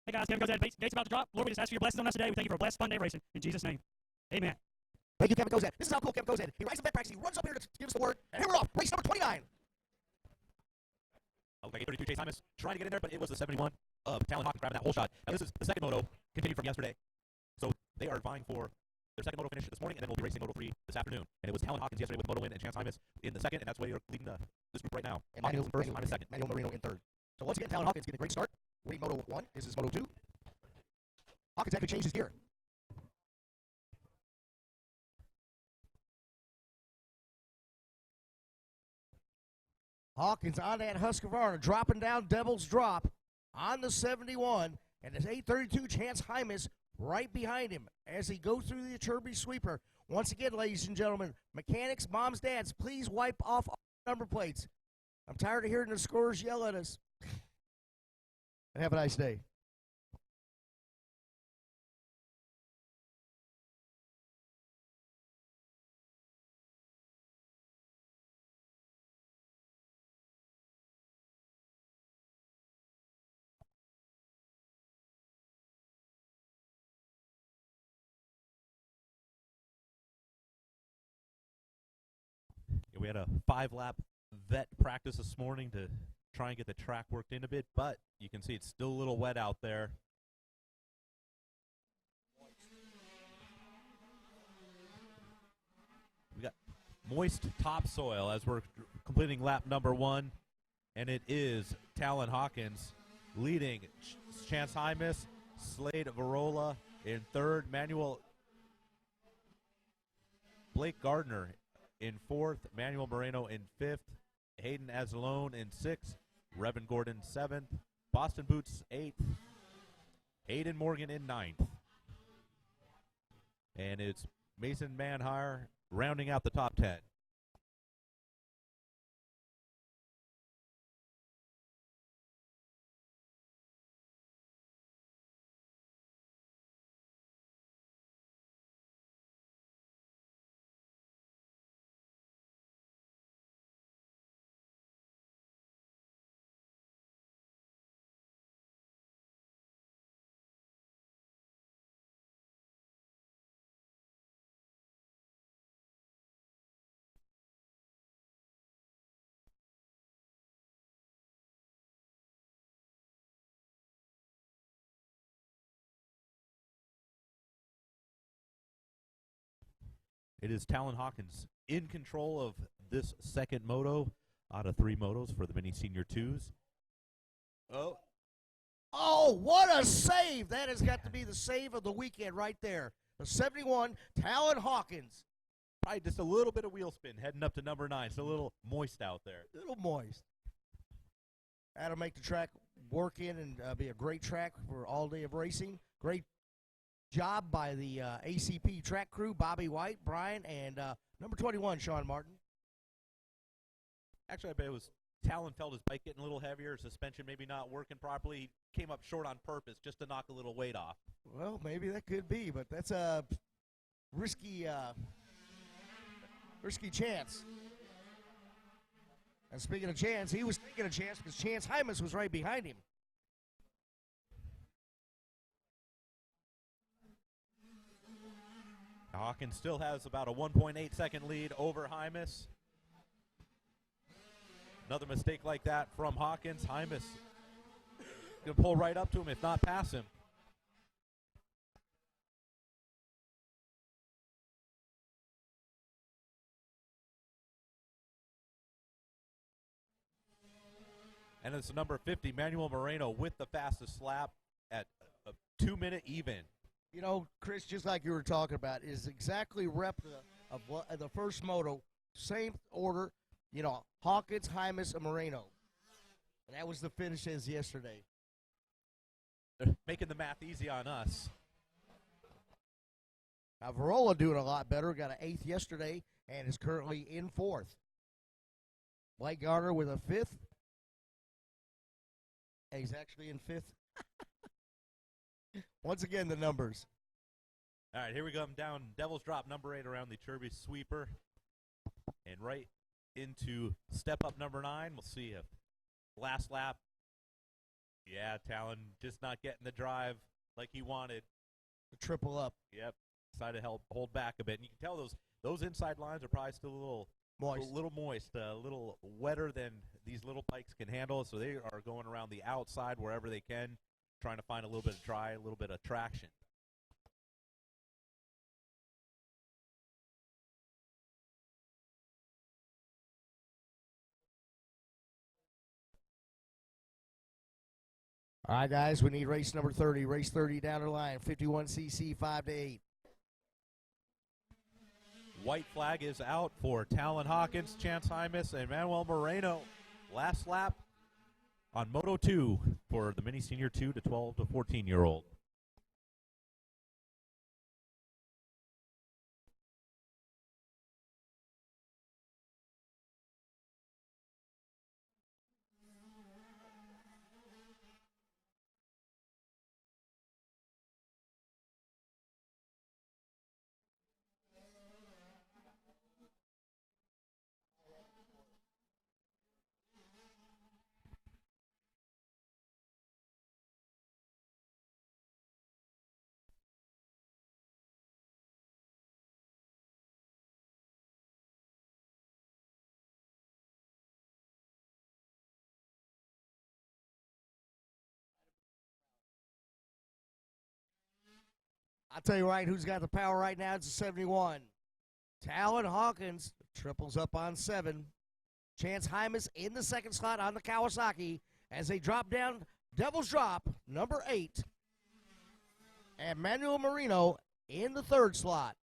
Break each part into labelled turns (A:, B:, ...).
A: Hey guys, Kevin goes ahead. Gates about to drop. Lord, we just ask for your blessings on us today. We thank you for a blessed, fun day of racing. In Jesus' name, amen.
B: Thank you, Kevin Gozad. This is how cool Kevin Gozad. He rides the vet practice. He runs up here to give us the word. And here we're off. Race number 29.
C: Like 832 Chase Hymas trying to get in there, but it was the 71 of Talon Hawkins grabbing that whole shot. Now this is the second moto, continued from yesterday. So they are vying for their second moto finish this morning, and then we'll be racing Moto 3 this afternoon. And it was Talon Hawkins yesterday with Moto win and Chance Hymas in the second, and that's why you're leading this group right now.
B: And
C: Hawkins in first, Hymas second.
B: Manuel Marino in third. So once again, Talon Hawkins getting a great start. Winning Moto 1. This is Moto 2. Hawkins actually changed his gear. Hawkins on that Husqvarna, dropping down Devil's Drop on the 71, and his 832 Chance Hymas right behind him as he goes through the Turby sweeper. Once again, ladies and gentlemen, mechanics, moms, dads, please wipe off all number plates. I'm tired of hearing the scorers yell at us. Have a nice day.
C: We had a 5-lap vet practice this morning to try and get the track worked in a bit, but you can see it's still a little wet out there. We got moist topsoil as we're completing lap number 1, and it is Talon Hawkins leading Chance Hymas, Slade Varola in third, Blake Gardner in fourth, Manuel Moreno in fifth, Hayden Azalone in sixth, Revan Gordon seventh, Boston Boots eighth, Hayden Morgan in ninth. And it's Mason Manhire rounding out the top 10. It is Talon Hawkins in control of this second moto out of 3 motos for the mini senior 2s.
B: Oh, what a save! That has got to be the save of the weekend right there. The 71, Talon Hawkins.
C: Probably just a little bit of wheel spin heading up to number 9. It's a little moist out there.
B: A little moist. That'll make the track work in and be a great track for all day of racing. Great job by the ACP track crew, Bobby White, Brian, and number 21, Sean Martin.
C: Actually, I bet it was Talon felt his bike getting a little heavier, suspension maybe not working properly. He came up short on purpose just to knock a little weight off.
B: Well, maybe that could be, but that's a risky chance. And speaking of chance, he was taking a chance because Chance Hymas was right behind him.
C: Hawkins still has about a 1.8 second lead over Hymas. Another mistake like that from Hawkins. Hymas going to pull right up to him, if not pass him. And it's number 50, Manuel Moreno, with the fastest lap at a 2-minute even.
B: You know, Chris, just like you were talking about, is exactly replica of the first moto, same order, you know, Hawkins, Hymas, and Moreno. And that was the finish as yesterday.
C: They're making the math easy on us.
B: Now, Varola doing a lot better, got an 8th yesterday, and is currently in 4th. Blake Gardner with a 5th. He's actually in 5th. Once again, the numbers.
C: All right, here we come down Devil's Drop, number 8 around the Turby sweeper. And right into step up number 9. We'll see if last lap Yeah, Talon just not getting the drive like he wanted.
B: The triple up.
C: Yep. Decided to help hold back a bit. And you can tell those inside lines are probably still a little moist, a little wetter than these little bikes can handle. So they are going around the outside wherever they can, trying to find a little bit of dry, a little bit of traction.
B: All right, guys, we need race number 30. Race 30 down the line, 51cc, 5 to 8.
C: White flag is out for Talon Hawkins, Chance Hymas, and Manuel Moreno. Last lap on Moto 2 for the Mini Senior 2 to 12 to 14-year-old.
B: I'll tell you right, who's got the power right now? It's a 71. Talon Hawkins triples up on 7. Chance Hymas in the second slot on the Kawasaki as they drop down. Devil's Drop, number 8. And Manuel Moreno in the third slot.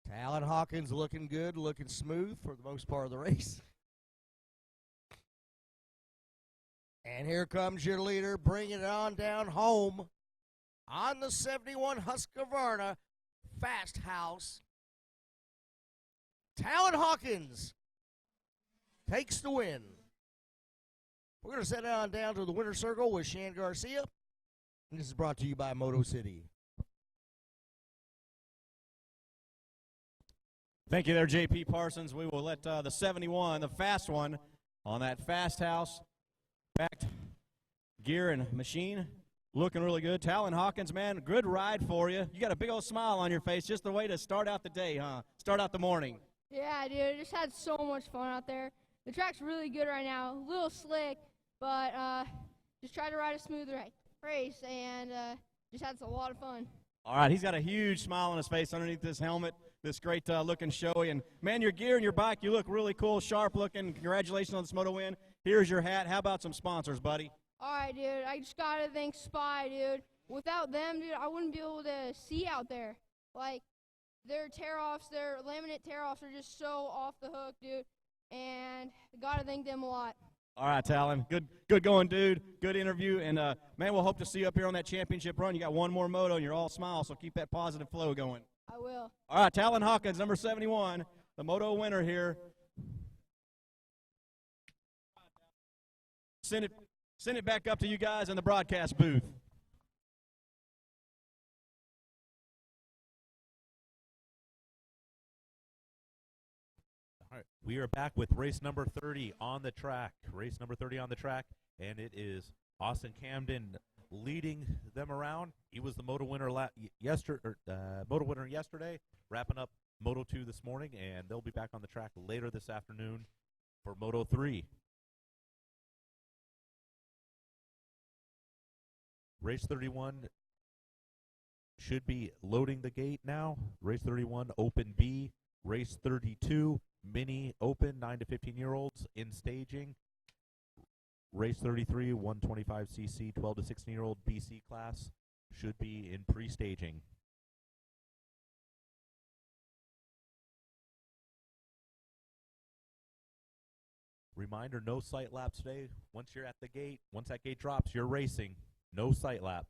B: Talon Hawkins looking good, looking smooth for the most part of the race. And here comes your leader, bringing it on down home on the 71 Husqvarna Fast House. Talon Hawkins takes the win. We're going to set it on down to the winner's circle with Shan Garcia. And this is brought to you by Moto City.
D: Thank you there, JP Parsons. We will let the 71, the fast one, on that Fast House backed gear and machine, looking really good. Talon Hawkins, man, good ride for you. You got a big old smile on your face, just the way to start out the day, huh? Start out the morning.
E: Yeah, dude, I just had so much fun out there. The track's really good right now, a little slick, but just try to ride a smooth race, and just had a lot of fun.
D: All right, he's got a huge smile on his face underneath this helmet, this great looking showy. And, man, your gear and your bike, you look really cool, sharp looking. Congratulations on this moto win. Here's your hat. How about some sponsors, buddy?
E: All right, dude, I just got to thank Spy, dude. Without them, dude, I wouldn't be able to see out there. Like, their tear-offs, their laminate tear-offs are just so off the hook, dude. And got to thank them a lot.
D: All right, Talon. Good going, dude. Good interview. And, man, we'll hope to see you up here on that championship run. You got one more moto, and you're all smiles, so keep that positive flow going.
E: I will.
D: All right, Talon Hawkins, number 71, the moto winner here. Send it back up to you guys in the broadcast booth.
C: All right, we are back with race number 30 on the track. Race number 30 on the track, and it is Austin Camden leading them around. He was the moto winner yesterday, wrapping up Moto 2 this morning, and they'll be back on the track later this afternoon for Moto 3. Race 31 should be loading the gate now. Race 31, Open B. Race 32, Mini Open, 9 to 15-year-olds in staging. Race 33, 125cc, 12 to 16-year-old BC class should be in pre-staging. Reminder, no sight laps today. Once you're at the gate, once that gate drops, you're racing. No sight laps.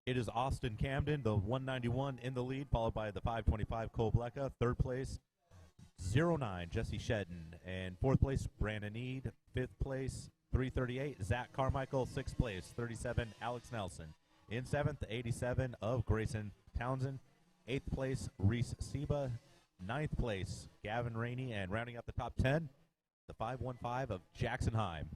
C: It is Austin Camden, the 191 in the lead, followed by the 525 Cole Blecka. Third place, 09 Jesse Shedden. And fourth place, Brandon Eade. Fifth place, 338 Zach Carmichael. Sixth place, 37 Alex Nelson. In seventh, 87 of Grayson Townsend. Eighth place, Reese Seba. Ninth place, Gavin Rainey. And rounding up the top 10, the 515 of Jackson Heim.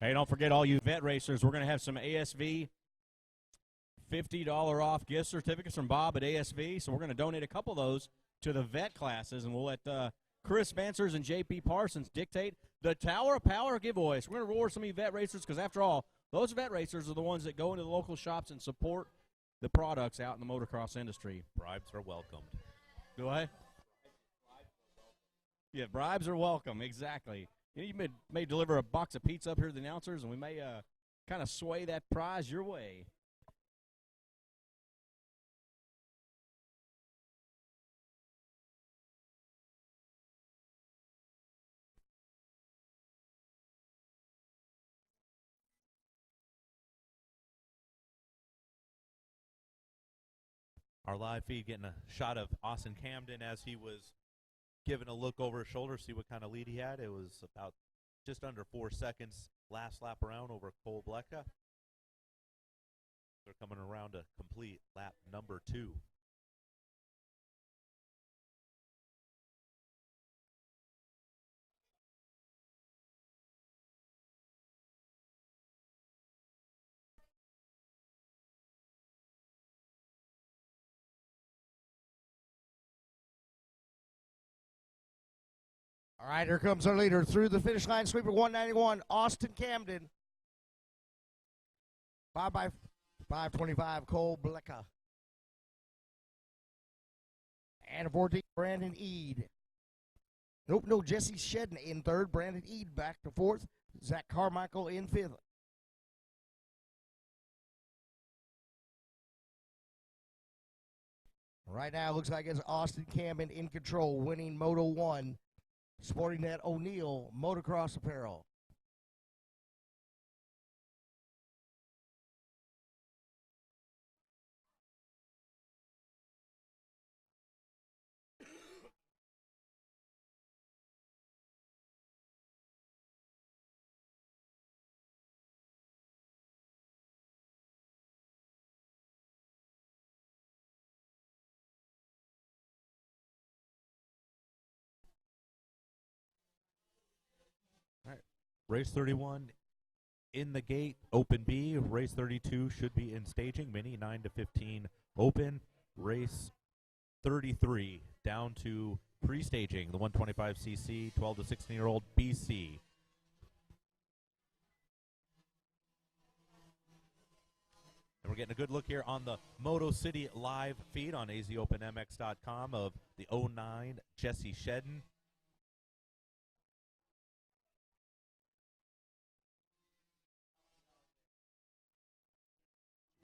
D: Hey, don't forget all you vet racers. We're going to have some ASV $50 off gift certificates from Bob at ASV. So we're going to donate a couple of those to the vet classes, and we'll let Chris Vancers and JP Parsons dictate the Tower of Power giveaways. We're going to reward some of you vet racers because, after all, those vet racers are the ones that go into the local shops and support the products out in the motocross industry.
C: Bribes are welcomed.
D: Do I? Yeah, bribes are welcome. Exactly. You may deliver a box of pizza up here to the announcers, and we may kind of sway that prize your way.
C: Our live feed getting a shot of Austin Camden as he was giving a look over his shoulder, see what kind of lead he had. It was about just under 4 seconds last lap around over Cole Blecka. They're coming around to complete lap number 2.
B: All right, here comes our leader through the finish line, sweeper 191, Austin Camden. 5x525, Cole Blecka. And a 14, Brandon Eade. Nope, no, Jesse Shedden in third, Brandon Eade back to fourth, Zach Carmichael in fifth. Right now, looks like it's Austin Camden in control, winning Moto 1. Sporting that O'Neill Motocross apparel.
C: Race 31 in the gate, open B. Race 32 should be in staging. Mini 9 to 15 open. Race 33 down to pre-staging, the 125cc, 12 to 16-year-old BC. And we're getting a good look here on the Moto City live feed on azopenmx.com of the 09 Jesse Shedden.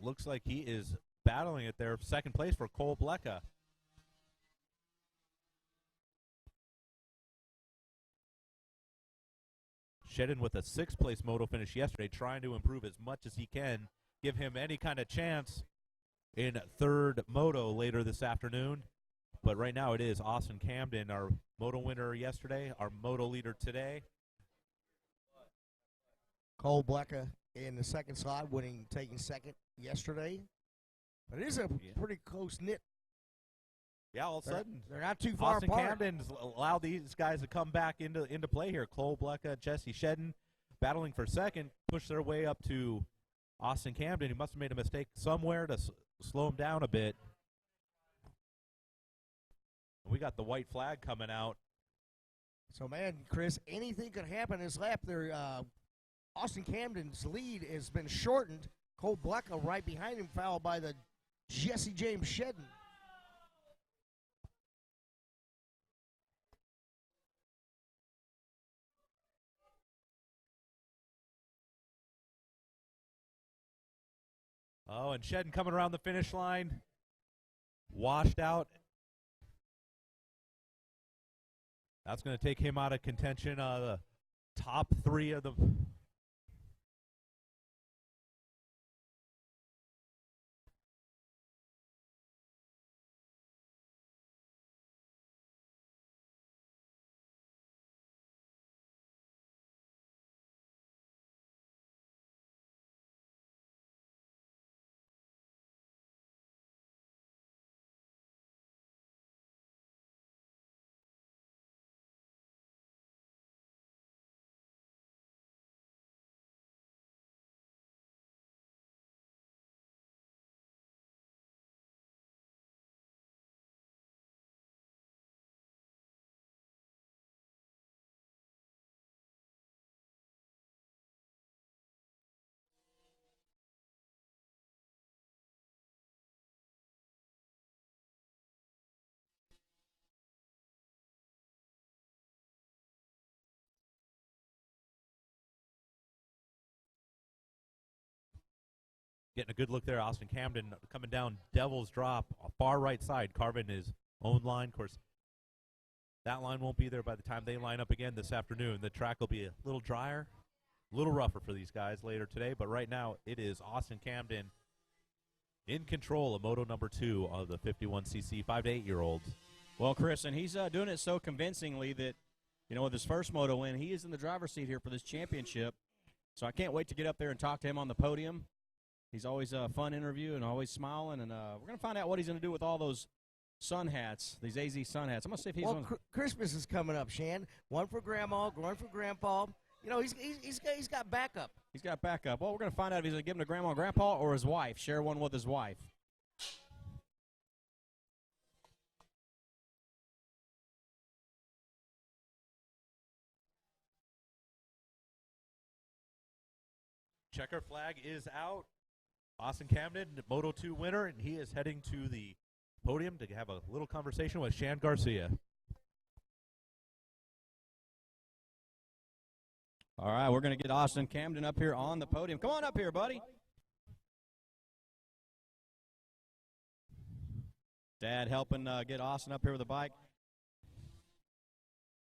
C: Looks like he is battling it there. Second place for Cole Blecka. Shedden with a sixth-place moto finish yesterday, trying to improve as much as he can, give him any kind of chance in third moto later this afternoon. But right now it is Austin Camden, our moto winner yesterday, our moto leader today.
B: Cole Blecka in the second slot, taking second yesterday. But it is a pretty close knit.
C: Yeah, all of a sudden,
B: they're not too far
C: Austin
B: apart.
C: Camden's allowed these guys to come back into play here. Cole Blecka, Jesse Shedden battling for second, push their way up to Austin Camden. He must have made a mistake somewhere to slow him down a bit. We got the white flag coming out.
B: So, man, Chris, anything could happen this lap. Austin Camden's lead has been shortened. Cole Blecka right behind him, followed by the Jesse James Shedden.
C: Oh, and Shedden coming around the finish line, washed out. That's going to take him out of contention. The top three of the. Getting a good look there. Austin Camden coming down Devil's Drop, far right side, carving his own line. Of course, that line won't be there by the time they line up again this afternoon. The track will be a little drier, a little rougher for these guys later today. But right now, it is Austin Camden in control of Moto number 2 of the 51cc 5 to 8-year-olds.
D: Well, Chris, and he's doing it so convincingly that, with his first moto win, he is in the driver's seat here for this championship. So I can't wait to get up there and talk to him on the podium. He's always a fun interview and always smiling, and we're going to find out what he's going to do with all those sun hats, these AZ sun hats. I'm going to see if he's
B: Well, Christmas is coming up, Shan. One for Grandma, one for Grandpa. He's got backup.
D: He's got backup. Well, we're going to find out if he's going to give them to Grandma and Grandpa or his wife. Share one with his wife.
C: Checker flag is out. Austin Camden, Moto 2 winner, and he is heading to the podium to have a little conversation with Shan Garcia.
D: All right, we're going to get Austin Camden up here on the podium. Come on up here, buddy. Dad helping get Austin up here with the bike.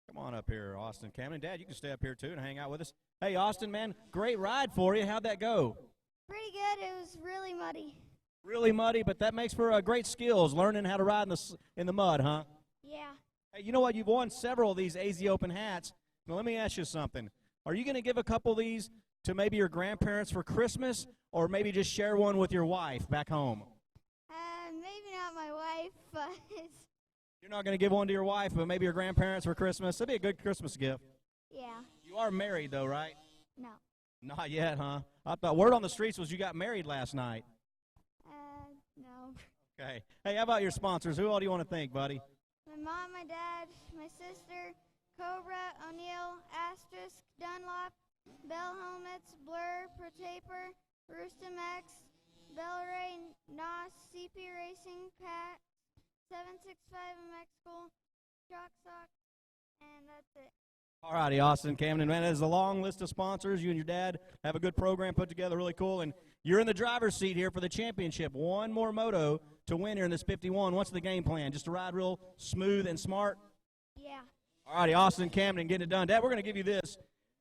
D: Come on up here, Austin Camden. Dad, you can stay up here, too, and hang out with us. Hey, Austin, man, great ride for you. How'd that go?
F: Pretty good. It was really muddy.
D: Really muddy, but that makes for great skills, learning how to ride in the mud, huh?
F: Yeah.
D: Hey, you know what? You've won several of these AZ Open hats. Now, let me ask you something. Are you going to give a couple of these to maybe your grandparents for Christmas, or maybe just share one with your wife back home?
F: Maybe not my wife, but
D: You're not going to give one to your wife, but maybe your grandparents for Christmas? That'd be a good Christmas gift.
F: yeah.
D: You are married, though, right?
F: No.
D: Not yet, huh? I thought word on the streets was you got married last night.
F: No.
D: Okay. Hey, how about your sponsors? Who all do you want to thank, buddy?
F: My mom, my dad, my sister, Cobra, O'Neill, Asterisk, Dunlop, Bell Helmets, Blur, Protaper, Roostem X, Bellray, Nos, CP Racing, Pat, 765 MX School, Jock Sock, and that's it.
D: All righty, Austin Camden, man, that is a long list of sponsors. You and your dad have a good program put together, really cool. And you're in the driver's seat here for the championship. One more moto to win here in this 51. What's the game plan? Just to ride real smooth and smart?
F: Yeah.
D: All righty, Austin Camden getting it done. Dad, we're going to give you this.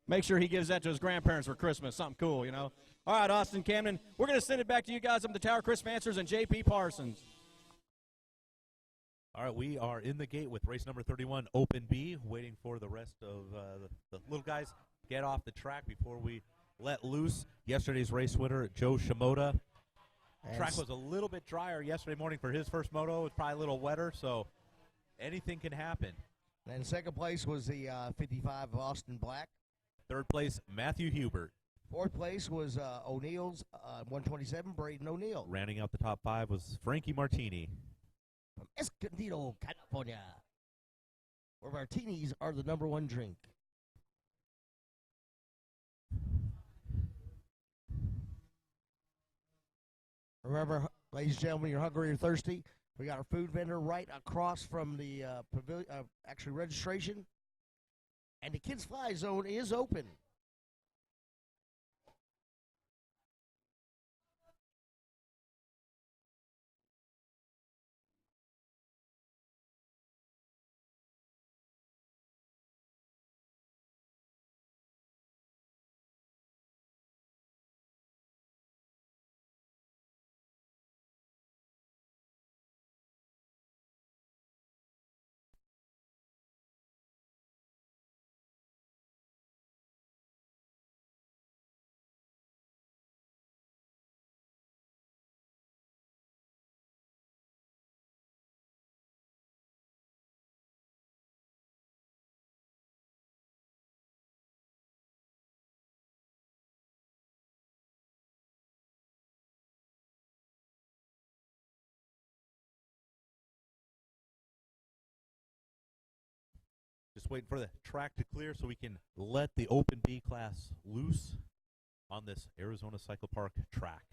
D: Make sure he gives that to his grandparents for Christmas. Something cool, All right, Austin Camden, we're going to send it back to you guys up the tower. Chris Mansers and J.P. Parsons.
C: All right, we are in the gate with race number 31, Open B, waiting for the rest of the little guys get off the track before we let loose. Yesterday's race winner, Joe Shimoda.
B: And
C: Track was a little bit drier yesterday morning for his first moto. It was probably a little wetter, so anything can happen.
B: And second place was the 55 of Austin Black.
C: Third place, Matthew Hubert.
B: Fourth place was O'Neill's 127, Braden O'Neill.
C: Rounding out the top 5 was Frankie Martini.
B: From Escondido, California, where martinis are the #1 drink. Remember, ladies and gentlemen, you're hungry or thirsty, we got our food vendor right across from the pavilion, actually registration. And the Kids Fly Zone is open.
C: Just waiting for the track to clear so we can let the Open B class loose on this Arizona Cycle Park track.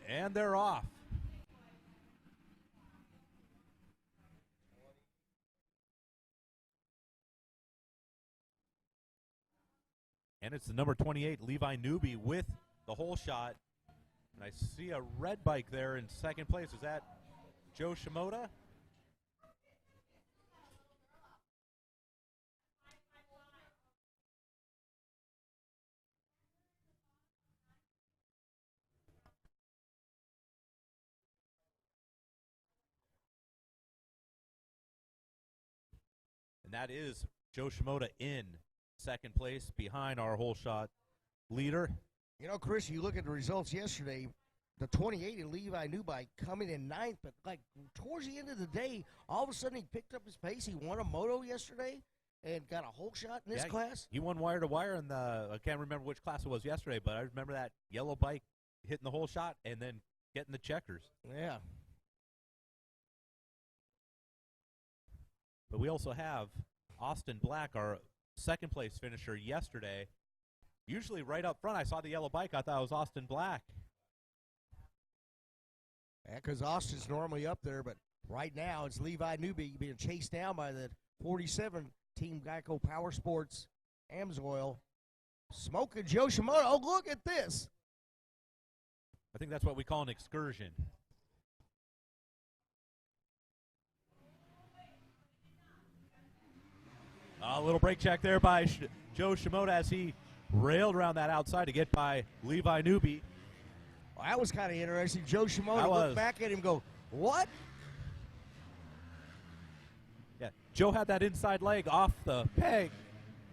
C: And they're off. And it's the number 28, Levi Newby, with the hole shot. And I see a red bike there in second place. Is that Joe Shimoda? And that is Joe Shimoda in second place behind our hole shot leader.
B: You know, Chris, you look at the results yesterday, the 28 in Levi Newby coming in 9th, but like towards the end of the day, all of a sudden he picked up his pace. He won a moto yesterday and got a hole shot in this class.
C: He won wire to wire in the, I can't remember which class it was yesterday, but I remember that yellow bike hitting the hole shot and then getting the checkers.
B: Yeah.
C: But we also have Austin Black, our second place finisher yesterday. Usually right up front, I saw the yellow bike. I thought it was Austin Black.
B: Yeah, because Austin's normally up there, but right now it's Levi Newby being chased down by the 47 Team Geico Power Sports Amsoil. Smoking Joe Shimoda. Oh, look at this.
C: I think that's what we call an excursion. A little brake check there by Joe Shimoda as he railed around that outside to get by Levi Newby.
B: Well, that was kind of interesting. Joe Shimoda looked back at him and go, what?
C: Yeah, Joe had that inside leg off the peg,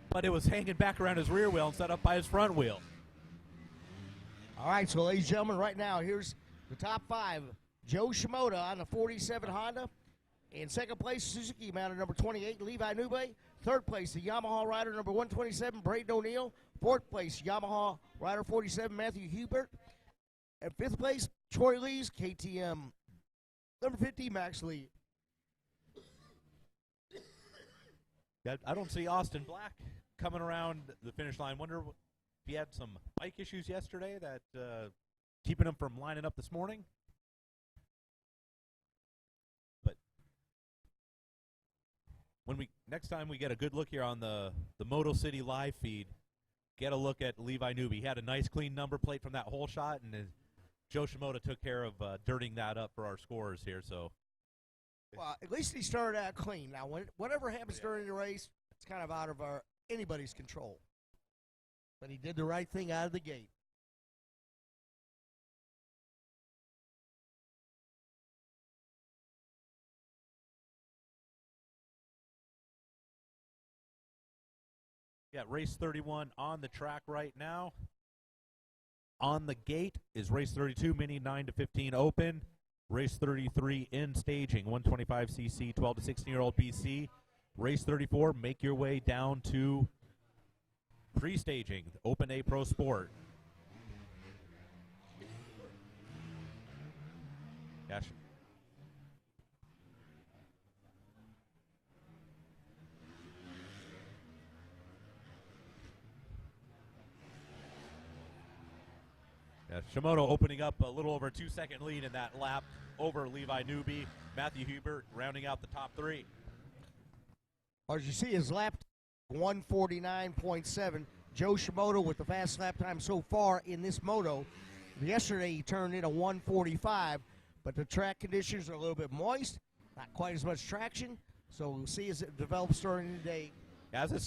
C: but it was hanging back around his rear wheel instead of by his front wheel.
B: All right, so ladies and gentlemen, right now, here's the top 5. Joe Shimoda on the 47 Honda. In second place, Suzuki mounted number 28, Levi Newby. Third place, the Yamaha rider number 127, Braden O'Neill. Fourth place, Yamaha rider 47, Matthew Hubert. And fifth place, Troy Lee's KTM number 50, Max Lee.
C: I don't see Austin Black coming around the finish line. Wonder if he had some bike issues yesterday that keeping him from lining up this morning. But when next time we get a good look here on the Moto City live feed, get a look at Levi Newby. He had a nice clean number plate from that whole shot, and Joe Shimoda took care of dirtying that up for our scorers here. So,
B: well, at least he started out clean. Now, whatever happens during the race, it's kind of out of anybody's control. But he did the right thing out of the gate.
C: yeah, race 31 on the track right now. On the gate is race 32, Mini 9 to 15 open. Race 33 in staging, 125cc, 12 to 16-year-old BC. Race 34, make your way down to pre-staging, Open A Pro Sport. Gosh. Yeah, Shimoda opening up a little over a 2-second lead in that lap over Levi Newby. Matthew Hubert rounding out the top three.
B: As you see, his lap 149.7. Joe Shimoda with the fast lap time so far in this moto. Yesterday he turned in a 145, but the track conditions are a little bit moist, not quite as much traction. So we'll see as it develops during the day.
C: As this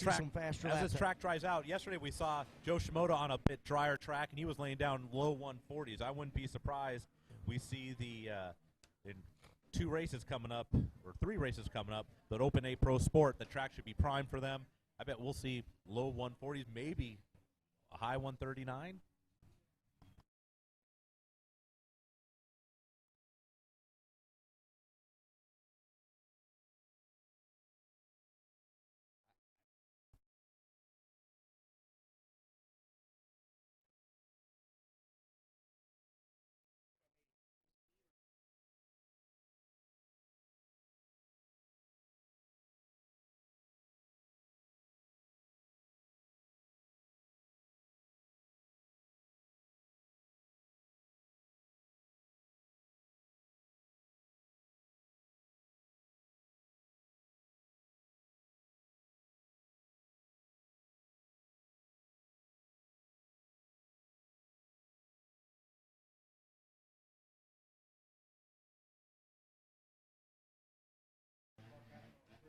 C: track dries out, yesterday we saw Joe Shimoda on a bit drier track, and he was laying down low 140s. I wouldn't be surprised we see in 2 races coming up, or 3 races coming up, that Open A Pro Sport, the track should be primed for them. I bet we'll see low 140s, maybe a high 139.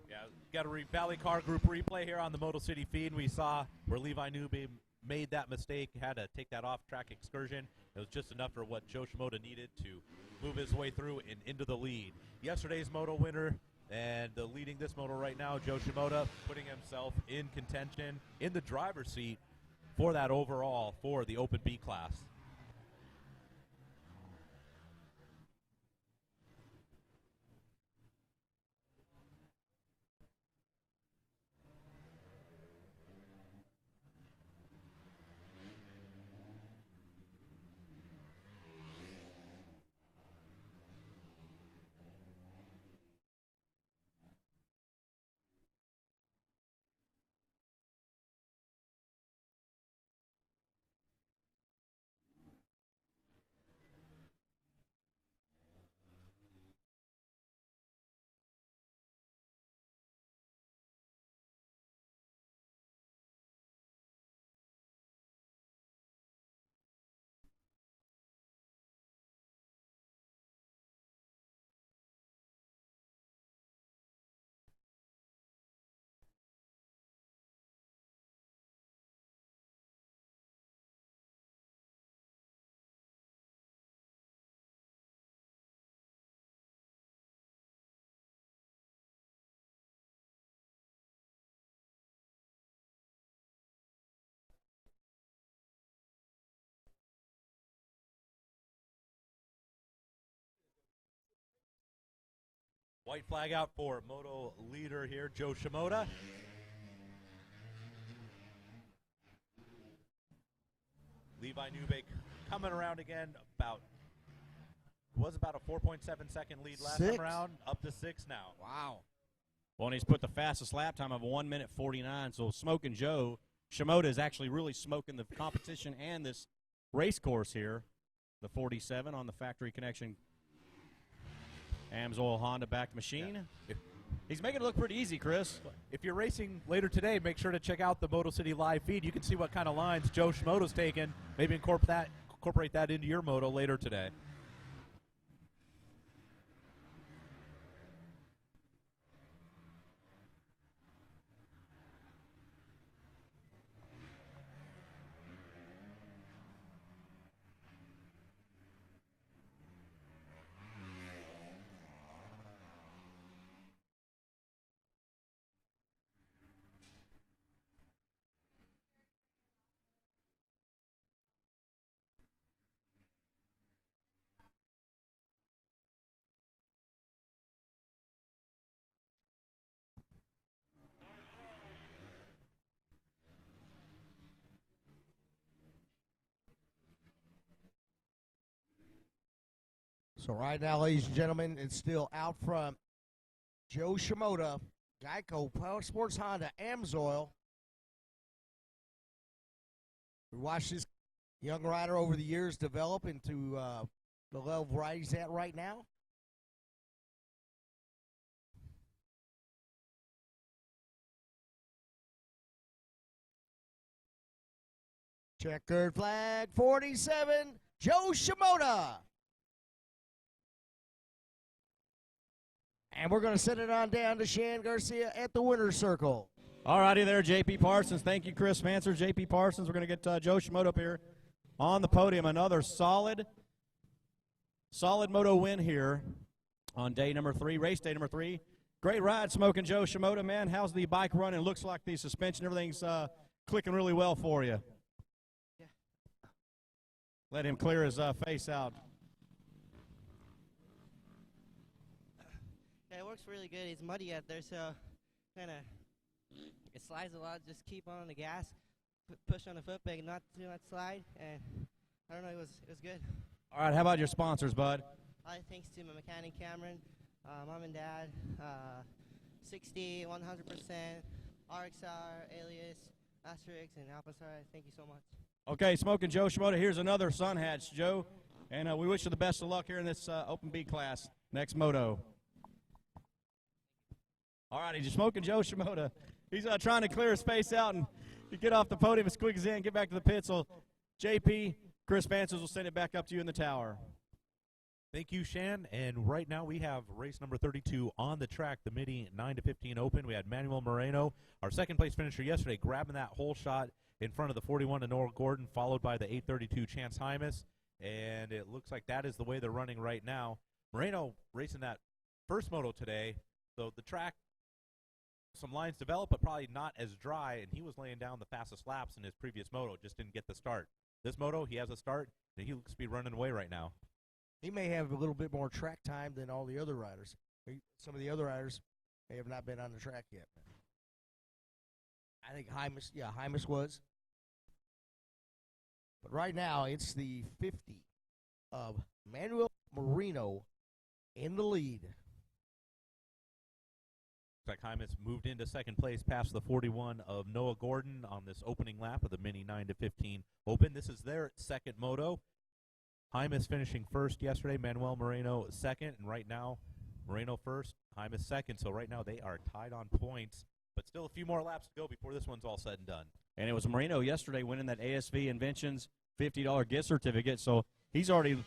C: Yeah, got a Valley Car Group replay here on the Moto City feed. We saw where Levi Newby made that mistake, had to take that off-track excursion. It was just enough for what Joe Shimoda needed to move his way through and into the lead. Yesterday's moto winner and leading this moto right now, Joe Shimoda, putting himself in contention, in the driver's seat for that overall for the Open B class. White flag out for moto leader here, Joe Shimoda. Levi Newby coming around again, about a 4.7 second lead last time around, up to 6 now.
D: Wow. Well, and he's put the fastest lap time of 1 minute 49. So smoking Joe Shimoda is actually really smoking the competition and this race course here. The 47 on the factory connection AMSOIL Honda backed machine.
C: Yeah.
D: He's making it look pretty easy, Chris.
C: If you're racing later today, make sure to check out the Moto City live feed. You can see what kind of lines Joe Shimoda's taken. Maybe incorporate that into your moto later today.
B: So right now, ladies and gentlemen, it's still out front. Joe Shimoda, Geico, Power Sports Honda, Amsoil. We watched this young rider over the years develop into the level right he's at right now. Checkered flag, 47, Joe Shimoda. And we're going to send it on down to Shan Garcia at the winner's circle.
D: All righty there, J.P. Parsons. Thank you, Chris Manser. J.P. Parsons, we're going to get Joe Shimoda up here on the podium. Another solid moto win here on day number 3, race day number 3. Great ride, Smoking Joe Shimoda, man. How's the bike running? Looks like the suspension, everything's clicking really well for you.
G: Yeah.
D: Let him clear his face out.
G: Yeah, it works really good. It's muddy out there, so kind of it slides a lot. Just keep on the gas, push on the foot brake, not too much slide, and I don't know, it was good.
D: All right, how about your sponsors, bud?
G: Thanks to my mechanic Cameron, mom and dad, 60, 100%, RXR, Alias, Asterix, and Alpasar. Thank you so much.
D: Okay, Smoking Joe Shimoda, here's another Sun Hatch, Joe. And we wish you the best of luck here in this Open B class, next moto. All right, he's Smoking Joe Shimoda. He's trying to clear his face out and get off the podium as quick as he can, get back to the pit. So, JP, Chris Manses will send it back up to you in the tower.
C: Thank you, Shan. And right now we have race number 32 on the track, the Mini 9-15 Open. We had Manuel Moreno, our second-place finisher yesterday, grabbing that whole shot in front of the 41 to Noah Gordon, followed by the 832 Chance Hymas. And it looks like that is the way they're running right now. Moreno racing that first moto today, so the track, some lines developed, but probably not as dry, and he was laying down the fastest laps in his previous moto, just didn't get the start. This moto, he has a start, and he looks to be running away right now.
B: He may have a little bit more track time than all the other riders. Some of the other riders may have not been on the track yet. I think Hymas was. But right now, it's the 50 of Manuel Moreno in the lead.
C: Looks like Hymas moved into second place past the 41 of Noah Gordon on this opening lap of the Mini 9-15 Open. This is their second moto. Hymas finishing first yesterday, Manuel Moreno second, and right now Moreno first, Hymas second. So right now they are tied on points, but still a few more laps to go before this one's all said and done.
D: And it was Moreno yesterday winning that ASV Inventions $50 gift certificate, so he's already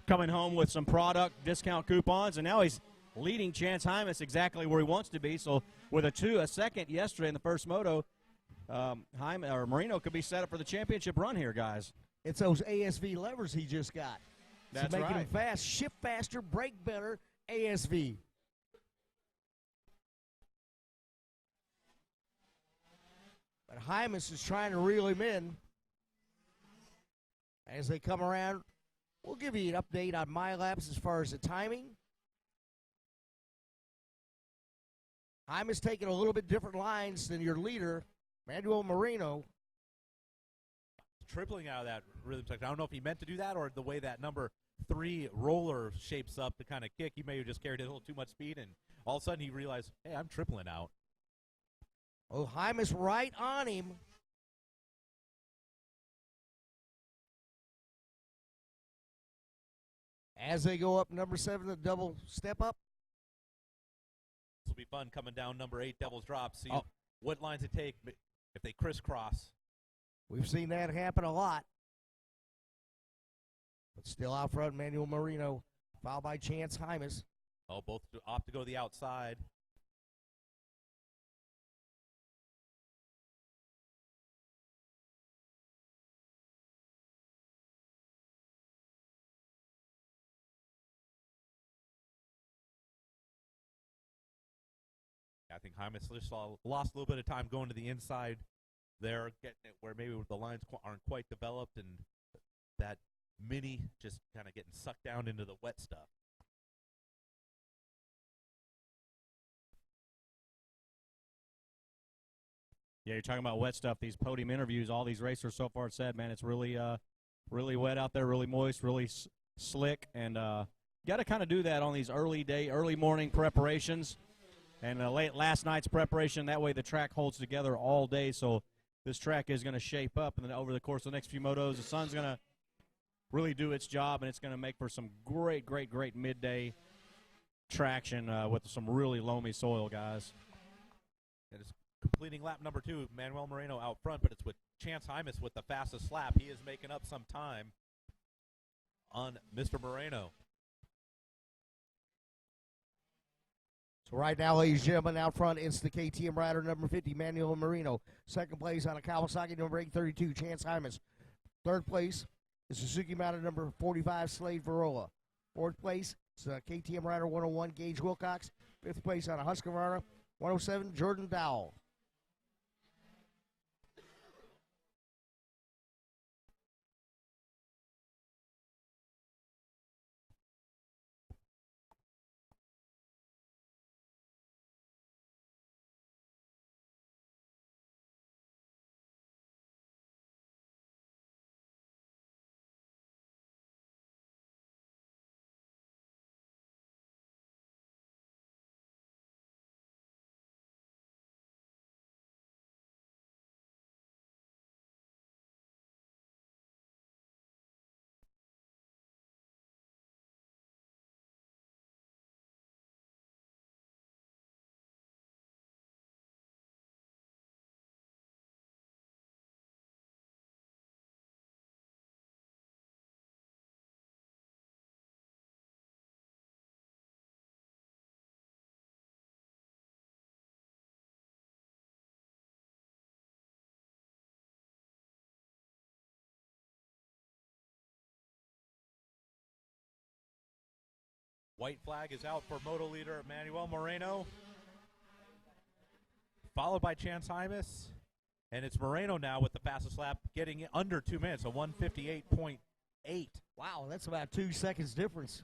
D: coming home with some product discount coupons, and now he's leading Chance Hymas exactly where he wants to be. So with a second yesterday in the first moto, Moreno could be set up for the championship run here, guys.
B: It's those ASV levers he just got.
D: That's
B: making
D: right.
B: him fast, shift faster, brake better, ASV. But Hymas is trying to reel him in. As they come around, we'll give you an update on my laps as far as the timing. Hymas taking a little bit different lines than your leader, Manuel Moreno.
C: Tripling out of that rhythm section. I don't know if he meant to do that or the way that number 3 roller shapes up to kind of kick. He may have just carried a little too much speed, and all of a sudden he realized, hey, I'm tripling out.
B: Oh, Hymas right on him. As they go up number 7, the double step up.
C: This will be fun coming down number 8 Devil's Drop. See
B: Oh.
C: what lines it take if they crisscross.
B: We've seen that happen a lot. But still out front, Manuel Marino, followed by Chance Hymas.
C: Oh, both opt to go to the outside. I think Hymas just lost a little bit of time going to the inside there, getting it where maybe the lines aren't quite developed, and that Mini just kind of getting sucked down into the wet stuff.
D: Yeah, you're talking about wet stuff. These podium interviews, all these racers so far said, man, it's really, really wet out there, really moist, really slick, and got to kind of do that on these early morning preparations, and last night's preparation. That way, the track holds together all day. So this track is going to shape up, and then over the course of the next few motos, the sun's going to really do its job, and it's going to make for some great midday traction with some really loamy soil, guys.
C: And it's completing lap number 2, Manuel Moreno out front, but it's with Chance Hymas with the fastest lap. He is making up some time on Mr. Moreno.
B: So right now, ladies and gentlemen, out front, it's the KTM rider number 50, Manuel Marino. Second place on a Kawasaki number 832, Chance Hymas. Third place is Suzuki mounted number 45, Slade Varola. Fourth place is KTM rider 101, Gage Wilcox. Fifth place on a Husqvarna 107, Jordan Dowell.
C: White flag is out for moto leader Manuel Moreno, followed by Chance Hymas. And it's Moreno now with the fastest lap, getting under 2 minutes, a 158.8.
B: Wow, that's about 2 seconds difference.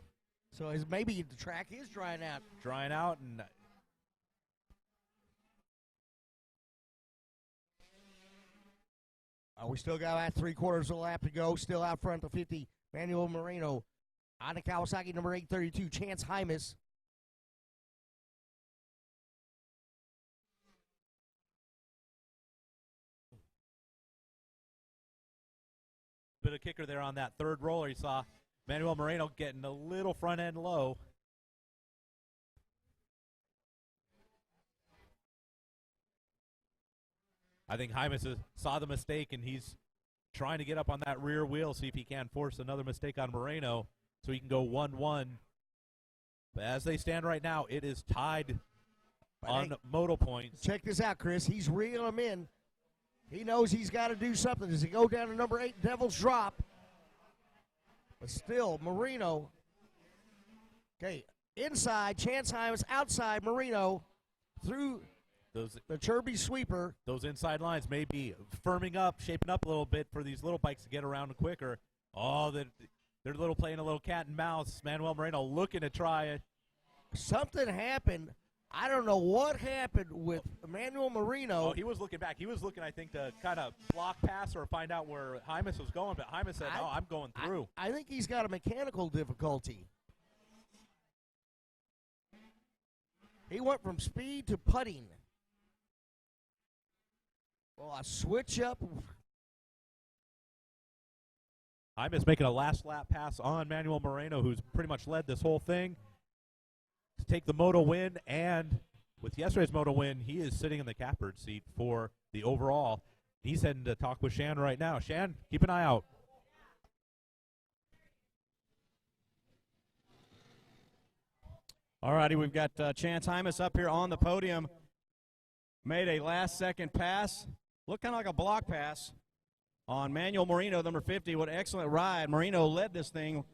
B: So maybe the track is drying out.
C: Drying out, and
B: we still got about 3/4 of a lap to go. Still out front, the 50, Manuel Moreno. On the Kawasaki number 832, Chance Hymas.
C: bit of kicker there on that third roller. You saw Manuel Moreno getting a little front end low. I think Hymas saw the mistake, and he's trying to get up on that rear wheel, see if he can force another mistake on Moreno so he can go 1-1. But as they stand right now, it is tied on moto points.
B: Check this out, Chris. He's reeling him in. He knows he's got to do something. Does he go down to number 8, Devil's Drop? But still, Moreno. Okay, inside, Chance Hymas, outside, Moreno, through the Chirby sweeper.
C: Those inside lines may be firming up, shaping up a little bit for these little bikes to get around quicker. Oh, they're playing a little cat and mouse. Manuel Moreno looking to try it.
B: Something happened. I don't know what happened with Manuel Moreno.
C: Oh, he was looking back. He was looking, I think, to kind of block pass or find out where Hymas was going. But Hymas said, no, I'm going through.
B: I think he's got a mechanical difficulty. He went from speed to putting. Well, a switch up.
C: Hymas making a last lap pass on Manuel Moreno, who's pretty much led this whole thing, to take the moto win and with yesterday's moto win, he is sitting in the catbird seat for the overall. He's heading to talk with Shan right now. Shan, keep an eye out.
D: All righty, we've got Chance Hymas up here on the podium. Made a last-second pass. Looked kind of like a block pass on Manuel Marino, number 50. What an excellent ride. Marino led this thing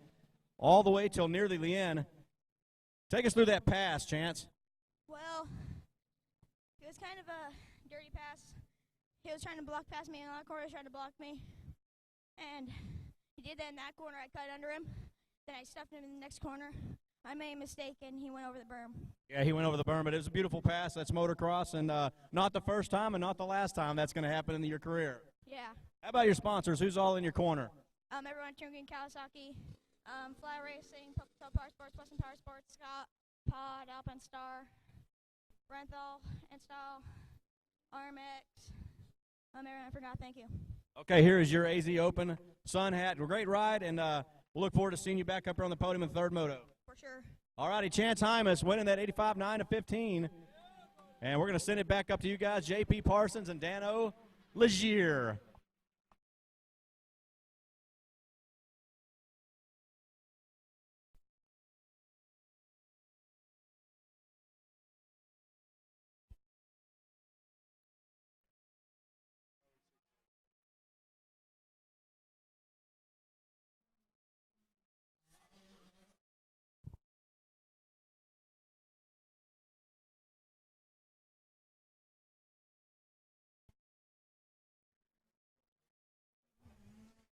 D: all the way till nearly the end. Take us through that pass, Chance.
F: Well, it was kind of a dirty pass. He was trying to block past me, and a lot of corners tried to block me. And he did that in that corner. I cut under him. Then I stuffed him in the next corner. I made a mistake, and he went over the berm.
D: Yeah, he went over the berm, but it was a beautiful pass. That's motocross, and not the first time and not the last time that's going to happen in your career.
F: Yeah.
D: How about your sponsors? Who's all in your corner?
F: Everyone, Team Green Kawasaki, Fly Racing, Power Sports, Western Power Sports, Scott, Pod, Alpine Star, Renthal, Install, RMX. Everyone I forgot, thank you.
D: Okay, here is your AZ Open Sun Hat. Great ride, and we'll look forward to seeing you back up here on the podium in the third moto.
F: For sure.
D: All righty, Chance Hymas winning that 85-9 to 15. And we're going to send it back up to you guys, J.P. Parsons and Dano Legier.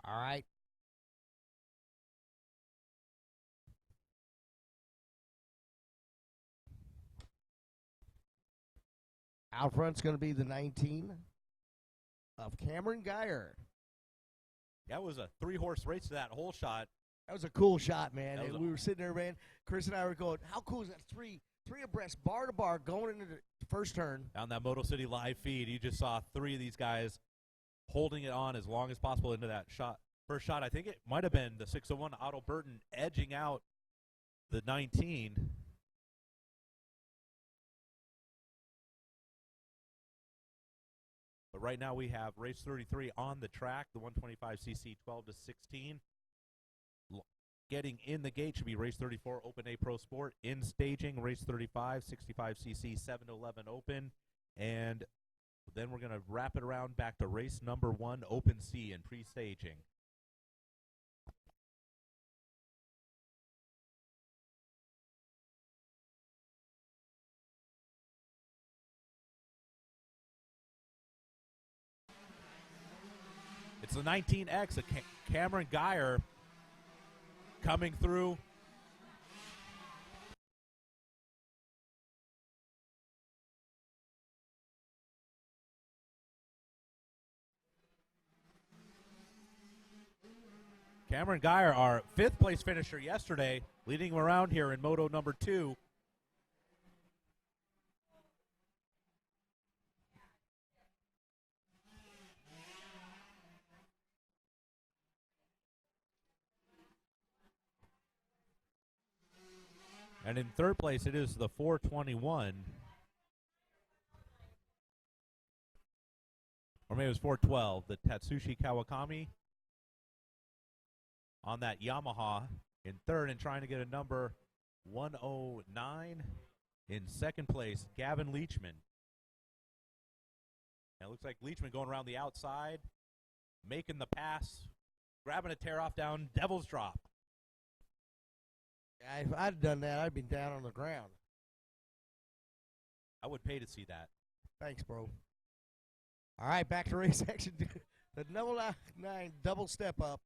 B: All right. Out front's going to be the 19 of Cameron Geyer.
C: That was a 3-horse race to that whole shot.
B: That was a cool shot, man.
C: That was
B: We were sitting there, man. Chris and I were going, how cool is that? Three abreast, bar to bar, going into the first turn.
C: On that Moto City live feed, you just saw 3 of these guys holding it on as long as possible into that shot. First shot, I think it might have been the 601 Otto Burton edging out the 19. But right now we have race 33 on the track, the 125cc 12 to 16. Getting in the gate should be race 34 Open A Pro Sport. In staging, race 35 65cc 7 to 11 Open. And then we're going to wrap it around back to race number 1 Open C in pre-staging. It's the 19X of Cameron Geyer coming through. Cameron Geyer, our 5th place finisher yesterday, leading him around here in Moto number 2. And in 3rd place, it is the 421. Or maybe it was 412, the Tatsushi Kawakami on that Yamaha in 3rd and trying to get a number 109. In 2nd place, Gavin Leachman. And it looks like Leachman going around the outside, making the pass, grabbing a tear-off down Devil's Drop.
B: Yeah, if I'd done that, I'd been down on the ground.
C: I would pay to see that.
B: Thanks, bro. All right, back to race action. The number 9 double step up.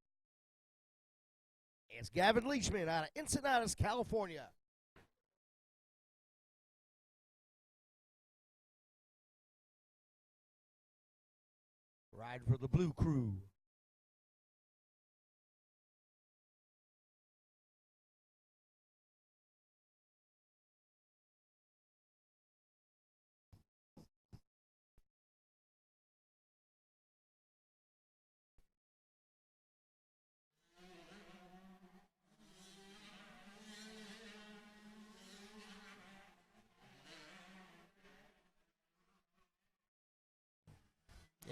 B: It's Gavin Leachman out of Encinitas, California. Riding for the Blue Crew.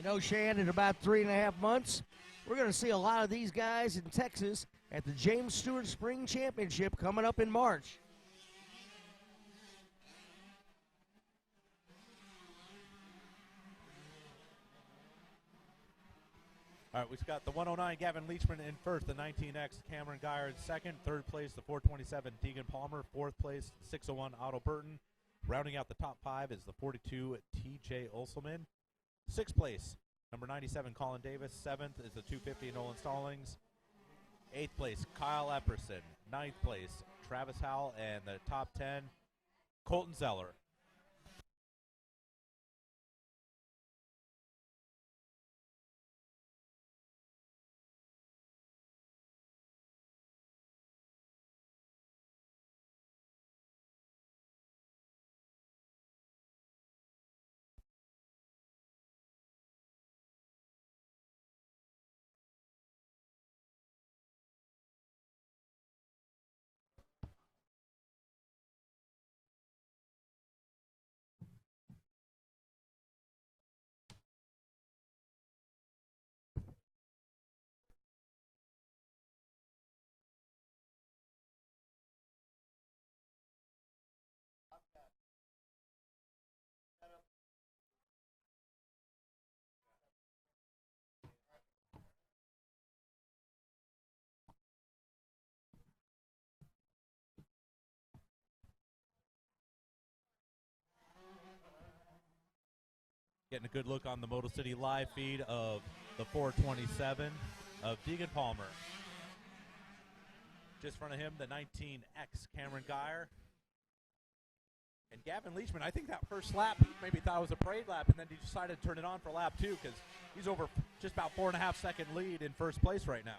B: You know, Shan, in about 3.5 months, we're going to see a lot of these guys in Texas at the James Stewart Spring Championship coming up in March.
C: All right, we've got the 109 Gavin Leachman in first, the 19X Cameron Geyer in second, third place the 427 Deegan Palmer, fourth place 601 Otto Burton. Rounding out the top 5 is the 42 TJ Olselman. Sixth place, number 97 Colin Davis. Seventh is the 250 Nolan Stallings. Eighth place Kyle Epperson. Ninth place Travis Howell, and the top 10 Colton Zeller. Getting a good look on the Moto City live feed of the 427 of Deegan Palmer. Just in front of him, the 19X Cameron Geyer. And Gavin Leachman, I think that first lap, he maybe thought it was a parade lap, and then he decided to turn it on for lap 2 because he's over just about 4.5 second lead in first place right now.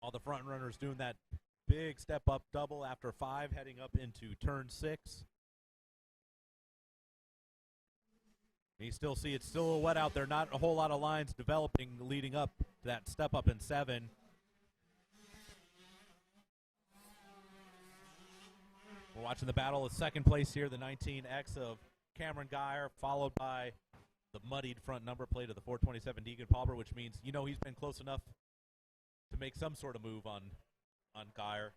C: All the front runners doing that big step up double after 5, heading up into turn 6. You still see it's still a little wet out there, not a whole lot of lines developing leading up to that step up in 7. We're watching the battle of second place here, the 19X of Cameron Geyer, followed by the muddied front number plate of the 427 Deegan Palmer, which means, you know, he's been close enough to make some sort of move on Geyer.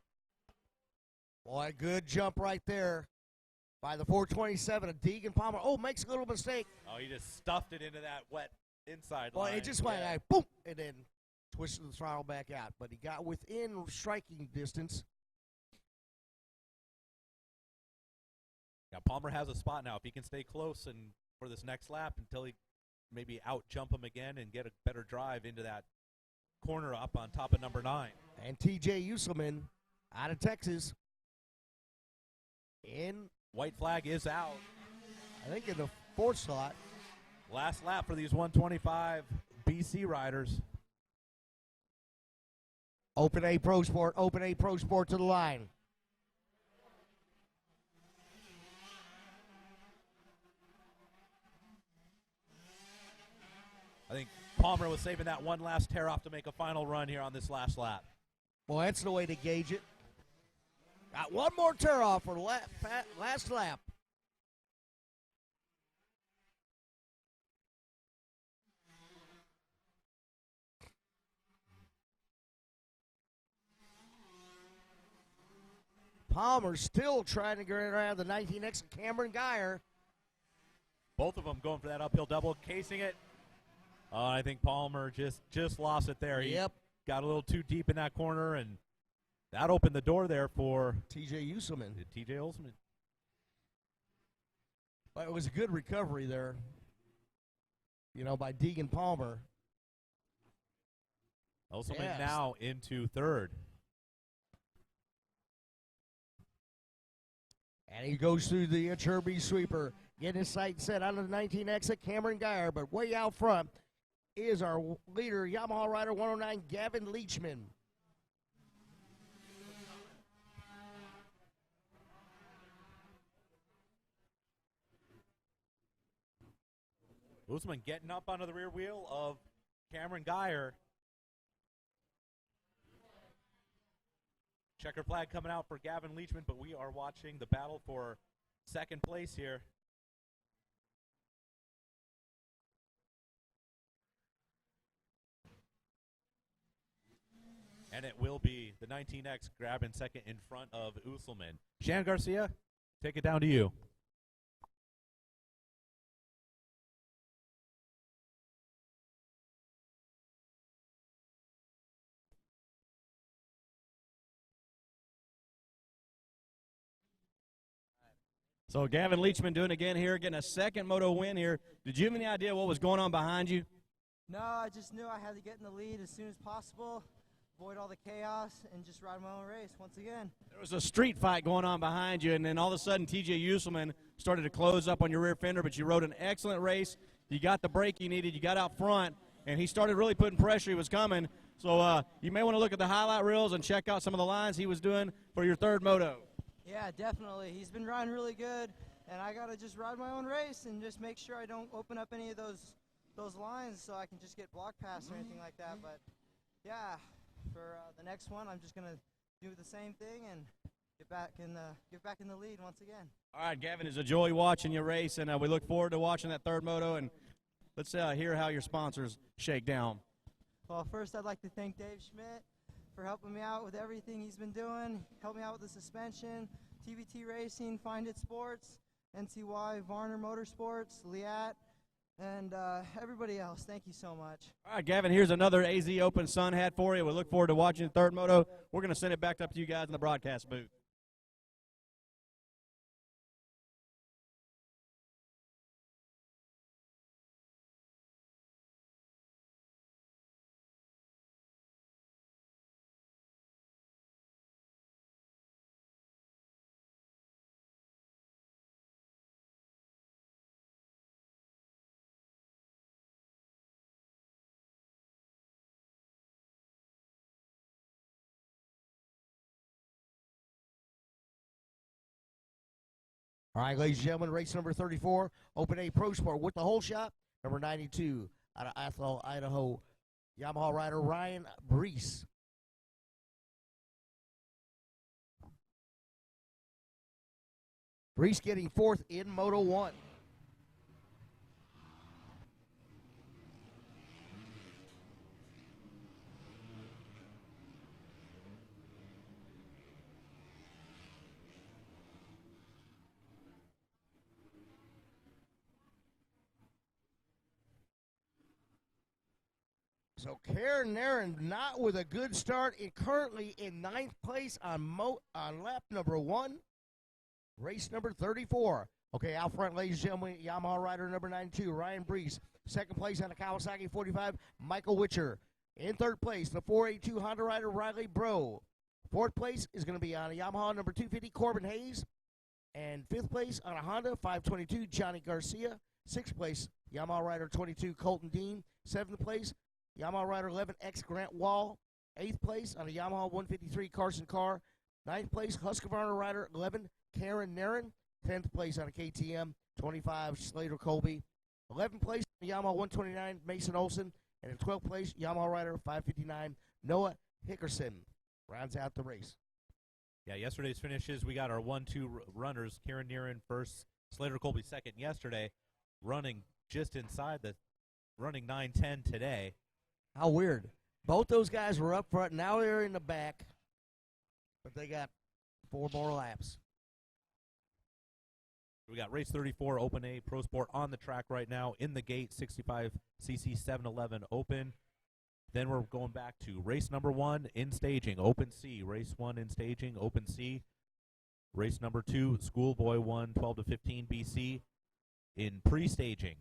B: Boy, good jump right there by the 427 of Deegan Palmer. Oh, makes a little mistake.
C: Oh, he just stuffed it into that wet inside
B: Well,
C: line.
B: it just went like, boom, and then twisted the throttle back out. But he got within striking distance.
C: Now, Palmer has a spot now. If he can stay close and for this next lap until he maybe out-jump him again and get a better drive into that corner up on top of number 9.
B: And TJ Usselman out of Texas in,
C: White flag is out.
B: I think, in the 4th slot.
C: Last lap for these 125 BC riders.
B: Open A Pro Sport to the line.
C: I think Palmer was saving that one last tear off to make a final run here on this last lap.
B: Well, that's the way to gauge it. Got one more tear off for last lap. Palmer still trying to get around the 19X of Cameron Geyer.
C: Both of them going for that uphill double, casing it. I think Palmer just lost it there. He got a little too deep in that corner, and that opened the door there for
B: TJ Usselman.
C: TJ Olselman.
B: But it was a good recovery there, you know, by Deegan Palmer.
C: Olselman now into 3rd.
B: And he goes through the Cherby sweeper, getting his sight set on the 19X at Cameron Geyer, but way out front is our leader, Yamaha rider 109, Gavin Leachman.
C: Usman getting up onto the rear wheel of Cameron Geyer. Checker flag coming out for Gavin Leachman, but we are watching the battle for second place here. And it will be the 19X grabbing second in front of Usselman. Shan Garcia, take it down to you.
D: So Gavin Leachman doing it again here, getting a second moto win here. Did you have any idea what was going on behind you?
G: No, I just knew I had to get in the lead as soon as possible, avoid all the chaos, and just ride my own race once again.
D: There was a street fight going on behind you, and then all of a sudden TJ Usselman started to close up on your rear fender, but you rode an excellent race. You got the break you needed. You got out front, and he started really putting pressure. He was coming. So you may want to look at the highlight reels and check out some of the lines he was doing for your third moto.
G: Yeah, definitely. He's been riding really good, and I got to just ride my own race and just make sure I don't open up any of those lines so I can just get block pass or anything like that. But, yeah, for the next one, I'm just going to do the same thing and get back in the lead once again.
D: All right, Gavin, it's a joy watching you race, and we look forward to watching that third moto. And let's hear how your sponsors shake down.
G: Well, first I'd like to thank Dave Schmidt for helping me out with everything he's been doing. Helped me out with the suspension, TVT Racing, Find It Sports, NCY, Varner Motorsports, Liat, and everybody else. Thank you so much.
D: All right, Gavin, here's another AZ Open Sun hat for you. We look forward to watching the third moto. We're going to send it back up to you guys in the broadcast booth.
B: All right, ladies and gentlemen, race number 34, Open A Pro Sport with the whole shot, number 92, out of Athol, Idaho, Yamaha rider Ryan Brees. Brees getting fourth in Moto 1. So Karen Nairn not with a good start, currently in ninth place on lap number 1, race number 34. Okay, out front, ladies and gentlemen, Yamaha rider number 92, Ryan Brees. Second place on the Kawasaki 45, Michael Witcher. In third place, the 482 Honda rider Riley Bro. Fourth place is going to be on a Yamaha number 250, Corbin Hayes. And fifth place on a Honda 522, Johnny Garcia. Sixth place, Yamaha rider 22, Colton Dean. Seventh place, Yamaha rider 11X Grant Wall. Eighth place on a Yamaha 153 Carson Carr. Ninth place Husqvarna rider 11 Karen Nairn. 10th place on a KTM 25 Slater Colby. 11th place on a Yamaha 129 Mason Olson. And in 12th place Yamaha rider 559 Noah Hickerson. Rounds out the race.
C: Yeah, yesterday's finishes, we got our 1-2 runners. Karen Nairn first, Slater Colby second yesterday, running just inside the running 9:10 today.
B: How weird. Both those guys were up front. Now they're in the back. But they got 4 more laps.
C: We got race 34 Open A Pro Sport on the track right now in the gate, 65cc 711 Open. Then we're going back to race number 1 in staging, Open C. Race 1 in staging, Open C. Race number 2, Schoolboy 1, 12 to 15 BC in pre-staging.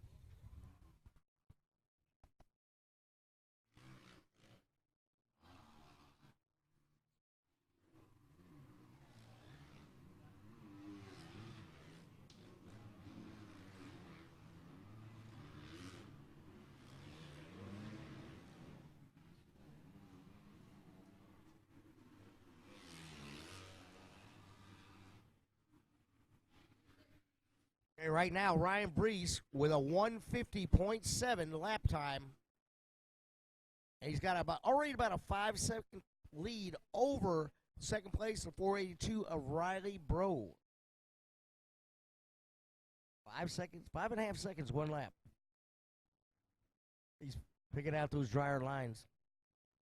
B: And right now, Ryan Brees with a 150.7 lap time. And he's got already about a 5-second lead over second place, the 482 of Riley Bro. 5 seconds, 5.5 seconds, one lap. He's picking out those drier lines.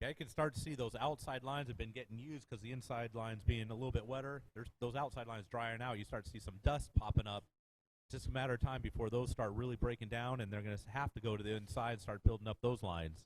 C: Yeah, you can start to see those outside lines have been getting used because the inside lines being a little bit wetter. There's those outside lines drier now. You start to see some dust popping up. It's just a matter of time before those start really breaking down, and they're going to have to go to the inside and start building up those lines.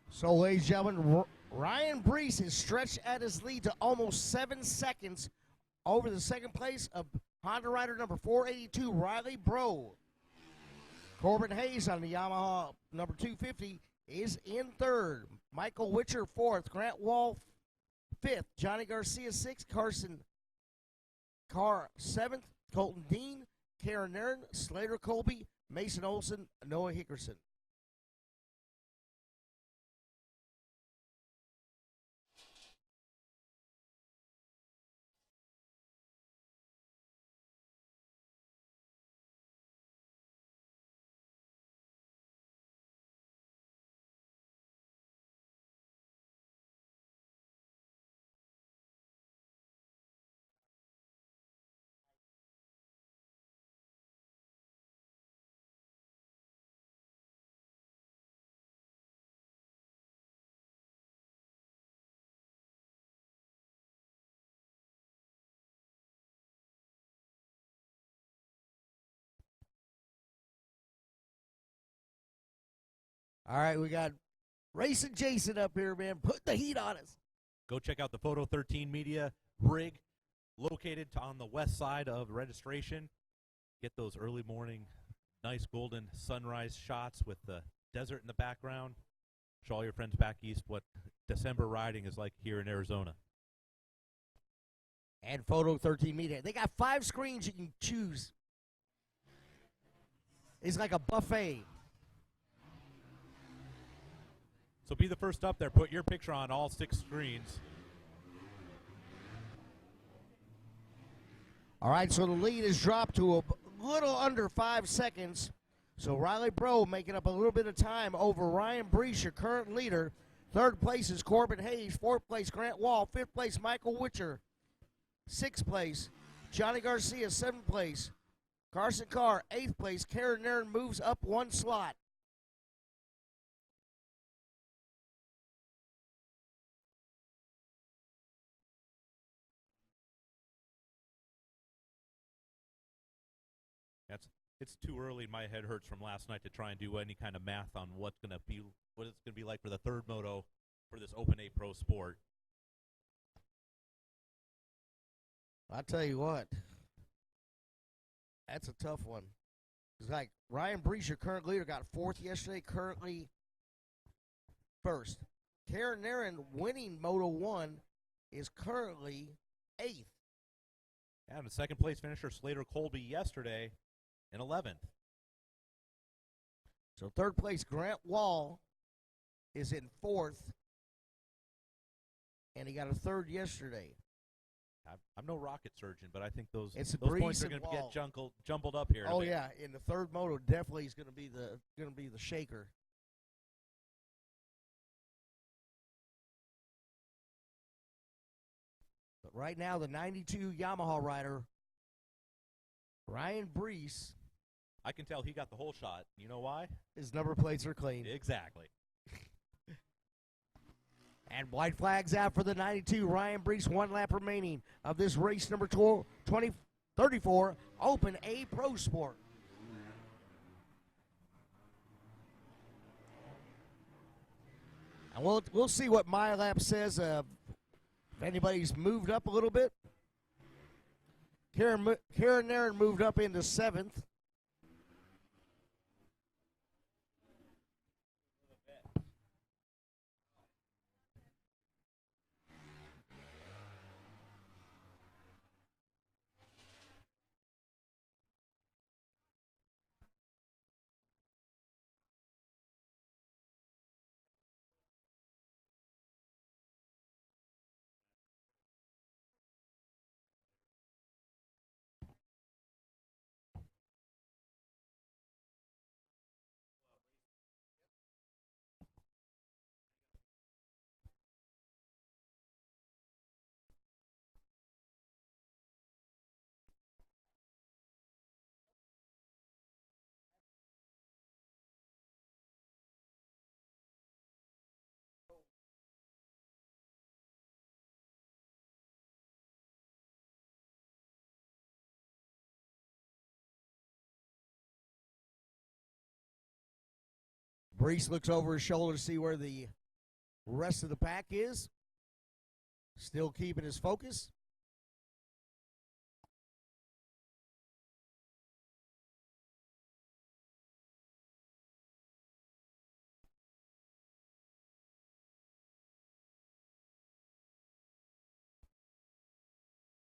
B: So, ladies and gentlemen, Ryan Brees is stretched at his lead to almost 7 seconds over the second place of Honda rider number 482, Riley Bro. Corbin Hayes on the Yamaha number 250 is in third. Michael Witcher fourth. Grant Wall fifth. Johnny Garcia sixth. Carson Carr seventh. Colton Dean, Karen Nairn, Slater Colby, Mason Olson, Noah Hickerson. All right, we got Racing Jason up here, man. Put the heat on us.
C: Go check out the Photo 13 Media rig located on the west side of registration. Get those early morning, nice golden sunrise shots with the desert in the background. Show all your friends back east what December riding is like here in Arizona.
B: And Photo 13 Media. They got 5 screens you can choose. It's like a buffet.
C: So be the first up there. Put your picture on all 6 screens.
B: All right, so the lead is dropped to a little under 5 seconds. So Riley Bro making up a little bit of time over Ryan Brees, your current leader. Third place is Corbin Hayes. Fourth place, Grant Wall. Fifth place, Michael Witcher. Sixth place, Johnny Garcia. Seventh place, Carson Carr. Eighth place, Karen Nairn moves up 1 slot.
C: It's too early. My head hurts from last night to try and do any kind of math on what it's going to be like for the third moto for this Open A Pro sport.
B: I tell you what, that's a tough one. It's like Ryan Brees, your current leader, got fourth yesterday, currently first. Karen Nairn, winning Moto 1, is currently eighth.
C: And the second place finisher, Slater Colby, yesterday in 11th.
B: So third place, Grant Wall, is in fourth, and he got a third yesterday.
C: I'm no rocket surgeon, but I think those
B: Brees
C: points are
B: and
C: going to
B: Wall.
C: get jumbled up here.
B: Oh yeah, in the third moto, definitely is going to be the shaker. Right now, the 92 Yamaha rider, Ryan Brees,
C: I can tell he got the whole shot. You know why?
B: his number plates are clean.
C: Exactly.
B: And white flags out for the 92 Ryan Brees. 1 lap remaining of this race number 2034 Open A Pro Sport. And we'll see what my lap says. If anybody's moved up a little bit. Karen Nairn moved up into 7th. Brees looks over his shoulder to see where the rest of the pack is. Still keeping his focus.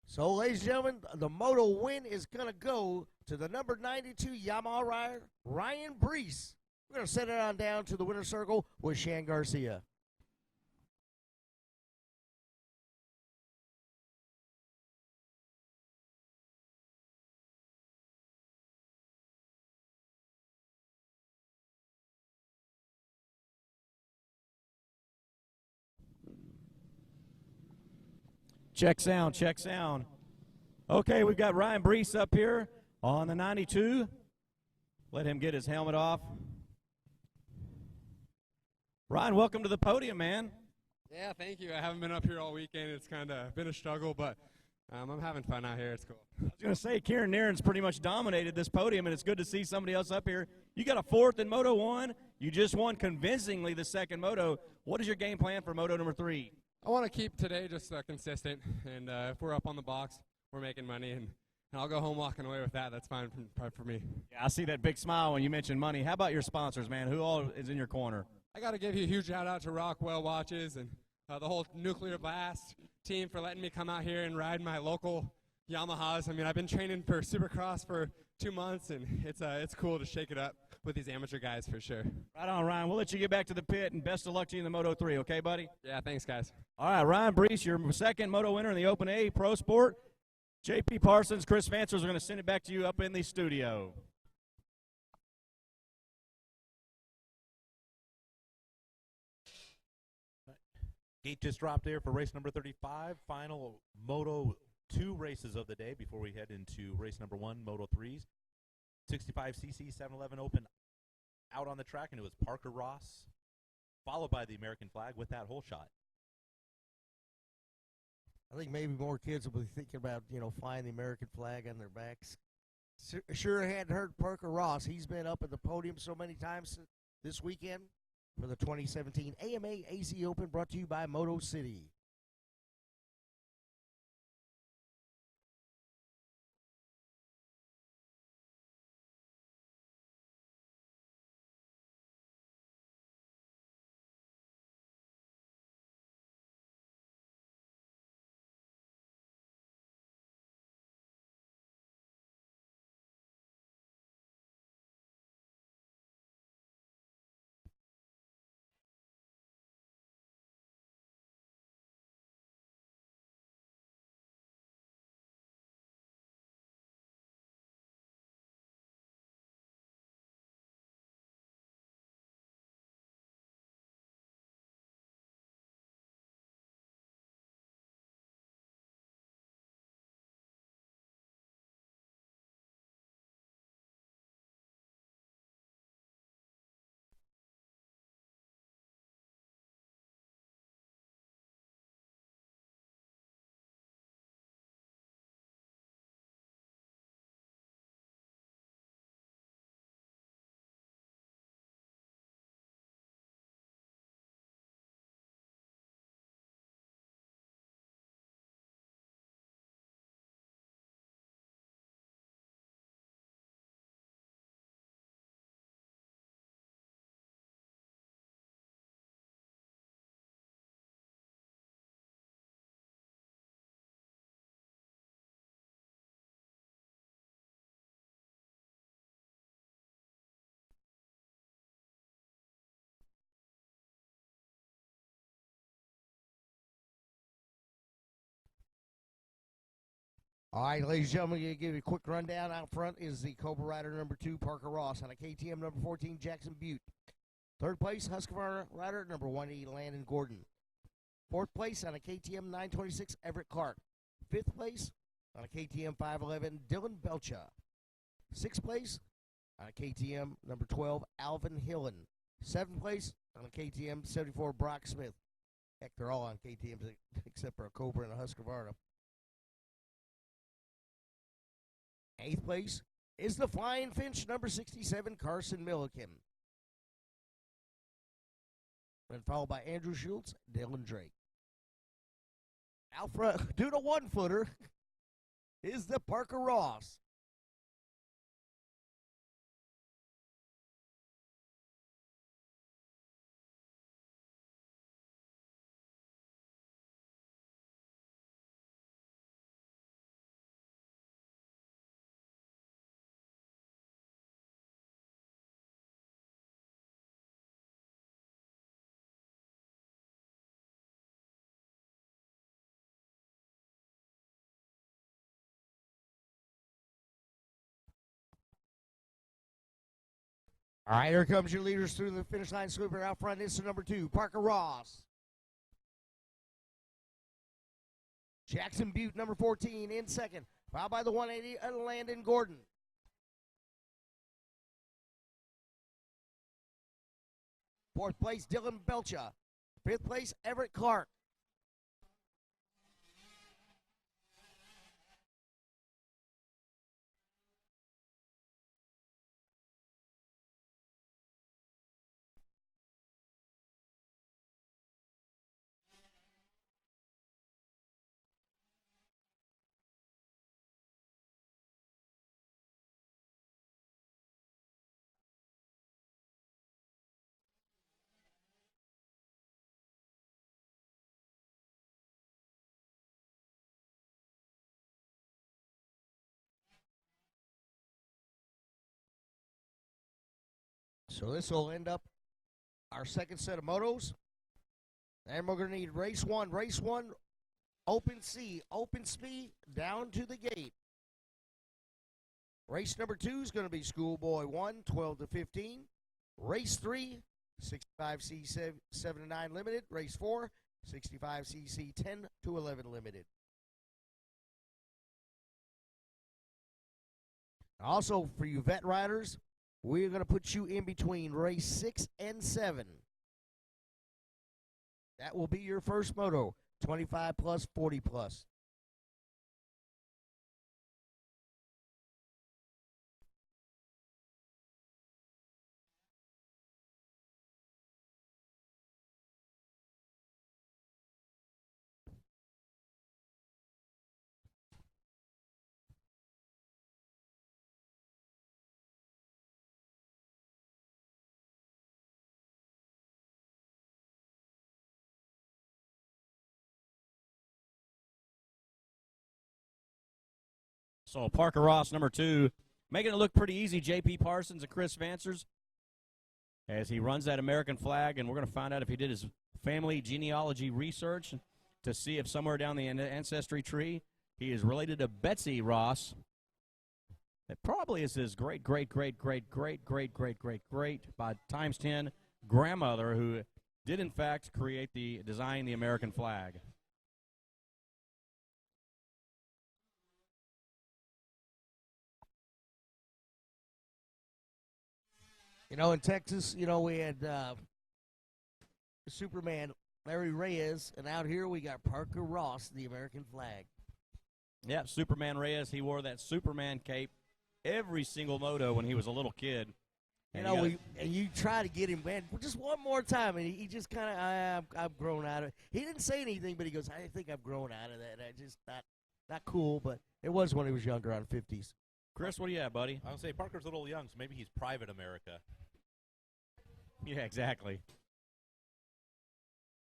B: So, ladies and gentlemen, the moto win is going to go to the number 92 Yamaha rider, Ryan Brees. We're going to send it on down to the winner's circle with Shan Garcia.
D: Check sound, check sound. Okay, we've got Ryan Brees up here on the 92. Let him get his helmet off. Ryan, welcome to the podium, man.
H: Yeah, thank you. I haven't been up here all weekend. It's kind of been a struggle, but I'm having fun out here. It's cool.
D: I was going to say, Kieran Nairn's pretty much dominated this podium, and it's good to see somebody else up here. You got a 4th in Moto 1. You just won convincingly the 2nd Moto. What is your game plan for Moto number 3?
H: I want to keep today just consistent, and if we're up on the box, we're making money, and I'll go home walking away with that. That's fine for me.
D: Yeah, I see that big smile when you mention money. How about your sponsors, man? Who all is in your corner?
H: I got to give you a huge shout out to Rockwell Watches and the whole Nuclear Blast team for letting me come out here and ride my local Yamahas. I mean, I've been training for Supercross for 2 months, and it's cool to shake it up with these amateur guys for sure.
D: Right on, Ryan. We'll let you get back to the pit, and best of luck to you in the Moto 3, okay, buddy?
H: Yeah, thanks, guys.
D: All right, Ryan Brees, your 2nd Moto winner in the Open A Pro Sport. J.P. Parsons, Chris Vancers are going to send it back to you up in the studio.
C: Gate just dropped there for race number 35. Final Moto 2 races of the day before we head into race number 1, Moto 3s. 65cc 711 Open out on the track, and it was Parker Ross, followed by the American flag with that whole shot.
B: I think maybe more kids will be thinking about, flying the American flag on their backs. Sure hadn't heard Parker Ross. He's been up at the podium so many times this weekend for the 2017 AMA AC Open, brought to you by Moto City. All right, ladies and gentlemen, I'm going to give you a quick rundown. Out front is the Cobra Rider number 2, Parker Ross. On a KTM number 14, Jackson Butte. Third place, Husqvarna Rider number 180, Landon Gordon. Fourth place on a KTM 926, Everett Clark. Fifth place on a KTM 511, Dylan Belcha. Sixth place on a KTM number 12, Alvin Hillen. Seventh place on a KTM 74, Brock Smith. Heck, they're all on KTMs except for a Cobra and a Husqvarna. Eighth place is the Flying Finch number 67, Carson Milliken. Then followed by Andrew Schultz, Dylan Drake. Out front, due to 1-footer, is the Parker Ross. All right, here comes your leaders through the finish line sweeper. Out front is the number 2, Parker Ross. Jackson Butte, number 14, in second. Followed by the 180, Landon Gordon. Fourth place, Dylan Belcha. Fifth place, Everett Clark. So this will end up our second set of motos. And we're going to need race one. Race one, open C, open speed, down to the gate. Race number 2 is going to be Schoolboy 1, 12 to 15. Race 3, 65cc 7 to 9 limited. Race 4, 65cc 10 to 11 limited. Also, for you vet riders, we're going to put you in between race 6 and 7. That will be your first moto, 25 plus, 40 plus.
D: So Parker Ross, number 2, making it look pretty easy, J.P. Parsons and Chris Vancers, as he runs that American flag, and we're going to find out if he did his family genealogy research to see if somewhere down the ancestry tree he is related to Betsy Ross. That probably is his great by times 10 grandmother, who did in fact design the American flag.
B: You know, in Texas, you know, we had Superman Larry Reyes, and out here we got Parker Ross, the American flag.
D: Yeah, Superman Reyes, he wore that Superman cape every single moto when he was a little kid.
B: And you try to get him, man, just one more time, and he just kind of, I've grown out of it. He didn't say anything, but he goes, I think I've grown out of that. I just not cool, but it was when he was younger, on 50s.
D: Chris, what do you have, buddy?
C: I would say Parker's a little young, so maybe he's Private America.
D: Yeah, exactly.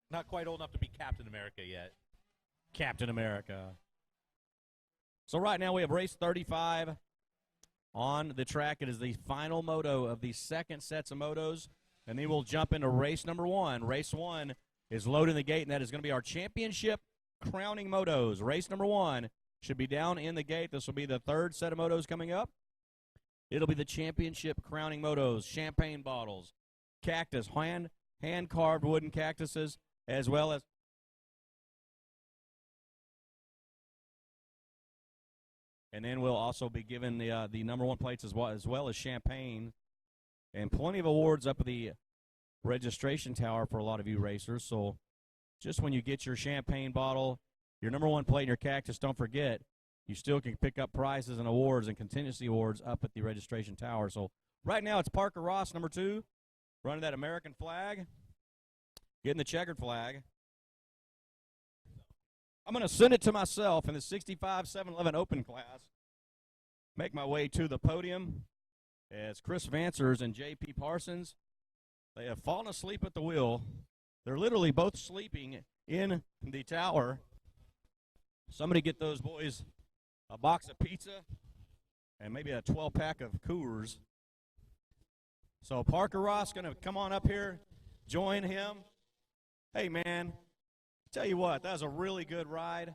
C: Not quite old enough to be Captain America yet.
D: Captain America. So right now we have race 35 on the track. It is the final moto of the second sets of motos, and then we'll jump into race number 1. Race 1 is loading the gate, and that is going to be our championship crowning motos. Race number 1, should be down in the gate. This will be the third set of motos coming up. It'll be the championship crowning motos, champagne bottles, cactus, hand-carved wooden cactuses, as well as and then we'll also be given the number one plates as well as champagne and plenty of awards up at the registration tower for a lot of you racers. So just when you get your champagne bottle, your number one plate, and your cactus, don't forget, you still can pick up prizes and awards and contingency awards up at the registration tower. So right now it's Parker Ross, number 2, running that American flag, getting the checkered flag. I'm going to send it to myself in the 65 711 open class. Make my way to the podium as Chris Vancers and J.P. Parsons, they have fallen asleep at the wheel. They're literally both sleeping in the tower. Somebody get those boys a box of pizza and maybe a 12-pack of Coors. So Parker Ross going to come on up here, join him. Hey, man, tell you what, that was a really good ride.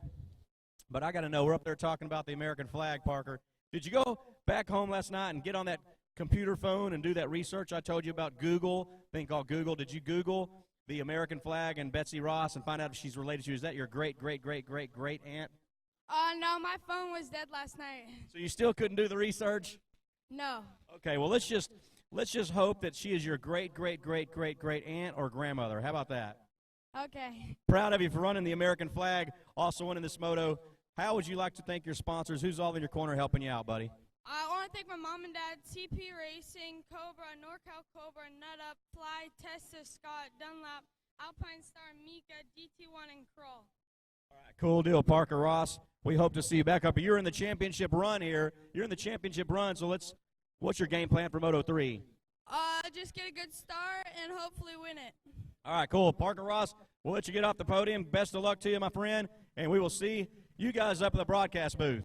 D: But I got to know, we're up there talking about the American flag, Parker. Did you go back home last night and get on that computer phone and do that research I told you about Google, thing called Google? Did you Google the American flag and Betsy Ross and find out if she's related to you? Is that your great-great-great-great-great aunt?
E: No, my phone was dead last night.
D: So you still couldn't do the research?
E: No.
D: Okay, well, let's just hope that she is your great-great-great-great-great aunt or grandmother. How about that?
E: Okay.
D: Proud of you for running the American flag, also winning this moto. How would you like to thank your sponsors? Who's all in your corner helping you out, buddy?
E: I want to thank my mom and dad, TP Racing, Cobra, NorCal Cobra, Nut Up, Fly, Testa, Scott, Dunlap, Alpine Star, Mika, DT1, and Kroll.
D: All right, cool deal, Parker Ross. We hope to see you back up. You're in the championship run here. You're in the championship run, so what's your game plan for Moto 3?
E: Just get a good start and hopefully win it.
D: All right, cool. Parker Ross, we'll let you get off the podium. Best of luck to you, my friend, and we will see you guys up in the broadcast booth.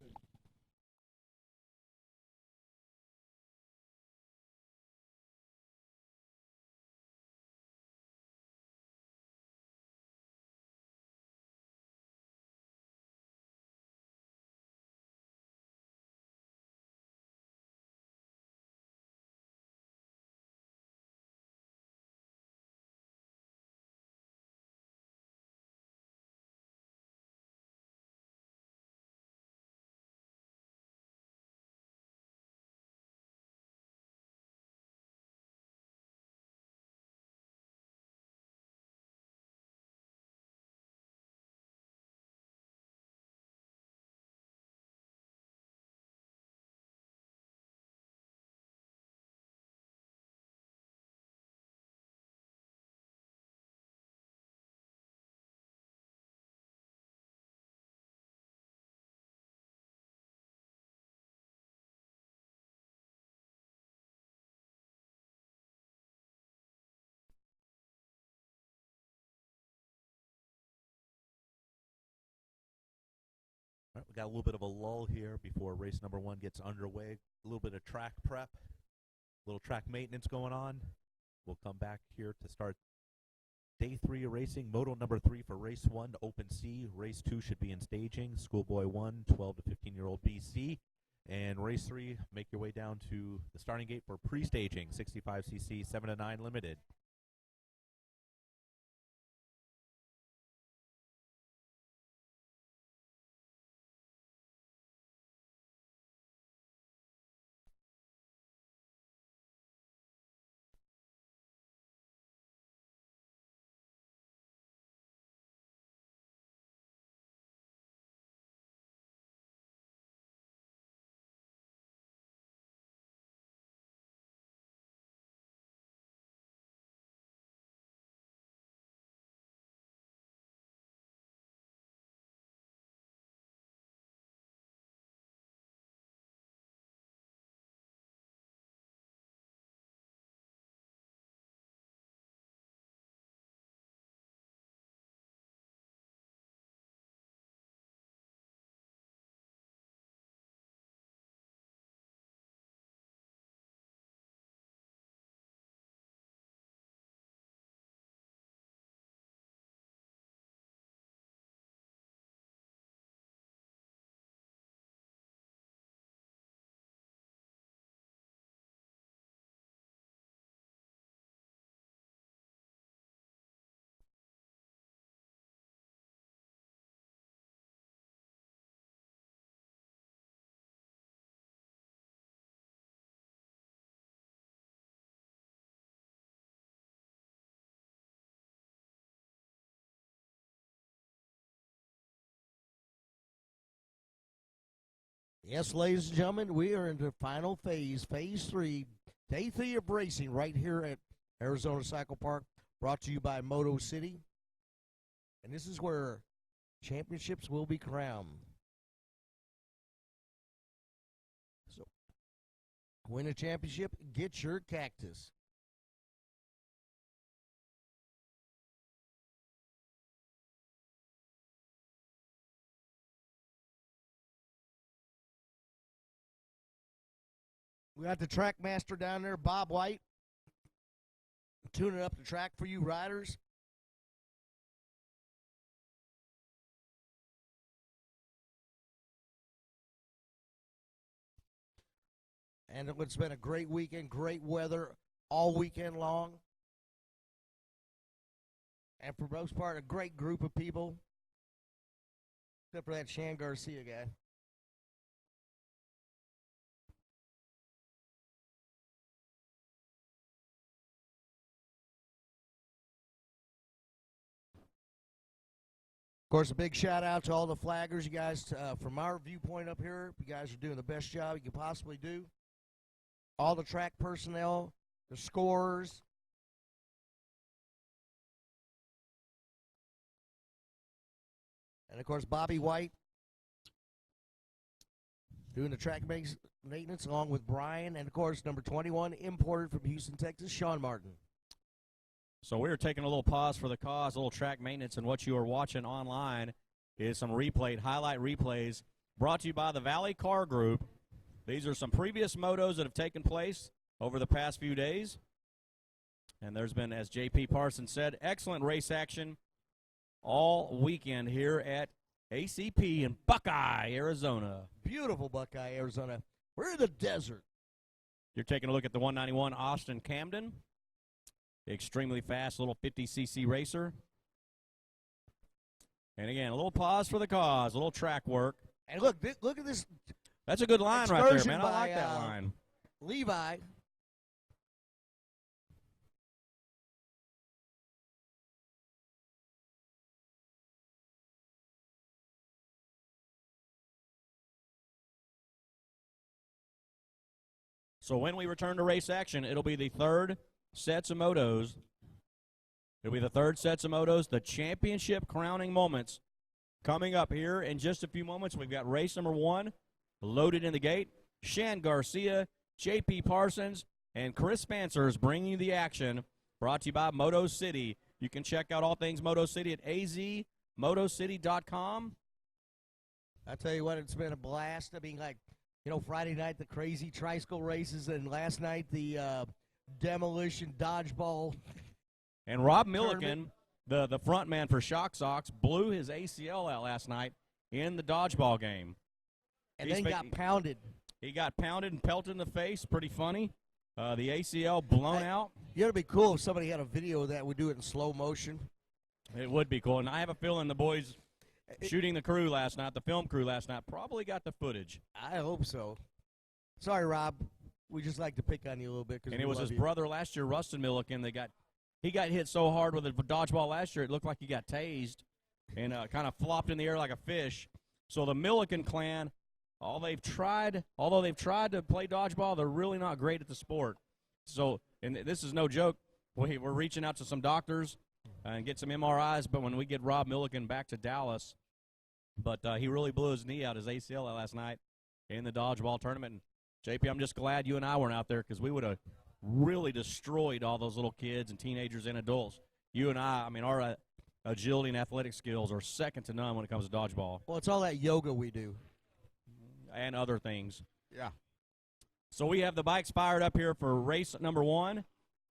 C: All right, we got a little bit of a lull here before race number 1 gets underway. A little bit of track prep, a little track maintenance going on. We'll come back here to start day 3 of racing. Moto number 3 for race 1, Open C. Race 2 should be in staging. Schoolboy 1, 12 to 15-year-old BC. And race 3, make your way down to the starting gate for pre-staging, 65cc 7 to 9 limited.
B: Yes, ladies and gentlemen, we are in the final phase, phase 3, day 3 of racing right here at Arizona Cycle Park, brought to you by Moto City. And this is where championships will be crowned. So, win a championship, get your cactus. We got the track master down there, Bob White, tuning up the track for you riders. And it's been a great weekend, great weather all weekend long. And for the most part, a great group of people, except for that Shan Garcia guy. Of course, a big shout out to all the flaggers. You guys, from our viewpoint up here, you guys are doing the best job you could possibly do. All the track personnel, the scorers. And, of course, Bobby White doing the track maintenance along with Brian. And, of course, number 21, imported from Houston, Texas, Sean Martin.
D: So we're taking a little pause for the cause, a little track maintenance, and what you are watching online is some highlight replays brought to you by the Valley Car Group. These are some previous motos that have taken place over the past few days. And there's been, as J.P. Parsons said, excellent race action all weekend here at ACP in Buckeye, Arizona.
B: Beautiful Buckeye, Arizona. We're in the desert.
D: You're taking a look at the 191 Austin Camden. Extremely fast little 50cc racer. And again, a little pause for the cause, a little track work.
B: And look at this.
D: That's a good line right there, man. I like that line.
B: Levi.
D: So when we return to race action, it'll be the third sets of motos. It'll be the third sets of motos, the championship crowning moments coming up here in just a few moments. We've got race number 1 loaded in the gate. Shan Garcia, J.P. Parsons, and Chris Spencer's bringing you the action, brought to you by Moto City. You can check out all things Moto City at azmotocity.com.
B: I tell you what, it's been a blast. I mean, like, you know, Friday night, the crazy tricycle races, and last night, the demolition dodgeball.
D: And Rob Milliken, the front man for Shock Sox, blew his ACL out last night in the dodgeball game.
B: And then got pounded.
D: He got pounded and pelted in the face. Pretty funny. The ACL blown out.
B: You know, it'd be cool if somebody had a video of that. Would do it in slow motion.
D: It would be cool. And I have a feeling the boys shooting the crew last night, the film crew last night, probably got the footage.
B: I hope so. Sorry, Rob. We just like to pick on you a little bit.
D: And it was his brother last year, Rustin Milliken. He got hit so hard with a dodgeball last year, it looked like he got tased and kind of flopped in the air like a fish. So the Milliken clan, although they've tried to play dodgeball, they're really not great at the sport. So, and this is no joke, we're reaching out to some doctors and get some MRIs, but when we get Rob Milliken back to Dallas, but he really blew his knee out, his ACL last night in the dodgeball tournament. And JP, I'm just glad you and I weren't out there because we would have really destroyed all those little kids and teenagers and adults. You and I mean, our agility and athletic skills are second to none when it comes to dodgeball.
B: Well, it's all that yoga we do.
D: And other things.
B: Yeah.
D: So we have the bikes fired up here for race number 1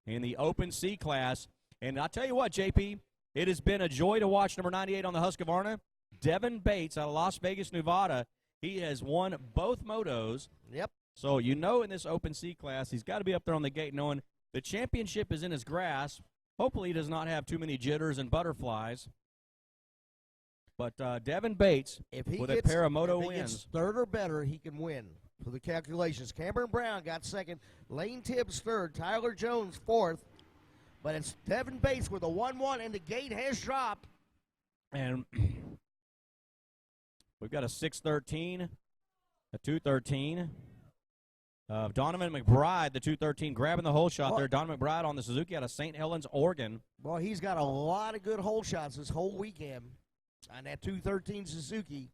D: in the Open C class. And I'll tell you what, JP, it has been a joy to watch number 98 on the Husqvarna, Devin Bates out of Las Vegas, Nevada. He has won both motos.
B: Yep.
D: So you know in this Open C class, he's got to be up there on the gate knowing the championship is in his grasp. Hopefully he does not have too many jitters and butterflies. But Devin Bates, with a pair of moto wins.
B: If he gets third or better, he can win. For the calculations, Cameron Brown got second, Lane Tibbs third, Tyler Jones fourth. But it's Devin Bates with a 1-1, and the gate has dropped.
D: And we've got a 6:13 The 213 of Donovan McBride, the 213, grabbing the hole shot there. Donovan McBride on the Suzuki out of St. Helens, Oregon.
B: Well, he's got a lot of good hole shots this whole weekend on that 213 Suzuki.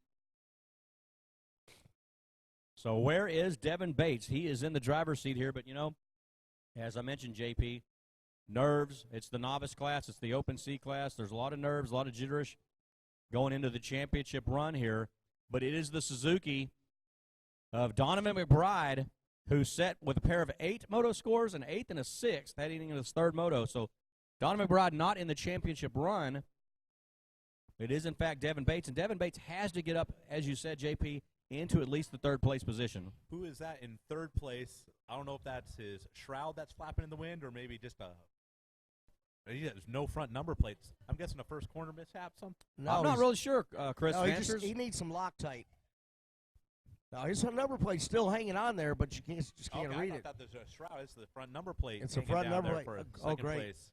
D: So where is Devin Bates? He is in the driver's seat here, but, you know, as I mentioned, JP, nerves. It's the novice class. It's the open C class. There's a lot of nerves, a lot of jitterish going into the championship run here. But it is the Suzuki of Donovan McBride, who set with a pair of 8 moto scores, an 8th and a 6th, heading into his 3rd moto. So Donovan McBride not in the championship run. It is, in fact, Devin Bates. And Devin Bates has to get up, as you said, JP, into at least the 3rd place position.
C: Who is that in 3rd place? I don't know if that's his shroud that's flapping in the wind or maybe just there's no front number plates. I'm guessing a first corner mishap.
B: No,
D: I'm not really sure, Chris.
B: No, he needs some Loctite. Now, his number plate's still hanging on there, but you just can't read
C: I
B: it.
C: thought that was a shroud. It's the front number plate.
B: It's the front number plate.
C: For
B: Oh,
C: second
B: great.
C: place.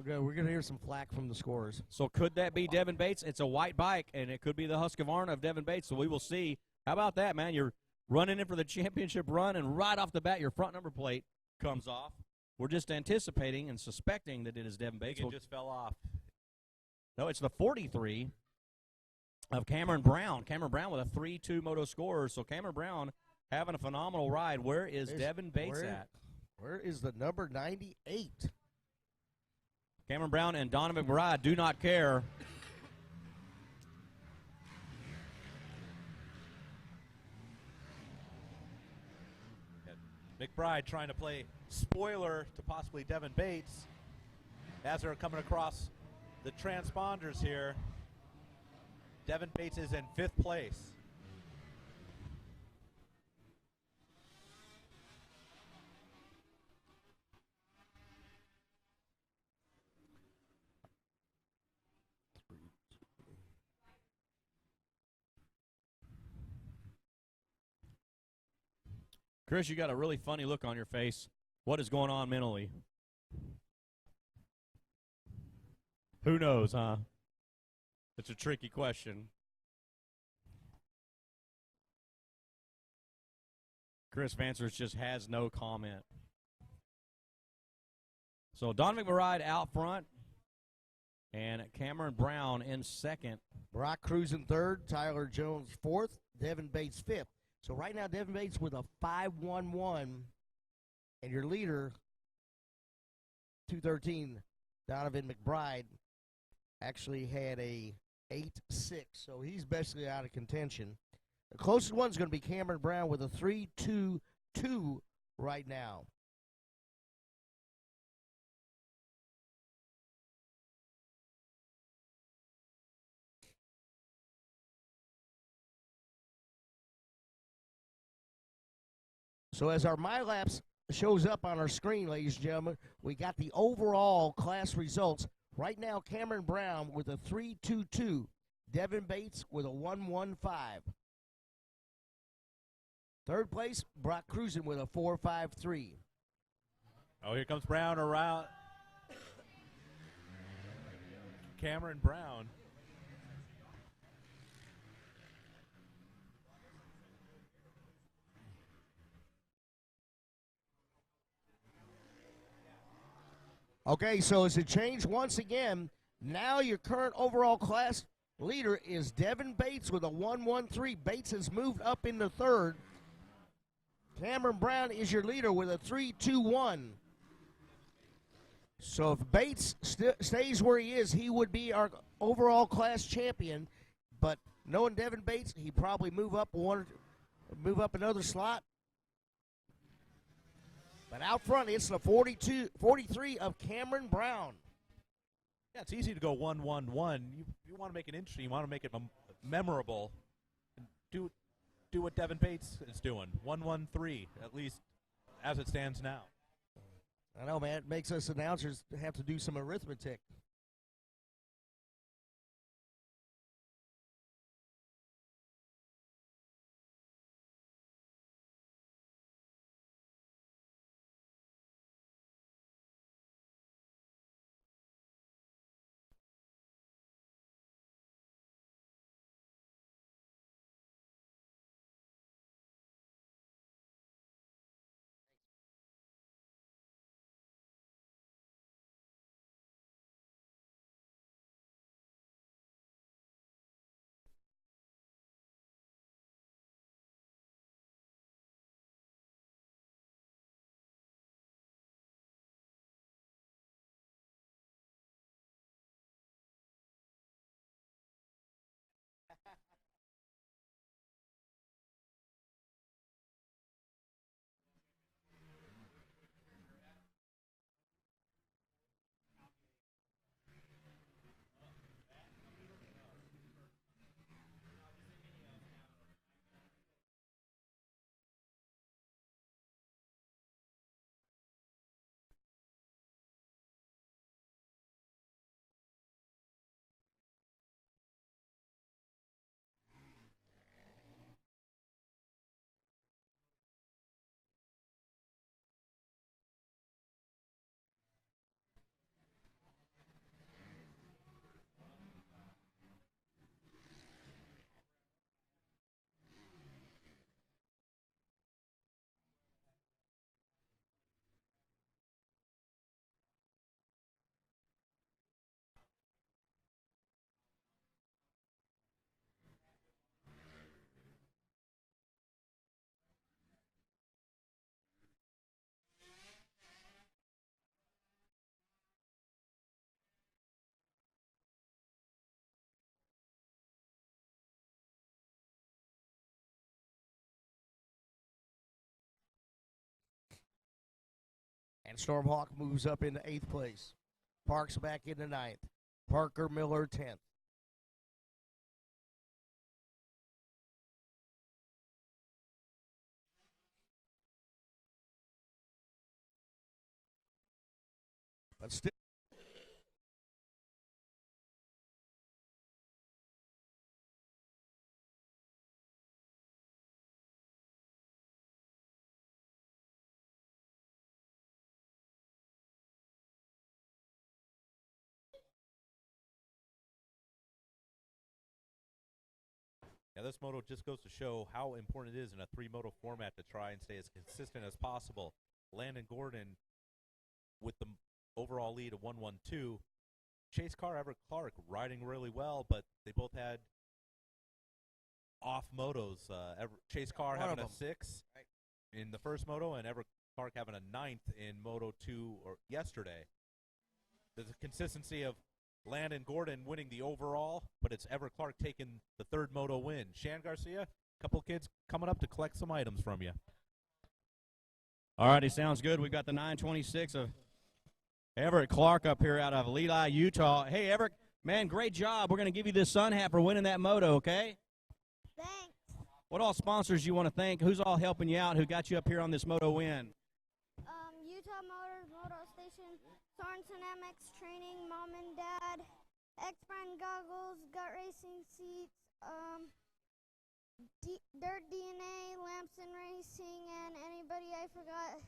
B: Okay, we're going to hear some flack from the scorers.
D: So could that be Devin Bates? It's a white bike, and it could be the Husqvarna of Devin Bates, so we will see. How about that, man? You're running in for the championship run, and right off the bat, your front number plate comes off. We're just anticipating and suspecting that it is Devin Bates.
C: It just fell off.
D: No, it's the 43 of Cameron Brown. Cameron Brown with a 3-2 moto scorer. So Cameron Brown having a phenomenal ride. Where is Devin Bates at?
B: Where is the number 98?
D: Cameron Brown and Donovan McBride do not care.
C: McBride trying to play spoiler to possibly Devin Bates as they're coming across the transponders here. Devin Bates is in 5th place.
D: Chris, you got a really funny look on your face. What is going on mentally? Who knows, huh? It's a tricky question. Chris Vansers just has no comment. So Donovan McBride out front and Cameron Brown in 2nd.
B: Brock Cruz in 3rd, Tyler Jones 4th, Devin Bates 5th. So right now, Devin Bates with a 5-1-1, and your leader, 213, Donovan McBride, actually had a 8-6, so he's basically out of contention. The closest one's going to be Cameron Brown with a 3-2-2 right now. So as our MyLaps shows up on our screen, ladies and gentlemen, we got the overall class results. Right now, Cameron Brown with a 3-2-2. Devin Bates with a 1-1-5. 3rd place, Brock Cruzen with a 4-5-3.
C: Oh, here comes Brown around. Cameron Brown.
B: Okay, so as it changed once again, now your current overall class leader is Devin Bates with a 1-1-3. Bates has moved up into 3rd. Cameron Brown is your leader with a 3-2-1. So if Bates stays where he is, he would be our overall class champion. But knowing Devin Bates, he'd probably move up another slot. But out front, it's the 43 of Cameron Brown.
C: Yeah, it's easy to go 1-1-1. You want to make it interesting. You want to make it memorable. Do what Devin Bates is doing. 1-1-3, at least as it stands now.
B: I know, man. It makes us announcers have to do some arithmetic. And Stormhawk moves up into 8th place. Parks back into 9th. Parker Miller 10th. But still.
C: Yeah, this moto just goes to show how important it is in a 3-moto format to try and stay as consistent as possible. Landon Gordon with the overall lead of 1-1-2. Chase Carr, Everett Clark riding really well, but they both had off motos. Chase Carr having a 6 in the first moto, and Everett Clark having a 9th in Moto 2 yesterday. There's a consistency of Landon Gordon winning the overall, but it's Everett Clark taking the 3rd moto win. Shan Garcia, a couple kids coming up to collect some items from you.
D: All righty, sounds good. We've got the 926 of Everett Clark up here out of Lehigh, Utah. Hey, Everett, man, great job. We're going to give you this sun hat for winning that moto, okay?
F: Thanks.
D: What all sponsors you want to thank? Who's all helping you out? Who got you up here on this moto win?
F: Utah Motors, Moto Station, Sorensen MX Training, Mom and Dad, X-Brand Goggles, Gut Racing Seats, Dirt DNA, Lamson Racing, and anybody I forgot.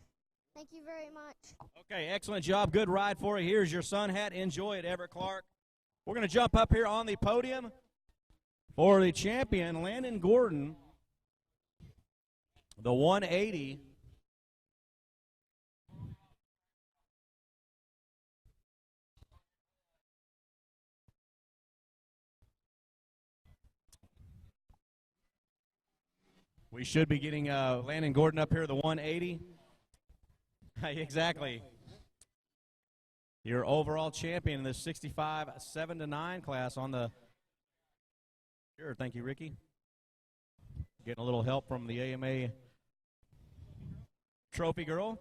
F: Thank you very much.
D: Okay, excellent job. Good ride for you. Here's your sun hat. Enjoy it, Everett Clark. We're going to jump up here on the podium for the champion, Landon Gordon, the 180. We should be getting Landon Gordon up here, the 180. Exactly. Your overall champion in the 65 7-9 class on the. Sure, thank you, Ricky. Getting a little help from the AMA trophy girl.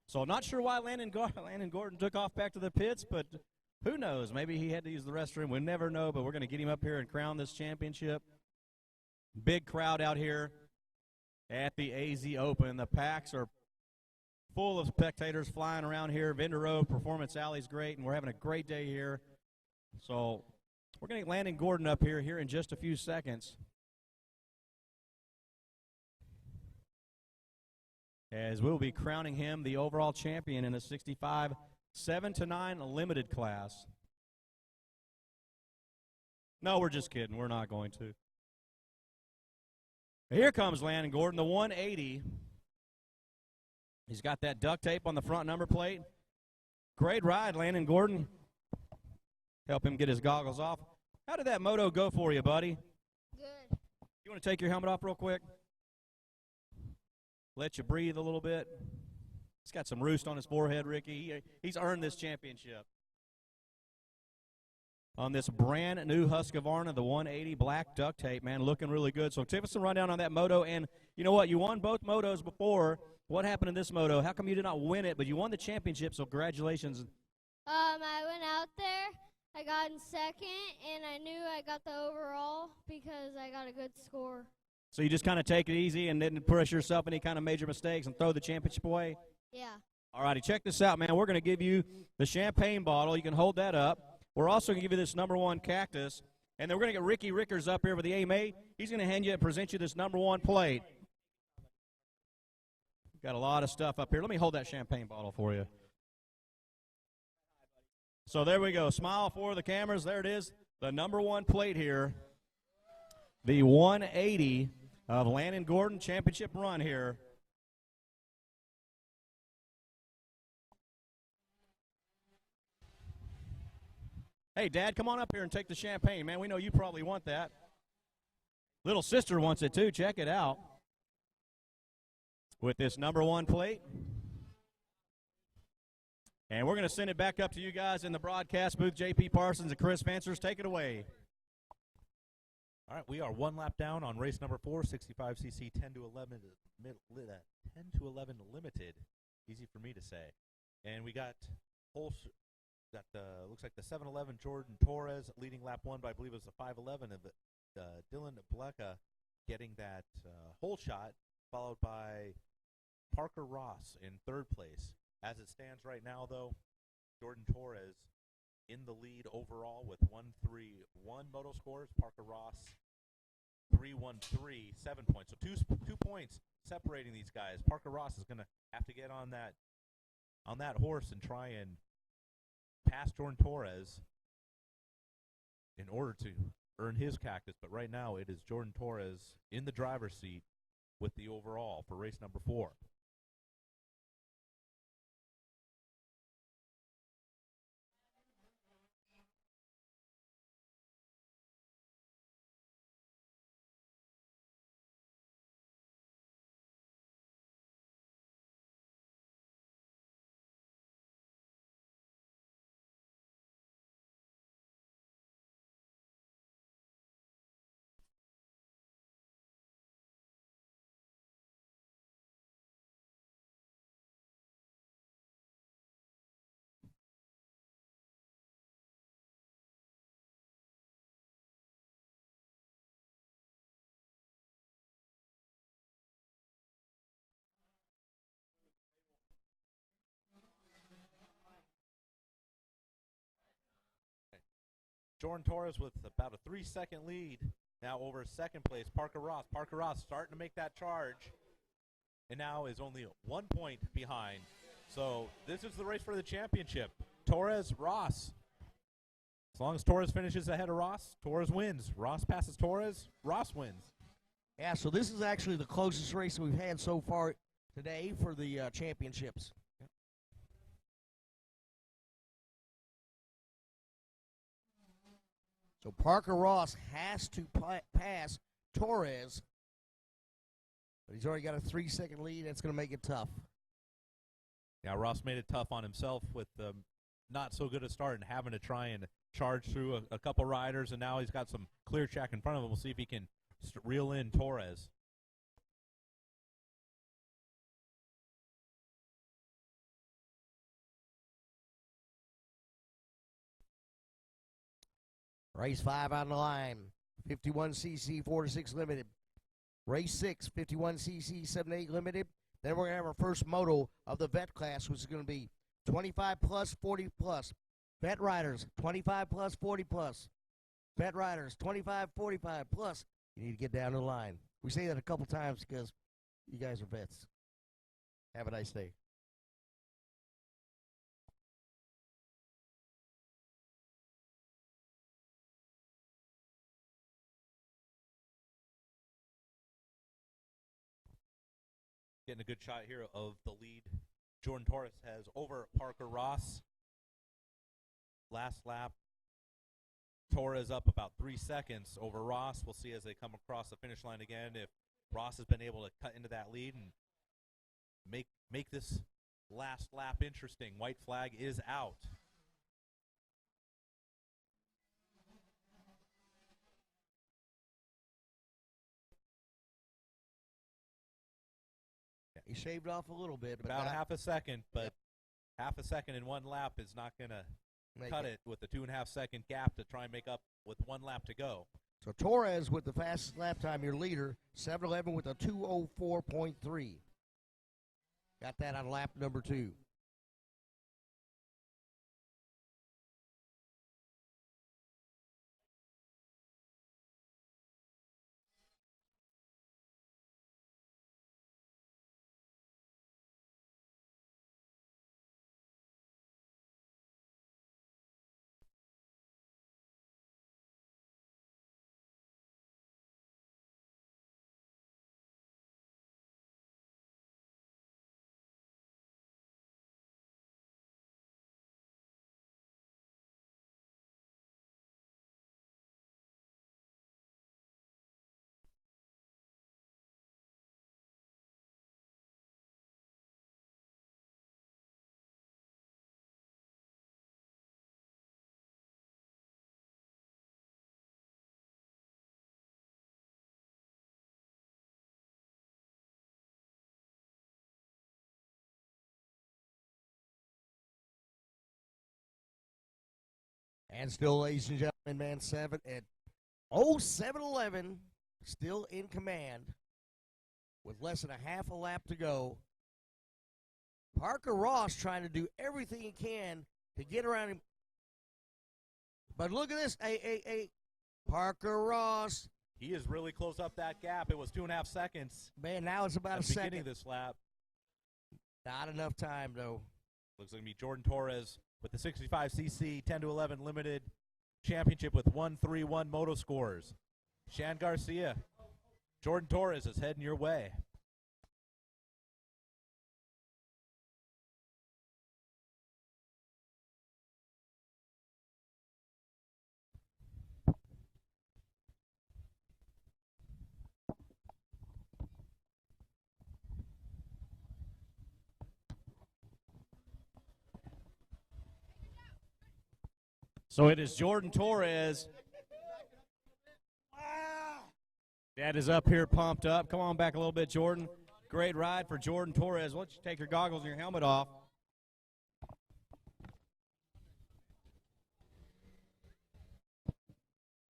D: So not sure why Landon Gordon took off back to the pits, but who knows? Maybe he had to use the restroom. We'll never know, but we're going to get him up here and crown this championship. Big crowd out here at the AZ Open. The packs are full of spectators flying around here. Vendor Road, Performance Alley's great, and we're having a great day here. So we're going to get Landon Gordon up here in just a few seconds, as we'll be crowning him the overall champion in the 65 7-9 limited class. No, we're just kidding. We're not going to. Here comes Landon Gordon, the 180. He's got that duct tape on the front number plate. Great ride, Landon Gordon. Help him get his goggles off. How did that moto go for you, buddy?
F: Good.
D: You want to take your helmet off real quick? Let you breathe a little bit. He's got some roost on his forehead, Ricky. He's earned this championship. On this brand new Husqvarna, the 180 black duct tape, man, looking really good. So give us a rundown on that moto. And you know what? You won both motos before. What happened in this moto? How come you did not win it, but you won the championship, so congratulations.
F: I went out there, I got in second, and I knew I got the overall because I got a good score.
D: So you just kind of take it easy and didn't push yourself any kind of major mistakes and throw the championship away?
F: Yeah.
D: All righty, check this out, man. We're going to give you the champagne bottle. You can hold that up. We're also going to give you this #1 cactus. And then we're going to get Ricky Rickers up here with the AMA. He's going to hand you and present you this #1 plate. Got a lot of stuff up here. Let me hold that champagne bottle for you. So there we go. Smile for the cameras. There it is. The #1 plate here. The 180 of Landon Gordon championship run here. Hey, Dad, come on up here and take the champagne, man. We know you probably want that. Little sister wants it too. Check it out. With this #1 plate. And we're going to send it back up to you guys in the broadcast booth. J.P. Parsons and Chris Fancers, take it away.
C: All right, we are one lap down on race number 4, 65cc 10 to 11 limited. Easy for me to say. And we got looks like the 711 Jordan Torres leading lap 1 by, I believe it was the 511 of Dylan Bleka getting that hole shot, followed by Parker Ross in 3rd place. As it stands right now, though, Jordan Torres in the lead overall with 1-3-1 moto scores. Parker Ross 3-1-3, 7 points. So two points separating these guys. Parker Ross is going to have to get on that horse and try and pass Jordan Torres in order to earn his cactus. But right now it is Jordan Torres in the driver's seat with the overall for race number 4. Jordan Torres with about a 3-second lead now over 2nd place, Parker Ross. Parker Ross starting to make that charge, and now is only 1 point behind. So this is the race for the championship. Torres, Ross. As long as Torres finishes ahead of Ross, Torres wins. Ross passes Torres, Ross wins.
B: Yeah, so this is actually the closest race that we've had so far today for the championships. So Parker Ross has to pass Torres, but he's already got a 3-second lead. That's going to make it tough.
C: Yeah, Ross made it tough on himself with not so good a start and having to try and charge through a couple riders, and now he's got some clear track in front of him. We'll see if he can reel in Torres.
B: Race 5 on the line, 51cc 4-6 limited. Race 6, 51cc 7-8 limited. Then we're going to have our first moto of the vet class, which is going to be 25 plus, 40 plus. Vet riders, 25 plus, 40 plus. Vet riders, 25, 45 plus. You need to get down the line. We say that a couple times because you guys are vets. Have a nice day.
C: Getting a good shot here of the lead Jordan Torres has over Parker Ross. Last lap, Torres up about 3 seconds over Ross. We'll see as they come across the finish line again if Ross has been able to cut into that lead and make this last lap interesting. White flag is out.
B: He shaved off a little bit. But
C: about half a second, but half a second in one lap is not going to cut it with the 2.5 second gap to try and make up with 1 lap to go.
B: So Torres with the fastest lap time, your leader, 7-11 with a 2:04.3. Got that on lap number 2. And still, ladies and gentlemen, man, 7-11 still in command with less than a half a lap to go. Parker Ross trying to do everything he can to get around him. But look at this. Parker Ross.
C: He has really closed up that gap. It was 2.5 seconds.
B: Man, now it's about
C: at
B: a
C: the beginning
B: second.
C: of this lap.
B: Not enough time, though.
C: Looks like to be Jordan Torres with the 65cc 10-11 limited championship with 1-3-1 moto scores. Shan Garcia, Jordan Torres is heading your way.
D: So it is Jordan Torres. Dad is up here pumped up. Come on back a little bit, Jordan. Great ride for Jordan Torres. Why don't you take your goggles and your helmet off?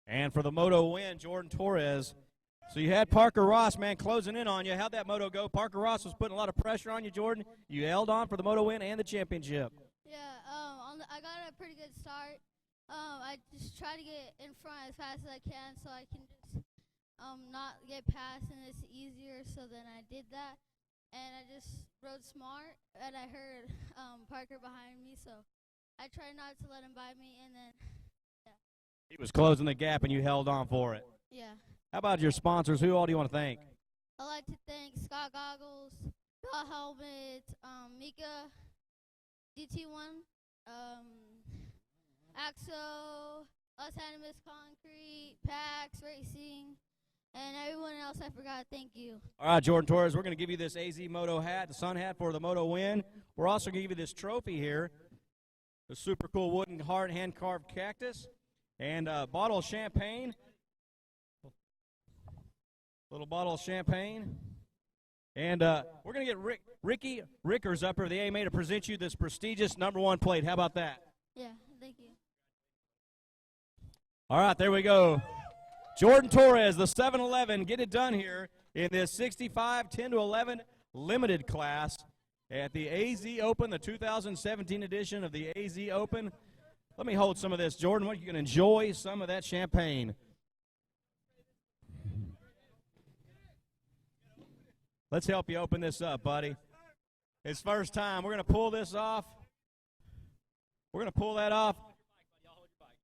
D: And for the moto win, Jordan Torres. So you had Parker Ross, man, closing in on you. How'd that moto go? Parker Ross was putting a lot of pressure on you, Jordan. You held on for the moto win and the championship.
F: Yeah, I got a pretty good start. I just try to get in front as fast as I can so I can just not get past, and it's easier. So then I did that, and I just rode smart, and I heard Parker behind me, so I tried not to let him by me, and then, yeah.
D: He was closing the gap, and you held on for it.
F: Yeah.
D: How about your sponsors? Who all do you want to thank?
F: I'd like to thank Scott Goggles, Scott Helmet, Mika, DT1, Axo, Los Animus Concrete, Pax Racing, and everyone else I forgot. Thank you.
D: All right, Jordan Torres, we're going to give you this AZ Moto hat, the sun hat for the Moto win. We're also going to give you this trophy here, the super cool wooden hard hand-carved cactus, and a bottle of champagne. Little bottle of champagne. And we're going to get Ricky Rickers up here, the AMA, to present you this prestigious #1 plate. How about that?
F: Yeah, thank you.
D: All right, there we go. Jordan Torres, the 7-11, get it done here in this 65 10-11 limited class at the AZ Open, the 2017 edition of the AZ Open. Let me hold some of this, Jordan. You can enjoy some of that champagne. Let's help you open this up, buddy. It's first time. We're going to pull this off. We're going to pull that off.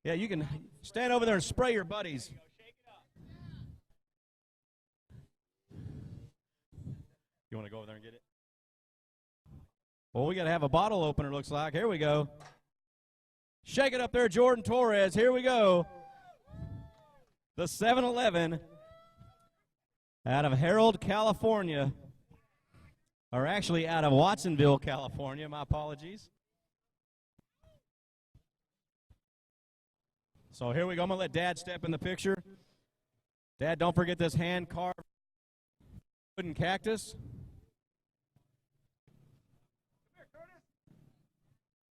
D: Yeah, you can stand over there and spray your buddies. You want to go over there and get it? Well, we got to have a bottle opener, looks like. Here we go. Shake it up there, Jordan Torres. Here we go. The 7-11 out of Harold, California. Or actually out of Watsonville, California. My apologies. So here we go. I'm going to let Dad step in the picture. Dad, don't forget this hand-carved wooden cactus.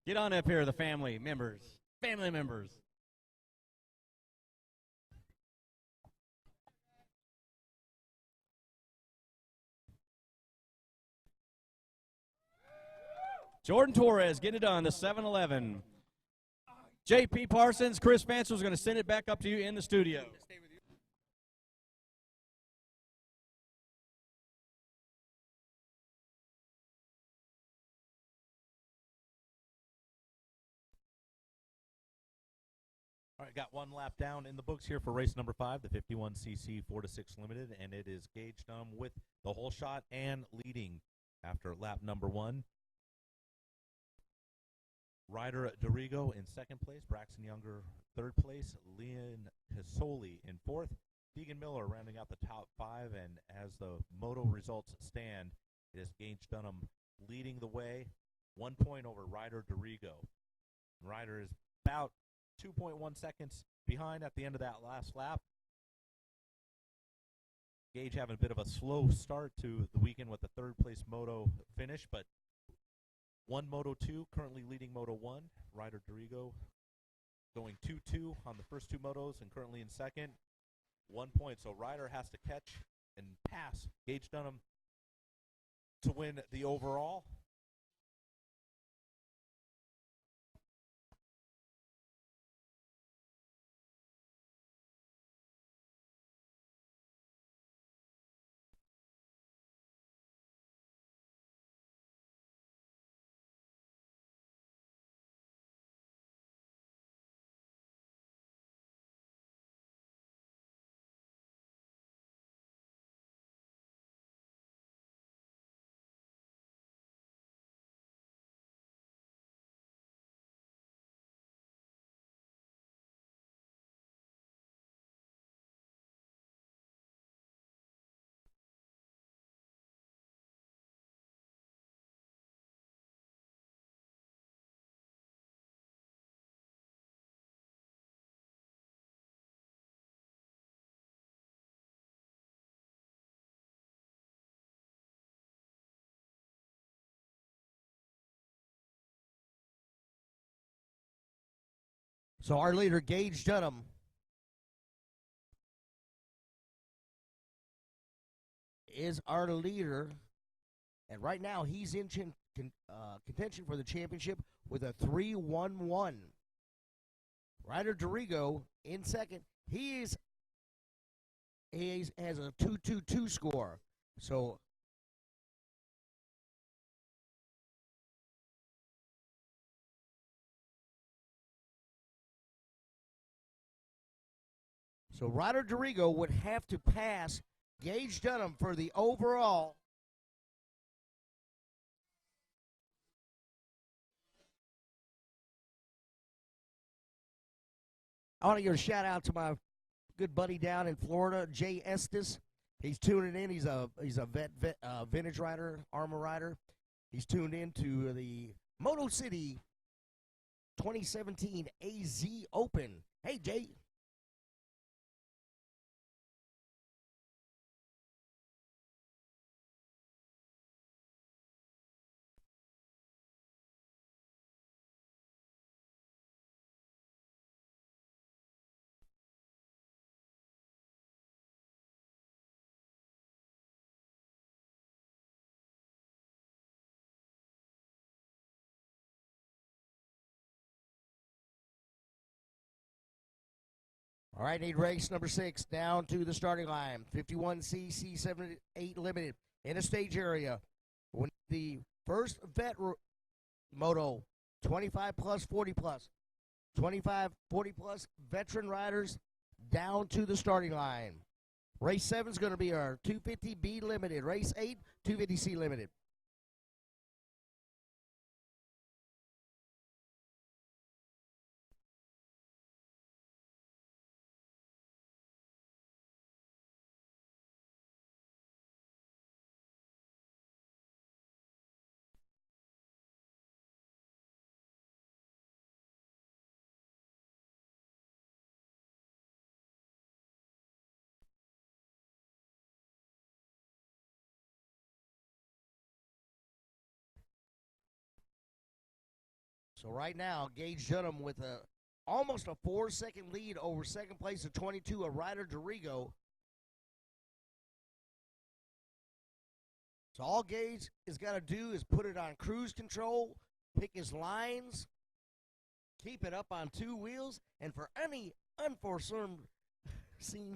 D: Get on up here, the family members. Family members. Jordan Torres, get it done, the 7-11. J.P. Parsons, Chris Fansel is going to send it back up to you in the studio.
C: All right, got one lap down in the books here for race number 5, the 51cc 4-6 limited, and it is Gage Dunham with the whole shot and leading after lap number 1. Ryder Dorigo in second place, Braxton Younger third place, Leon Hisoli in fourth, Deegan Miller rounding out the top 5, and as the moto results stand, it is Gage Dunham leading the way, 1 point over Ryder Dorigo. Ryder is about 2.1 seconds behind at the end of that last lap. Gage having a bit of a slow start to the weekend with the third place moto finish, but one Moto 2 currently leading Moto 1. Ryder Dorigo going 2-2 on the first two motos and currently in second. 1 point. So Ryder has to catch and pass Gage Dunham to win the overall.
B: So our leader, Gage Dunham, is our leader. And right now he's in contention for the championship with a 3-1-1. Ryder Dorigo in second. He has a 2-2-2 score. So Ryder Dorigo would have to pass Gage Dunham for the overall. I want to give a shout out to my good buddy down in Florida, Jay Estes. He's tuning in. He's a vintage rider, armor rider. He's tuned in to the Moto City 2017 AZ Open. Hey, Jay. All right, need race number 6 down to the starting line. 51cc 78 limited in a stage area. When the first vet moto, 25 plus, 40 plus, 25, 40 plus veteran riders down to the starting line. Race 7 is going to be our 250B limited. Race 8, 250C limited. So right now, Gage Dunham with almost a 4-second lead over second place of 22 of Ryder Dorigo. So all Gage has got to do is put it on cruise control, pick his lines, keep it up on 2 wheels, and for any unforeseen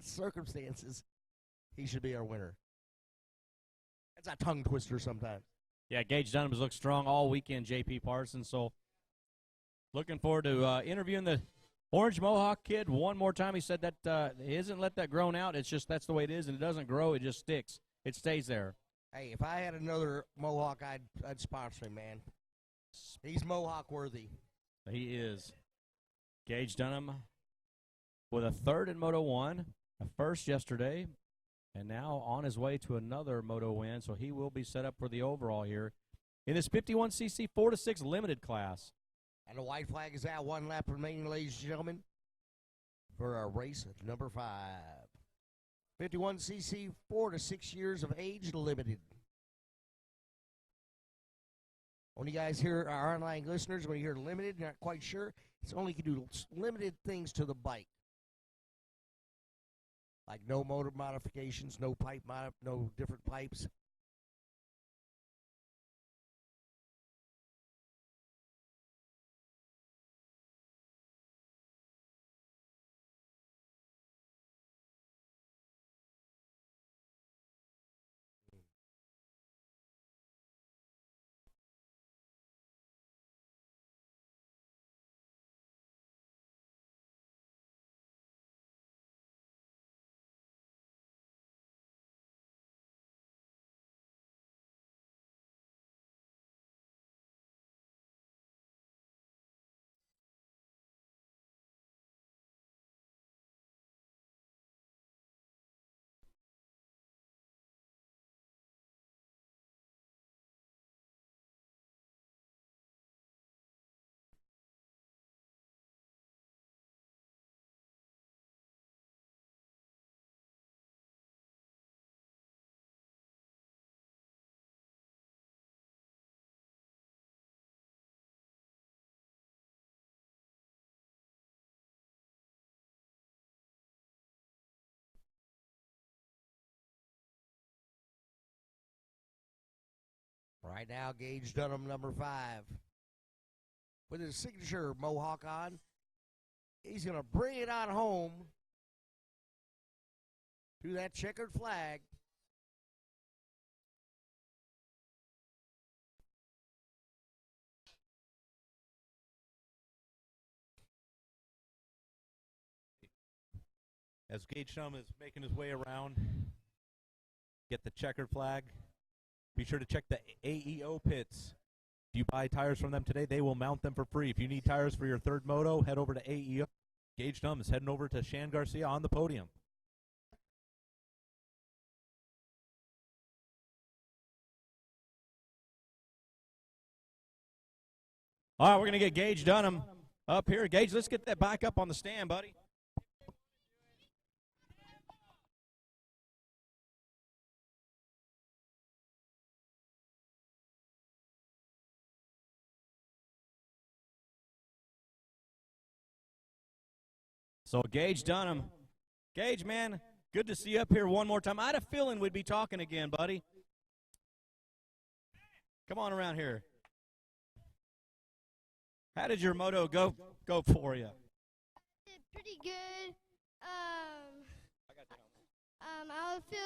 B: circumstances, he should be our winner. That's a tongue twister sometimes.
D: Yeah, Gage Dunham has looked strong all weekend, J.P. Parsons, so looking forward to interviewing the Orange Mohawk kid one more time. He said that he hasn't let that grown out. It's just that's the way it is, and it doesn't grow. It just sticks. It stays there.
B: Hey, if I had another Mohawk, I'd sponsor him, man. He's Mohawk worthy.
D: He is. Gage Dunham with a 3rd in Moto 1, a 1st yesterday, and now on his way to another Moto win, so he will be set up for the overall here in this 51cc 4-6 limited class.
B: And the white flag is out. 1 lap remaining, ladies and gentlemen, for our race number 5. 51cc 4 to 6 years of age limited. When you guys hear our online listeners, when you hear limited, you're not quite sure, it's only can do limited things to the bike. Like no motor modifications, no no different pipes. Right now, Gage Dunham, number 5. With his signature mohawk on, he's going to bring it on home to that checkered flag.
C: As Gage Dunham is making his way around, get the checkered flag. Be sure to check the AEO pits. If you buy tires from them today, they will mount them for free. If you need tires for your third moto, head over to AEO. Gage Dunham is heading over to Shan Garcia on the podium.
D: All right, we're going to get Gage Dunham up here. Gage, let's get that bike up on the stand, buddy. So Gage Dunham. Gage, man, good to see you up here one more time. I had a feeling we'd be talking again, buddy. Come on around here. How did your moto go for you?
F: Did pretty good. I feel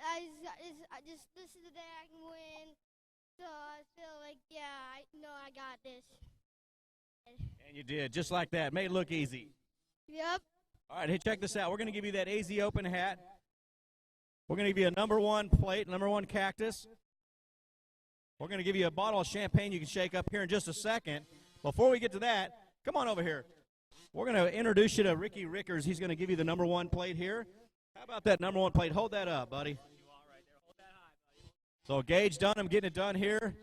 F: I just this is the day I can win. So I feel like I know I got this.
D: And you did, just like that. Made it look easy.
F: Yep.
D: All right, hey, check this out. We're going to give you that AZ Open hat. We're going to give you a number 1 plate, number 1 cactus. We're going to give you a bottle of champagne you can shake up here in just a second. Before we get to that, come on over here. We're going to introduce you to Ricky Rickers. He's going to give you the number 1 plate here. How about that number 1 plate? Hold that up, buddy. So Gage Dunham getting it done here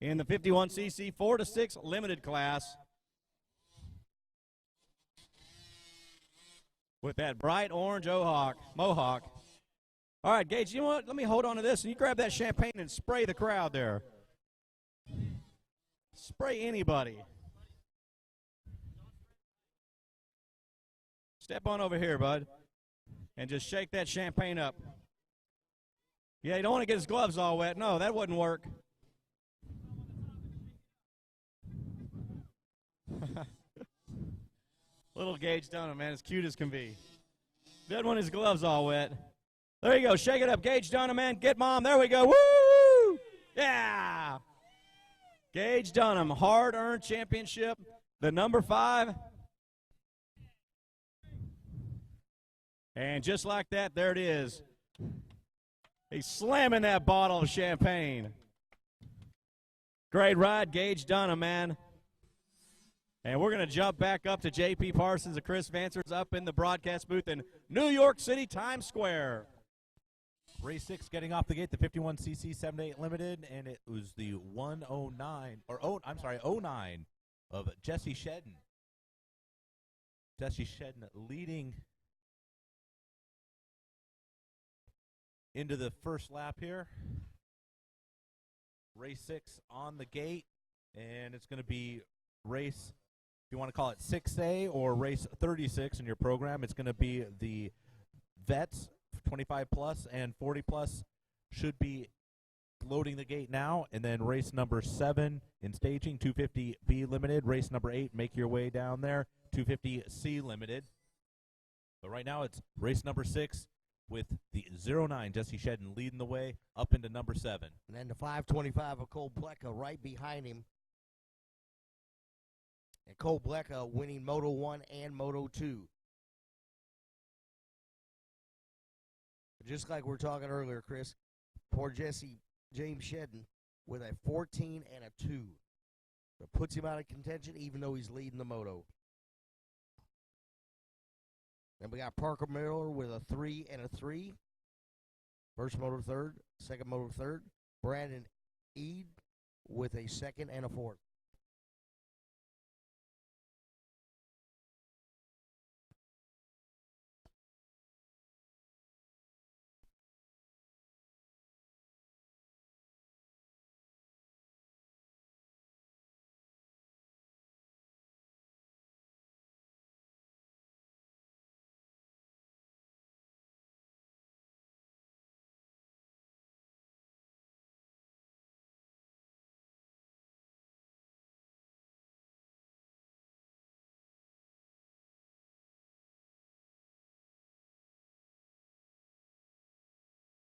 D: in the 51cc 4 to 6 limited class. With that bright orange mohawk. All right, Gage, you know what? Let me hold on to this, and you grab that champagne and spray the crowd there. Spray anybody. Step on over here, bud, and just shake that champagne up. Yeah, you don't want to get his gloves all wet. No, that wouldn't work. Little Gage Dunham, man, as cute as can be. Doesn't want his gloves all wet. There you go. Shake it up. Gage Dunham, man. Get mom. There we go. Woo! Yeah! Gage Dunham, hard-earned championship. The number 5. And just like that, there it is. He's slamming that bottle of champagne. Great ride, Gage Dunham, man. And we're going to jump back up to J.P. Parsons and Chris Vancers up in the broadcast booth in New York City, Times Square.
C: Race 6 getting off the gate, the 51cc 7-8 limited, and it was the 09 of Jesse Shedden. Jesse Shedden leading into the first lap here. race 6 on the gate, and it's going to be race, if you want to call it 6A or race 36 in your program, it's going to be the vets, 25 plus and 40 plus should be loading the gate now, and then race number 7 in staging, 250B limited. Race number 8, make your way down there, 250C limited. But right now it's race number 6 with the 09 Jesse Shedden leading the way up into number 7.
B: And then the 525 of Cole Blecka right behind him. And Cole Blecka winning Moto 1 and Moto 2. Just like we were talking earlier, Chris, poor Jesse James Shedden with a 14 and a 2. That puts him out of contention even though he's leading the moto. Then we got Parker Miller with a 3 and a 3. First moto third, second moto third. Brandon Eade with a 2nd and a 4th.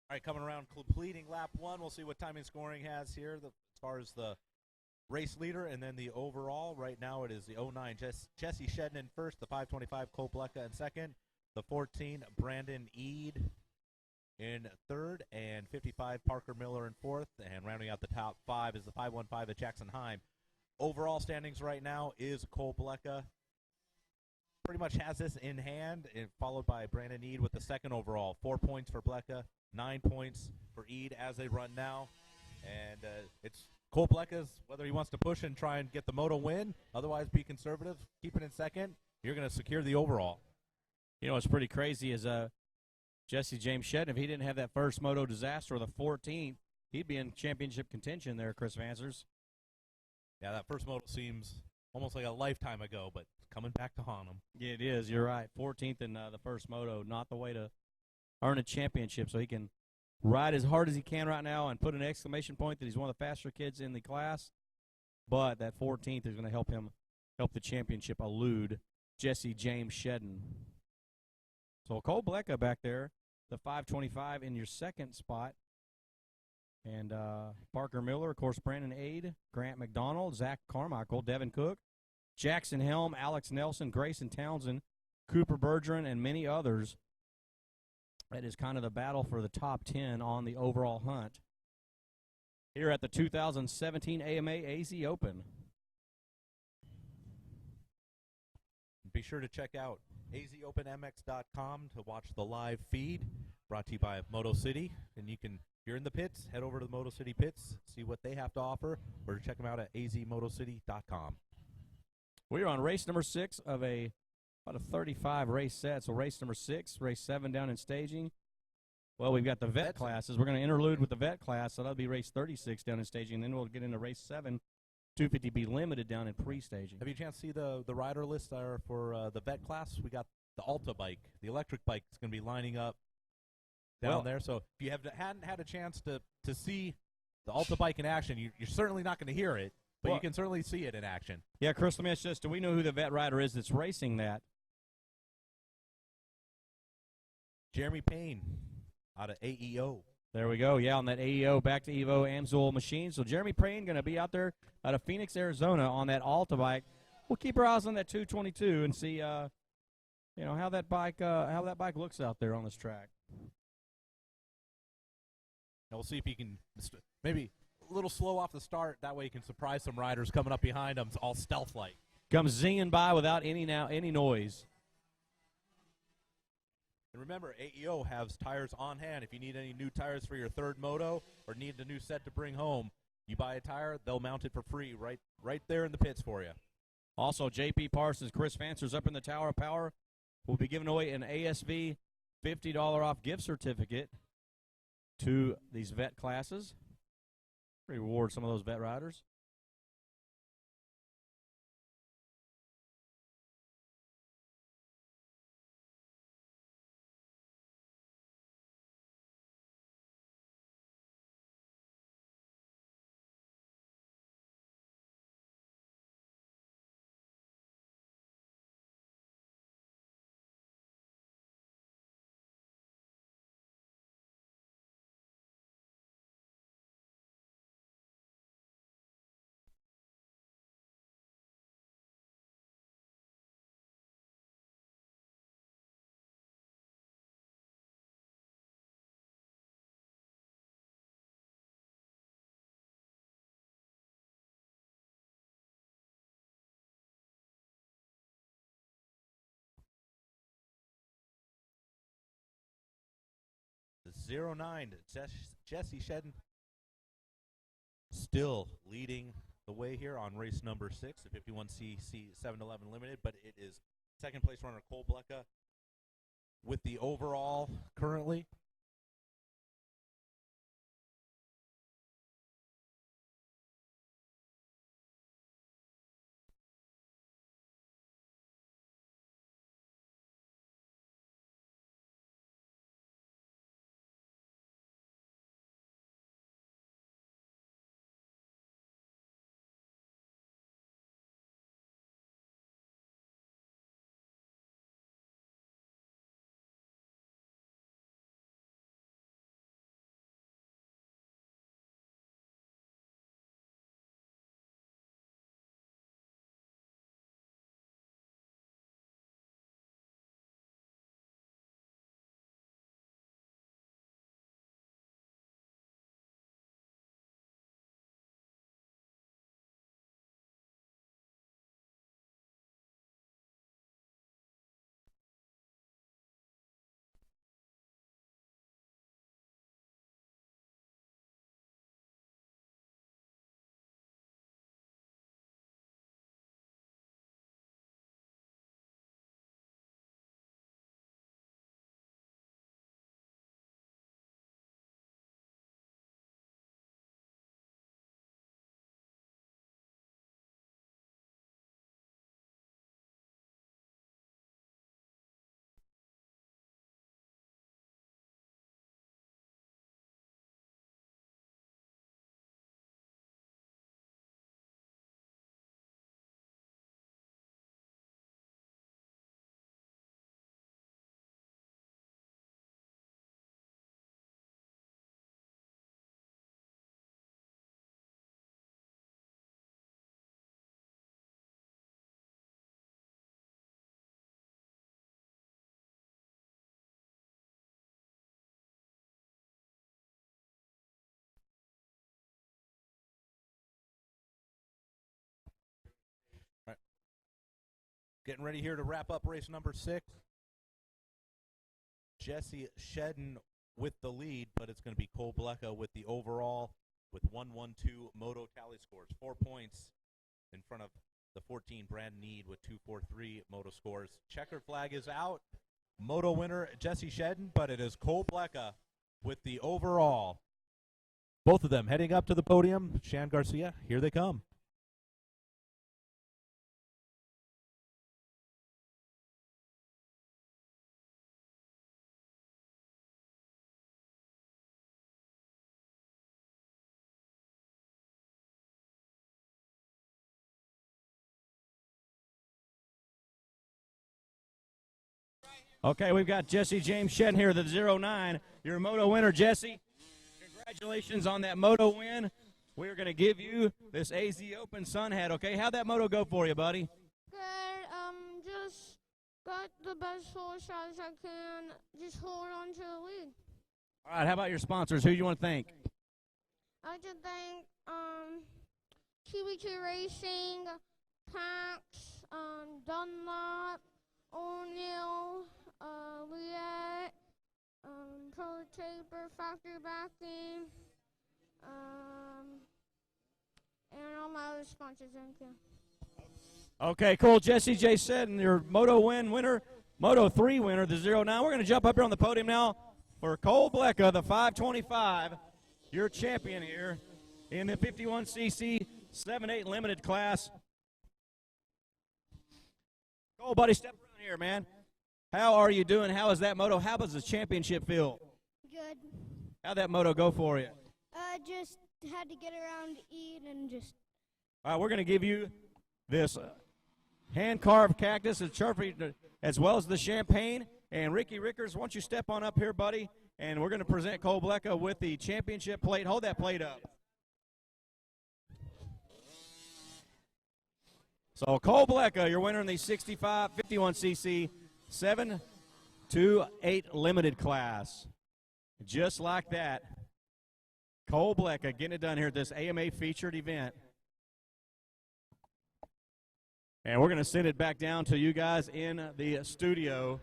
C: All right, coming around, completing lap 1. We'll see what timing scoring has here as far as the race leader and then the overall. Right now it is the 09 Jesse Shedden in first, the 525 Cole Blecka in second, the 14 Brandon Eade in third, and 55 Parker Miller in fourth. And rounding out the top 5 is the 515 of Jackson Heim. Overall standings right now is Cole Blecka. Pretty much has this in hand, and followed by Brandon Eade with the 2nd overall. 4 points for Blecka, 9 points for Eade as they run now. And it's Cole Blecka's, whether he wants to push and try and get the moto win, otherwise be conservative, keep it in second, you're going to secure the overall.
D: You know what's pretty crazy is Jesse James Shedden, if he didn't have that first moto disaster, the 14th, he'd be in championship contention there, Chris Vansers.
C: Yeah, that first moto seems almost like a lifetime ago, but it's coming back to haunt him.
D: Yeah, it is. You're right. 14th in the first moto, not the way to earn a championship. So he can ride as hard as he can right now and put an exclamation point that he's one of the faster kids in the class. But that 14th is going to help the championship elude Jesse James Shedden. So Cole Blecka back there, the 525 in your second spot. And Parker Miller, of course, Brandon Eade, Grant McDonald, Zach Carmichael, Devin Cook, Jackson Helm, Alex Nelson, Grayson Townsend, Cooper Bergeron, and many others. That is kind of the battle for the top 10 on the overall hunt here at the 2017 AMA AZ Open.
C: Be sure to check out azopenmx.com to watch the live feed brought to you by Moto City. And you can, if you're in the pits, head over to the Moto City pits, see what they have to offer, or check them out at azmotocity.com.
D: We're on race number 6 of about a 35 race set. So race number 6, race 7 down in staging. Well, we've got the vet classes. We're going to interlude with the vet class, so that'll be race 36 down in staging. And then we'll get into race 7, 250B limited down in pre-staging.
C: Have you a chance to see the rider list for the vet class? We got the Alta bike, the electric bike is going to be lining up down there. So if you hadn't had a chance to see the Alta bike in action, you're certainly not going to hear it, but you can certainly see it in action.
D: Yeah, Chris, let me ask you this. Do we know who the vet rider is that's racing that?
C: Jeremy Payne out of AEO.
D: There we go. Yeah, on that AEO back to Evo Amsoil machine. So Jeremy Payne going to be out there out of Phoenix, Arizona on that Alta bike. We'll keep our eyes on that 222 and see how that bike looks out there on this track.
C: And we'll see if he can maybe a little slow off the start. That way he can surprise some riders coming up behind him, all stealth-like.
D: Comes zinging by without any noise.
C: And remember, AEO has tires on hand. If you need any new tires for your third moto or need a new set to bring home, you buy a tire, they'll mount it for free right there in the pits for you.
D: Also, J.P. Parsons, Chris Vansers up in the Tower of Power. We'll be giving away an ASV $50 off gift certificate to these vet classes. Reward some of those vet riders.
C: The 09, Jesse Shedden still leading the way here on race number 6, the 51cc 711 Limited, but it is second place runner Cole Blecka with the overall currently. Getting ready here to wrap up race number 6. Jesse Shedden with the lead, but it's going to be Cole Blecka with the overall with 112 moto tally scores. 4 points in front of the 14 Brad Need with 243 moto scores. Checker flag is out. Moto winner Jesse Shedden, but it is Cole Blecka with the overall. Both of them heading up to the podium. Shan Garcia, here they come.
D: Okay, we've got Jesse James Shedden here, the 09. Your moto winner, Jesse. Congratulations on that moto win. We're going to give you this AZ Open Sun hat, okay? How'd that moto go for you, buddy?
E: Good. Just got the best hole shots I can. Just hold on to the lead.
D: All right, how about your sponsors? Who do you want to thank?
E: I like to thank QB2 Racing, Pax, Dunlop, O'Neill, Liette, Prototyper, Factory Backing, and all my other sponsors. Thank you.
D: Okay, cool. Jesse J. Shedden, your Moto winner, Moto 3 winner, the 09. We're going to jump up here on the podium now for Cole Blecka, the 525, your champion here in the 51cc 7/8 limited class. Cole, buddy, step around here, man. How are you doing? How is that moto? How does the championship feel?
F: Good.
D: How'd that moto go for you?
F: Just had to get around to eat and just.
D: All right, we're going to give you this hand-carved cactus and trophy, as well as the champagne. And Ricky Rickers, why don't you step on up here, buddy? And we're going to present Cole Blecka with the championship plate. Hold that plate up. So Cole Blecka, your winner in the 51cc 7/8 limited class. Just like that, Cole Blecka getting it done here at this AMA featured event. And we're going to send it back down to you guys in the studio.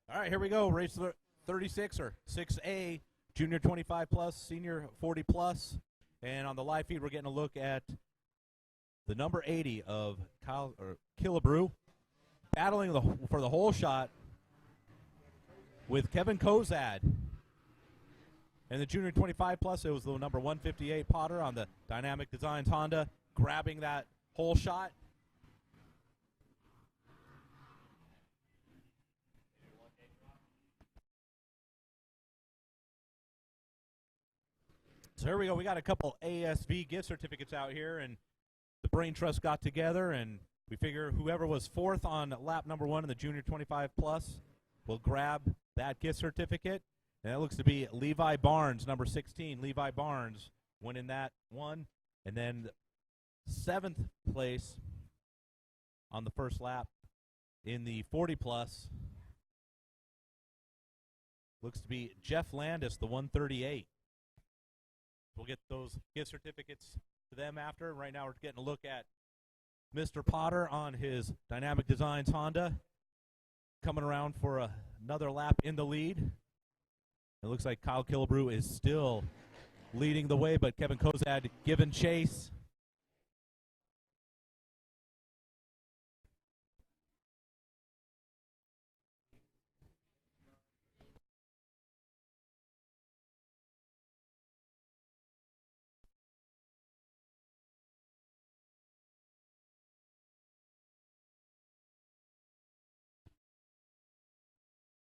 C: All right, here we go. Race 36 or 6A, junior 25 plus, senior 40 plus. And on the live feed, we're getting a look at the number 80 of Killebrew battling for the whole shot with Kevin Kozad. And the junior 25 plus, it was the number 158 Potter on the Dynamic Designs Honda grabbing that whole shot. So here we go. We got a couple ASV gift certificates out here, and the Brain Trust got together, and we figure whoever was fourth on lap number 1 in the junior 25 plus will grab that gift certificate. And that looks to be Levi Barnes, number 16. Levi Barnes winning that one. And then 7th place on the first lap in the 40 plus looks to be Jeff Landis, the 138. We'll get those gift certificates to them after. Right now we're getting a look at Mr. Potter on his Dynamic Designs Honda, coming around for another lap in the lead. It looks like Kyle Killebrew is still leading the way, but Kevin Kozad giving chase.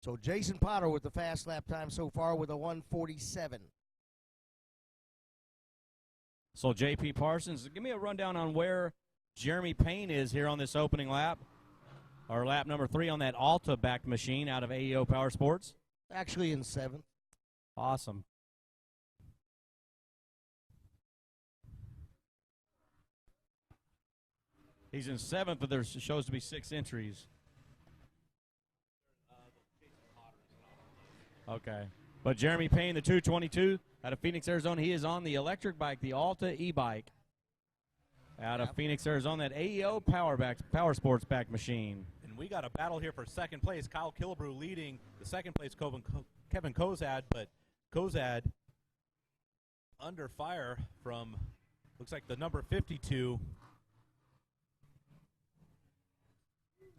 B: So Jason Potter with the fast lap time so far with a 1:47.
D: So JP Parsons, give me a rundown on where Jeremy Payne is here on this opening lap, or lap number 3 on that Alta-backed machine out of AEO Power Sports.
B: Actually in 7th.
D: Awesome. He's in 7th, but there shows to be 6 entries. Okay. But Jeremy Payne, the 222 out of Phoenix, Arizona, he is on the electric bike, the Alta e-bike out of Phoenix, Arizona, that AEO Power Sports back machine.
C: And we got a battle here for second place. Kyle Killebrew leading the second place Kevin Kozad, but Kozad under fire from, looks like the number 52.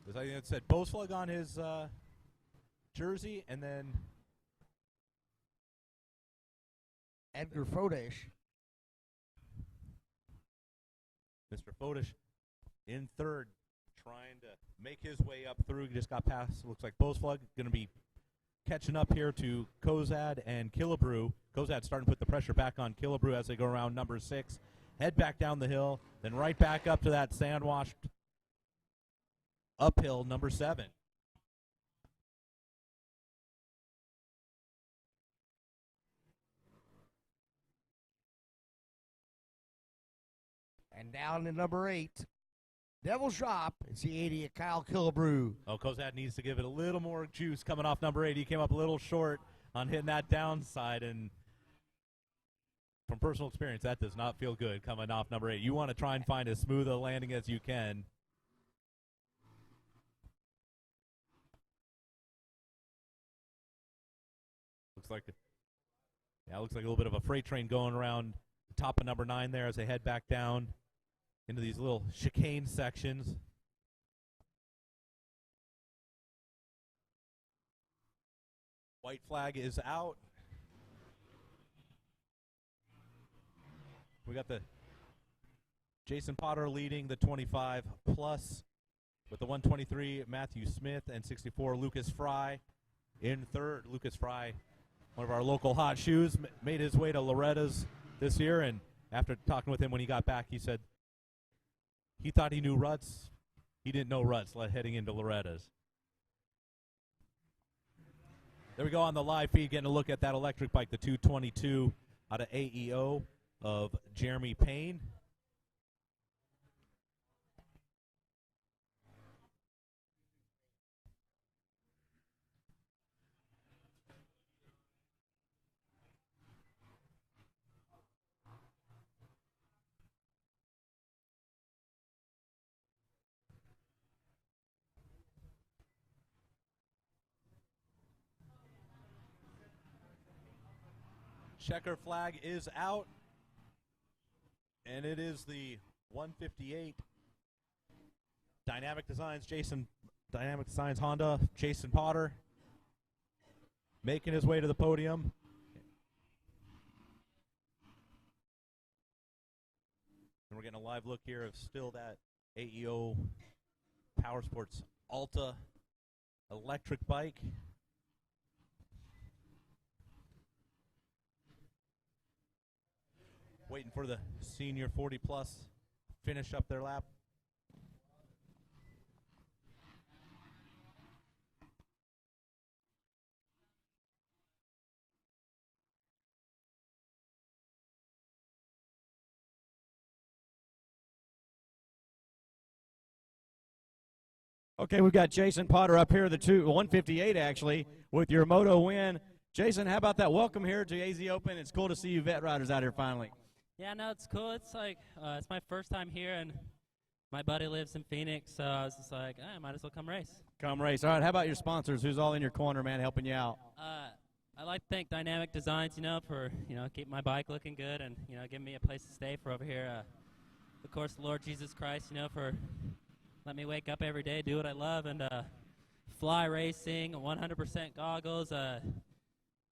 C: I think it said Boslug on his jersey, and then
B: Edgar Fodish.
C: Mr. Fodish in third, trying to make his way up through. He just got past, looks like Boslug, going to be catching up here to Kozad and Killebrew. Kozad starting to put the pressure back on Killebrew as they go around number 6. Head back down the hill, then right back up to that sand-washed uphill number 7.
B: And down to number 8, Devil's Drop. It's the 80 of Kyle Killebrew.
C: Oh, Kozad needs to give it a little more juice coming off number 8. He came up a little short on hitting that downside, and from personal experience, that does not feel good coming off number 8. You want to try and find as smooth a landing as you can. Looks like a little bit of a freight train going around the top of number 9 there as they head back down into these little chicane sections. White flag is out. We got the Jason Potter leading the 25 plus with the 123 Matthew Smith and 64 Lucas Fry in third. Lucas Fry, one of our local hot shoes, made his way to Loretta's this year, and after talking with him when he got back, he said he thought he knew ruts. He didn't know ruts heading into Loretta's. There we go on the live feed, getting a look at that electric bike, the 222 out of AEO of Jeremy Payne. Checker flag is out, and it is the 158 Dynamic Designs Honda, Jason Potter, making his way to the podium. And we're getting a live look here of still that AEO Power Sports Alta electric bike. Waiting for the senior 40 plus finish up their lap.
D: Okay, we've got Jason Potter up here, the 158 actually, with your moto win. Jason, how about that? Welcome here to AZ Open. It's cool to see you vet riders out here finally.
I: Yeah, no, it's cool. It's like, it's my first time here, and my buddy lives in Phoenix, so I was just like, I might as well come race.
D: Come race. All right, how about your sponsors? Who's all in your corner, man, helping you out?
I: I like to thank Dynamic Designs, for, keeping my bike looking good and, giving me a place to stay for over here. Of course, the Lord Jesus Christ, for letting me wake up every day, do what I love, and Fly Racing, 100% goggles,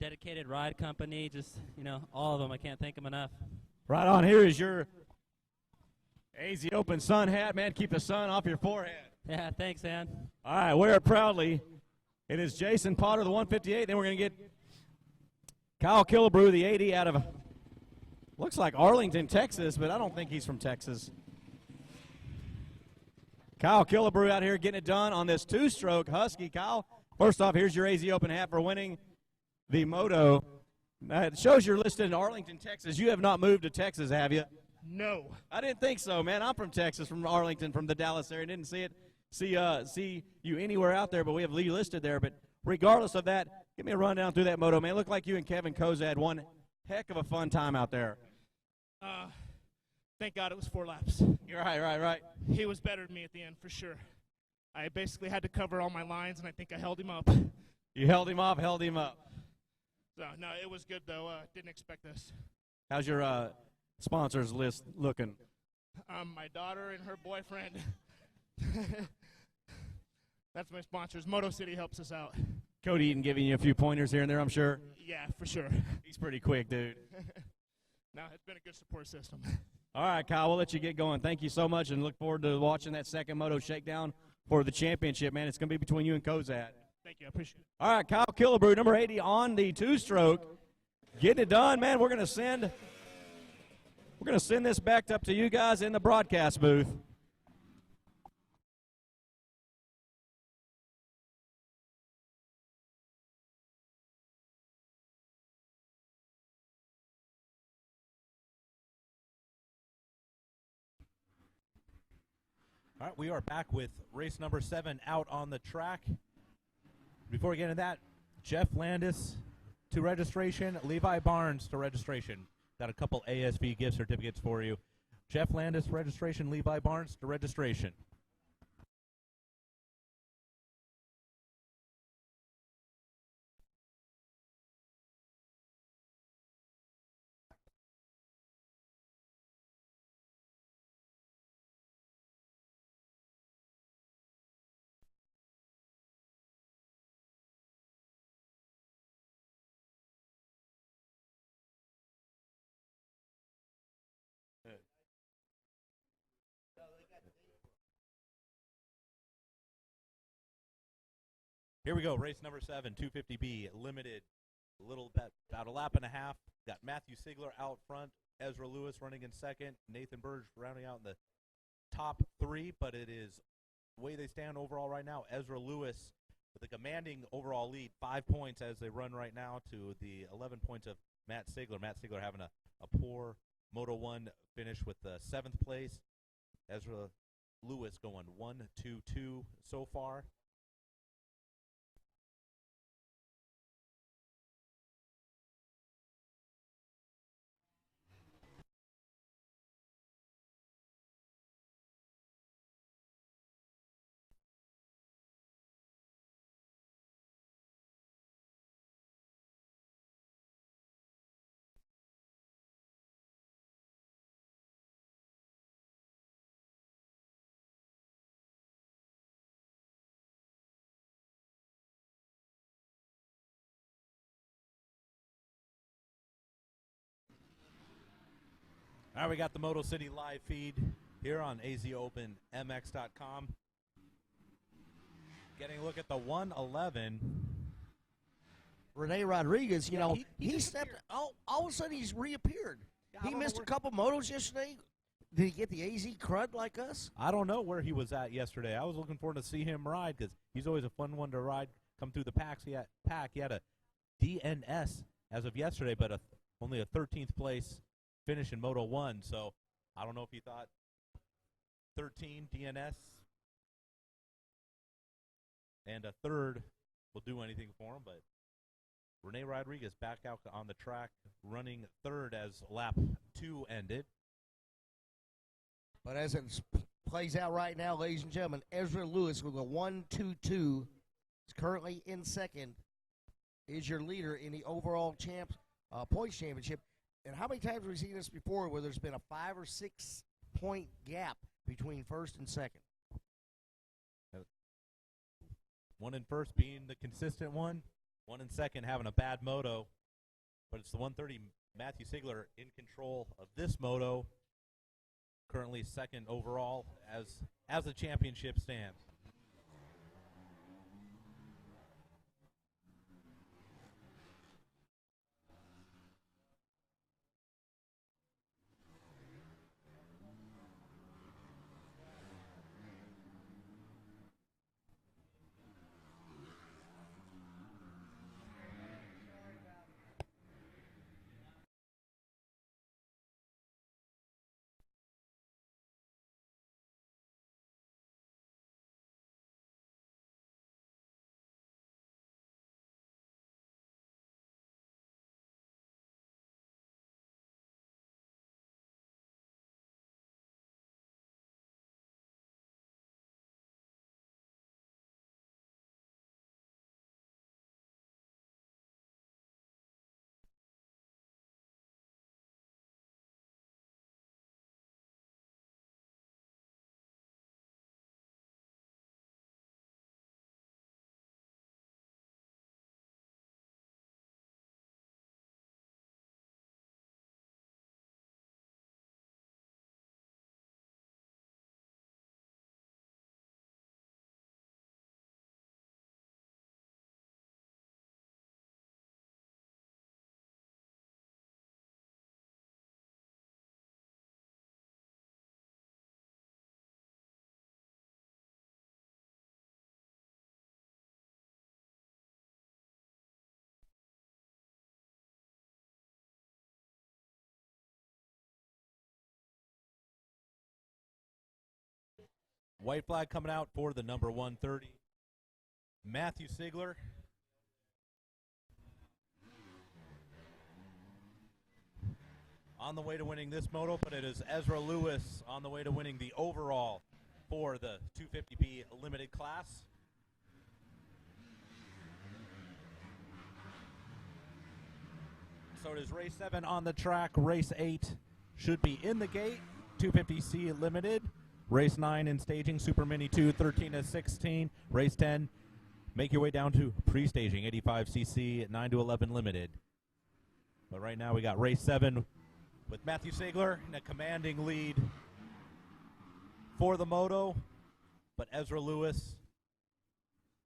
I: dedicated ride company, just, all of them. I can't thank them enough.
D: Right on. Here is your AZ Open sun hat, man. Keep the sun off your forehead.
I: Yeah, thanks, man.
D: All right, wear it proudly. It is Jason Potter, the 158. Then we're going to get Kyle Killebrew, the 80, out of, looks like Arlington, Texas, but I don't think he's from Texas. Kyle Killebrew out here getting it done on this two-stroke Husky. Kyle, first off, here's your AZ Open hat for winning the moto. It shows you're listed in Arlington, Texas. You have not moved to Texas, have you?
J: No.
D: I didn't think so, man. I'm from Texas, from Arlington, from the Dallas area. Didn't see you anywhere out there, but we have Lee listed there. But regardless of that, give me a rundown through that moto, man. Looked like you and Kevin Kozad had one heck of a fun time out there.
J: Thank God it was 4 laps.
D: You're right.
J: He was better than me at the end, for sure. I basically had to cover all my lines, and I think I held him up.
D: You held him up.
J: So, no, it was good, though. Didn't expect this.
D: How's your sponsors list looking?
J: My daughter and her boyfriend. That's my sponsors. Moto City helps us out.
D: Cody Eaton giving you a few pointers here and there, I'm sure.
J: Yeah, for sure.
D: He's pretty quick, dude.
J: No, it's been a good support system.
D: All right, Kyle, we'll let you get going. Thank you so much, and look forward to watching that second Moto Shakedown for the championship, man. It's going to be between you and Kozat.
J: Thank you. I appreciate it.
D: All right, Kyle Killebrew, number 80 on the two-stroke. Getting it done, man. We're going to send this back up to you guys in the broadcast booth.
C: All right, we are back with race number 7 out on the track. Before we get into that, Jeff Landis to registration, Levi Barnes to registration. Got a couple ASV gift certificates for you. Jeff Landis registration, Levi Barnes to registration. Here we go, race number 7, 250B, limited, a little bit, about a lap and a half. Got Matthew Sigler out front, Ezra Lewis running in second, Nathan Burge rounding out in the top 3, but it is the way they stand overall right now. Ezra Lewis with a commanding overall lead, 5 points as they run right now to the 11 points of Matt Sigler. Matt Sigler having a poor Moto 1 finish with the 7th place. Ezra Lewis going 1-2-2 so far. All right, we got the Moto City live feed here on AZOpenMX.com. Getting a look at the 111.
B: Rene Rodriguez, he stepped. All of a sudden, he's reappeared.
C: Yeah,
B: He missed a couple motos yesterday. Did he get the AZ crud like us?
C: I don't know where he was at yesterday. I was looking forward to see him ride because he's always a fun one to ride. Come through the packs. He had a DNS as of yesterday, but only a 13th place finish in Moto 1. So I don't know if he thought 13 DNS and a third will do anything for him, but Rene Rodriguez back out on the track running third as lap 2 ended.
B: But as it plays out right now, ladies and gentlemen, Ezra Lewis with a 1-2-2 is currently in second, is your leader in the overall points championship. And how many times have we seen this before where there's been a 5 or 6 point gap between first and second?
C: One in first being the consistent one in second having a bad moto. But it's the 130 Matthew Sigler in control of this moto, currently second overall as the championship stands. White flag coming out for the number 130, Matthew Sigler. On the way to winning this moto, but it is Ezra Lewis on the way to winning the overall for the 250B limited class. So it is race 7 on the track. Race 8 should be in the gate. 250C limited. Race 9 in staging. Supermini 2, 13 to 16. Race 10, make your way down to pre-staging. 85cc 9 to 11 limited. But right now we got race 7 with Matthew Sigler in a commanding lead for the moto. But Ezra Lewis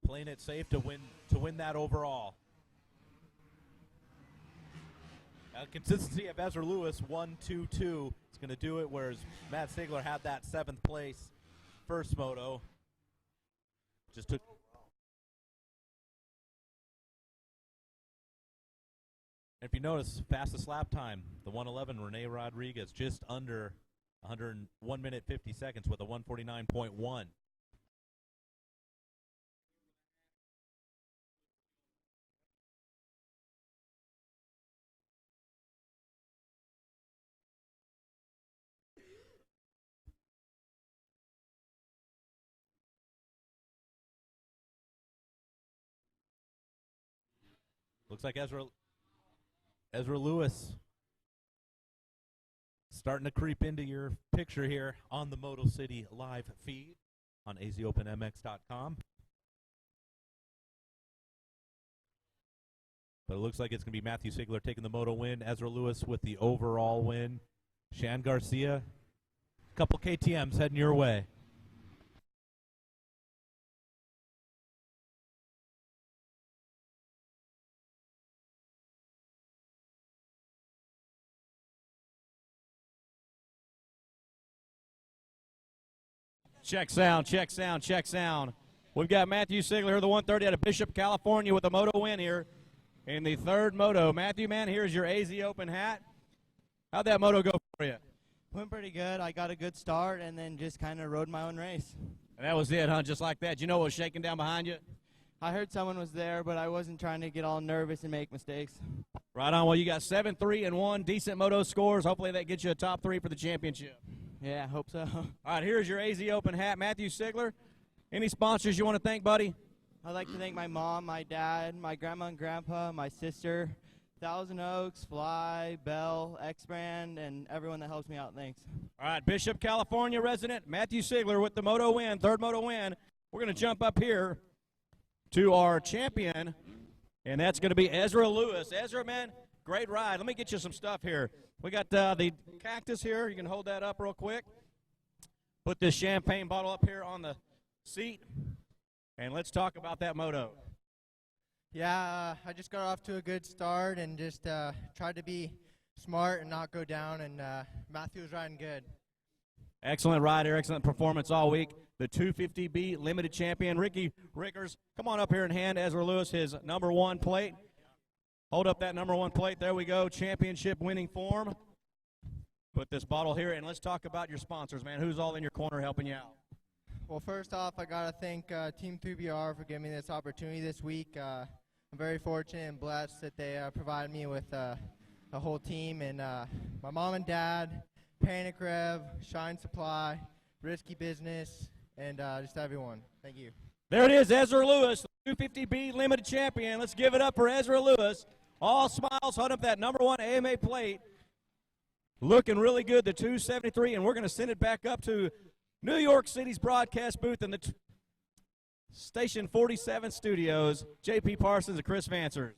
C: playing it safe to win that overall. Consistency of Ezra Lewis, 1-2-2. It's going to do it, whereas Matt Sigler had that 7th place first moto. Just took. If you notice, fastest lap time, the 111, Rene Rodriguez, just under 101 minute 50 seconds with a 149.1. Looks like Ezra Lewis starting to creep into your picture here on the Moto City live feed on azopenmx.com. But it looks like it's going to be Matthew Sigler taking the moto win, Ezra Lewis with the overall win. Shan Garcia, a couple KTMs heading your way.
D: Check sound, check sound, check sound. We've got Matthew Sigler here, the 130 out of Bishop, California, with a moto win here in the 3rd moto. Matthew, man, here's your AZ Open hat. How'd that moto go for you?
G: Went pretty good. I got a good start and then just kind of rode my own race.
D: And that was it, huh? Just like that. You know what was shaking down behind you?
G: I heard someone was there, but I wasn't trying to get all nervous and make mistakes.
D: Right on. Well, you got 7-3-1, decent moto scores. Hopefully that gets you a top 3 for the championship.
G: Yeah, I hope so.
D: All right, here's your AZ Open hat. Matthew Sigler, any sponsors you want to thank, buddy?
G: I'd like to thank my mom, my dad, my grandma and grandpa, my sister, Thousand Oaks, Fly, Bell, X-Brand, and everyone that helps me out. Thanks.
D: All right, Bishop, California resident Matthew Sigler with the moto win, 3rd moto win. We're going to jump up here to our champion, and that's going to be Ezra Lewis. Ezra, man, great ride. Let me get you some stuff here. We got the cactus here. You can hold that up real quick. Put this champagne bottle up here on the seat, and let's talk about that moto.
G: Yeah, I just got off to a good start and just tried to be smart and not go down, and Matthew was riding good.
D: Excellent ride here, excellent performance all week. The 250B limited champion, Ricky Rickers. Come on up here and hand Ezra Lewis his number 1 plate. Hold up that number 1 plate. There we go. Championship winning form. Put this bottle here, and let's talk about your sponsors, man. Who's all in your corner helping you out?
G: Well, first off, I got to thank Team 3BR for giving me this opportunity this week. I'm very fortunate and blessed that they provided me with a whole team. And my mom and dad, Panic Rev, Shine Supply, Risky Business, and just everyone. Thank you.
D: There it is, Ezra Lewis, the 250B limited champion. Let's give it up for Ezra Lewis. All smiles, hold up that number 1 AMA plate. Looking really good, the 273, and we're going to send it back up to New York City's broadcast booth in the Station 47 studios. J.P. Parsons and Chris Vansers.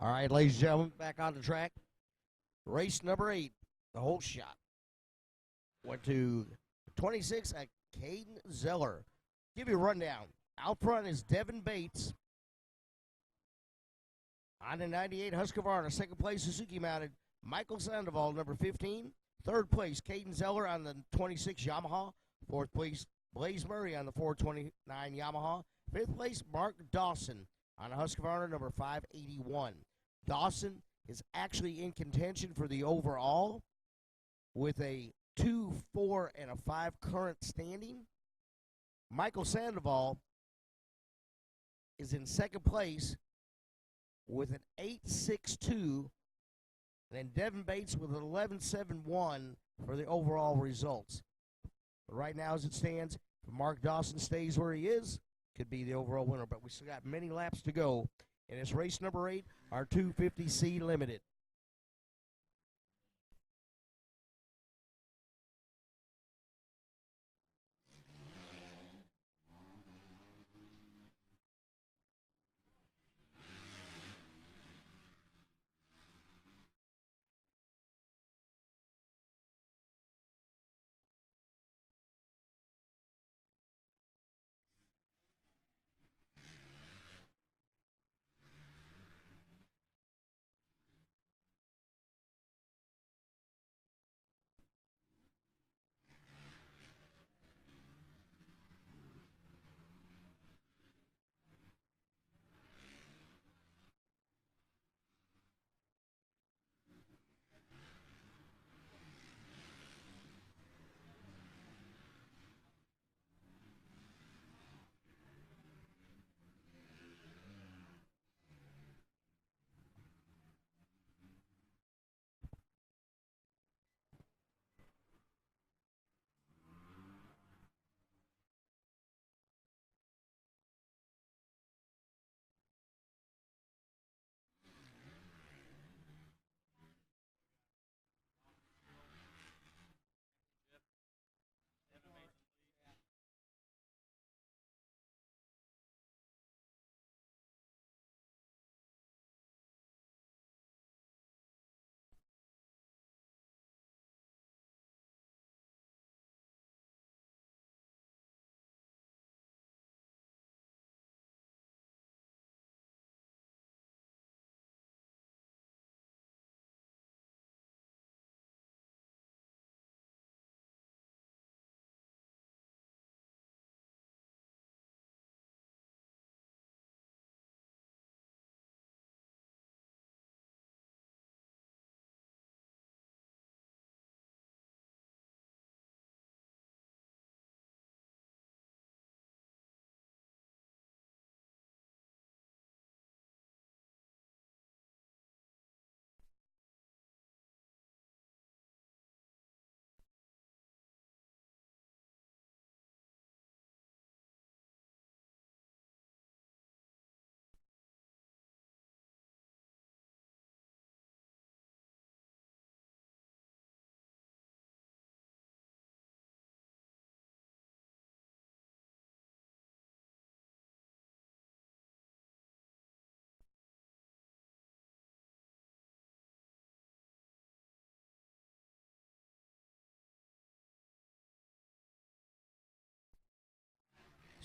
B: All right, ladies and gentlemen, back on the track. Race number 8, the whole shot. Went to 26 at Caden Zeller. Give you a rundown. Out front is Devin Bates. On the 98 Husqvarna, second place Suzuki mounted Michael Sandoval, number 15. Third place Caden Zeller on the 26 Yamaha. Fourth place Blaze Murray on the 429 Yamaha. Fifth place Mark Dawson on a Husqvarna number 581. Dawson is actually in contention for the overall with a 2, 4, and a 5 current standing. Michael Sandoval is in second place with an 8.62, and then Devin Bates with an 11.71 for the overall results. But right now, as it stands, if Mark Dawson stays where he is, could be the overall winner. But we still got many laps to go, and it's race number 8, our 250C Limited.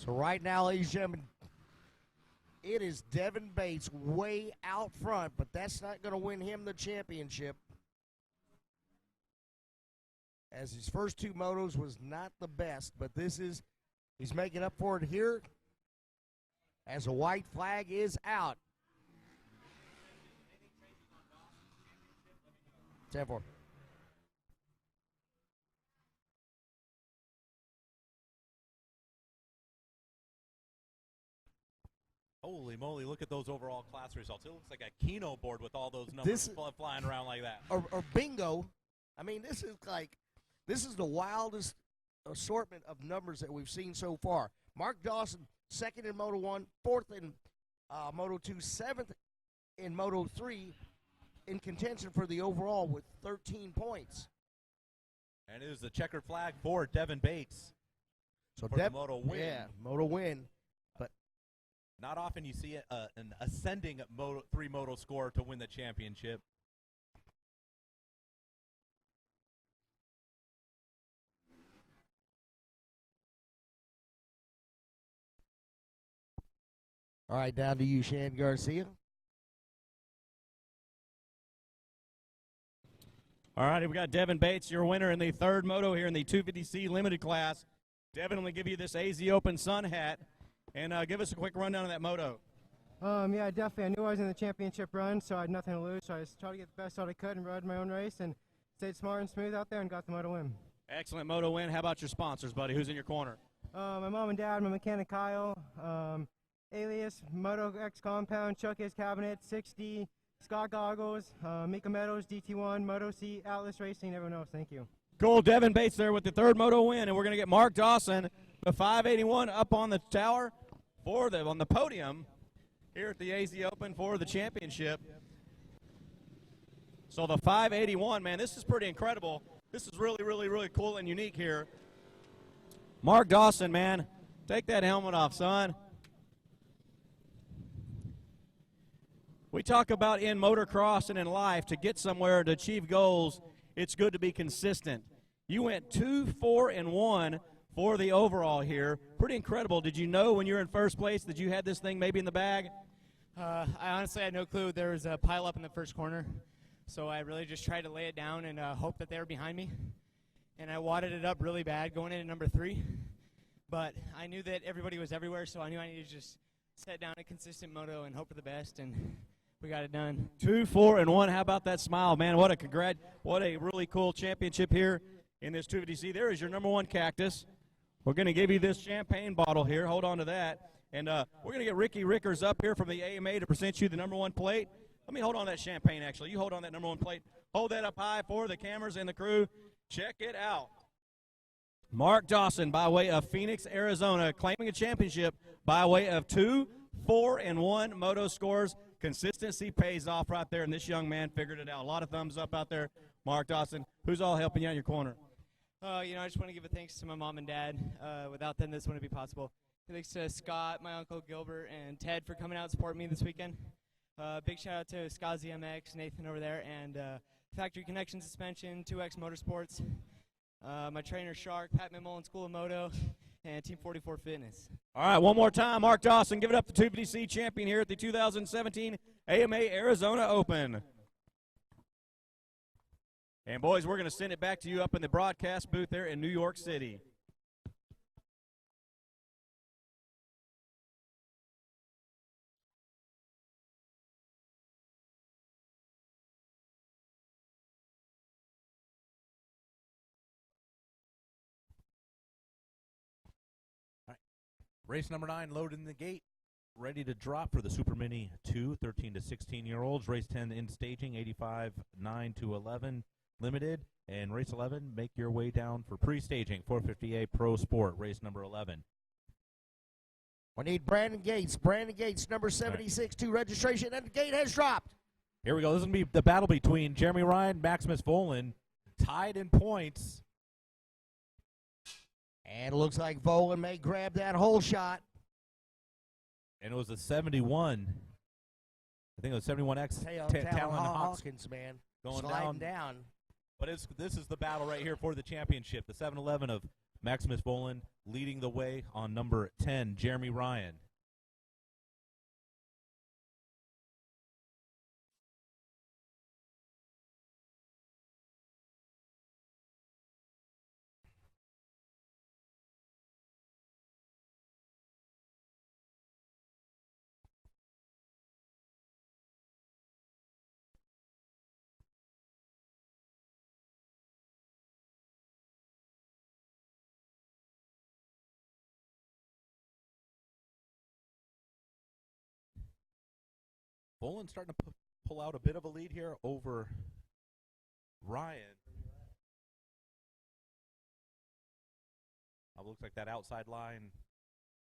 B: So right now, ladies and gentlemen, it is Devin Bates way out front, but that's not going to win him the championship, as his first 2 motos was not the best, but he's making up for it here as a white flag is out. 10-4.
C: Holy moly, look at those overall class results. It looks like a Keno board with all those numbers flying around like that.
B: Or bingo. I mean, this is the wildest assortment of numbers that we've seen so far. Mark Dawson, second in Moto 1, fourth in Moto 2, seventh in Moto 3, in contention for the overall with 13 points.
C: And it was the checkered flag for Devin Bates.
B: So
C: for the Moto win.
B: Yeah, Moto win. But
C: Not often you see an ascending three moto score to win the championship.
B: All right, down to you, Shan Garcia.
D: All right, we got Devin Bates, your winner in the third moto here in the 250C limited class. Devin, I'm going to give you this AZ Open Sun hat, and give us a quick rundown of that moto.
G: Yeah, definitely. I knew I was in the championship run, so I had nothing to lose. So I just tried to get the best out I could and rode my own race and stayed smart and smooth out there and got the moto win.
D: Excellent moto win. How about your sponsors, buddy? Who's in your corner?
G: My mom and dad, my mechanic Kyle, Alias, Moto X Compound, Chuck His Cabinet, 6D, Scott Goggles, Mika Meadows, DT1, Moto C, Atlas Racing, everyone else. Thank you.
D: Cool. Devin Bates there with the third moto win, and we're going to get Mark Dawson, the 581, up on the tower on the podium here at the AZ Open for the championship. So the 581, man, this is pretty incredible. This is really, really, really cool and unique here. Mark Dawson, man, take that helmet off, son. We talk about in motocross and in life, to get somewhere, to achieve goals, it's good to be consistent. You went 2, 4, and 1 for the overall here. Pretty incredible. Did you know when you were in first place that you had this thing maybe in the bag?
K: I honestly had no clue. There was a pile up in the first corner, so I really just tried to lay it down and hope that they were behind me. And I wadded it up really bad going into number 3. But I knew that everybody was everywhere, so I knew I needed to just set down a consistent moto and hope for the best, and we got it done.
D: 2, 4, and 1. How about that smile, man? What a really cool championship here in this 250C. There is your number 1 Cactus. We're going to give you this champagne bottle here. Hold on to that. And we're going to get Ricky Rickers up here from the AMA to present you the number 1 plate. Let me hold on to that champagne, actually. You hold on that number 1 plate. Hold that up high for the cameras and the crew. Check it out. Mark Dawson, by way of Phoenix, Arizona, claiming a championship by way of 2, 4, and 1 moto scores. Consistency pays off right there, and this young man figured it out. A lot of thumbs up out there. Mark Dawson, who's all helping you out in your corner?
K: I just want to give a thanks to my mom and dad. Without them, this wouldn't be possible. Thanks to Scott, my uncle Gilbert, and Ted for coming out and supporting me this weekend. Big shout out to Scott ZMX, Nathan over there, and Factory Connection Suspension, 2X Motorsports, my trainer Shark, Pat Mimmel, School of Moto, and Team 44 Fitness.
D: All right, one more time, Mark Dawson, give it up to 250C champion here at the 2017 AMA Arizona Open. And boys, we're going to send it back to you up in the broadcast booth there in New York City.
C: Race number 9 loaded in the gate, ready to drop for the Supermini 2, 13 to 16-year-olds. Race 10 in staging, 85, 9 to 11 limited. And race 11, make your way down for pre-staging, 450A Pro Sport, race number 11.
B: We need Brandon Gates. Brandon Gates, number 76, to registration, and the gate has dropped.
C: Here we go. This is going to be the battle between Jeremy Ryan, Maximus Volan, tied in points.
B: And it looks like Volan may grab that whole shot.
C: And it was a 71. I think it was 71X.
B: Talon Hawkins, man.
C: Going
B: sliding down.
C: But this is the battle right here for the championship. The 7-11 of Maximus Volan leading the way on number 10, Jeremy Ryan. Volan's starting to pull out a bit of a lead here over Ryan. Looks like that outside line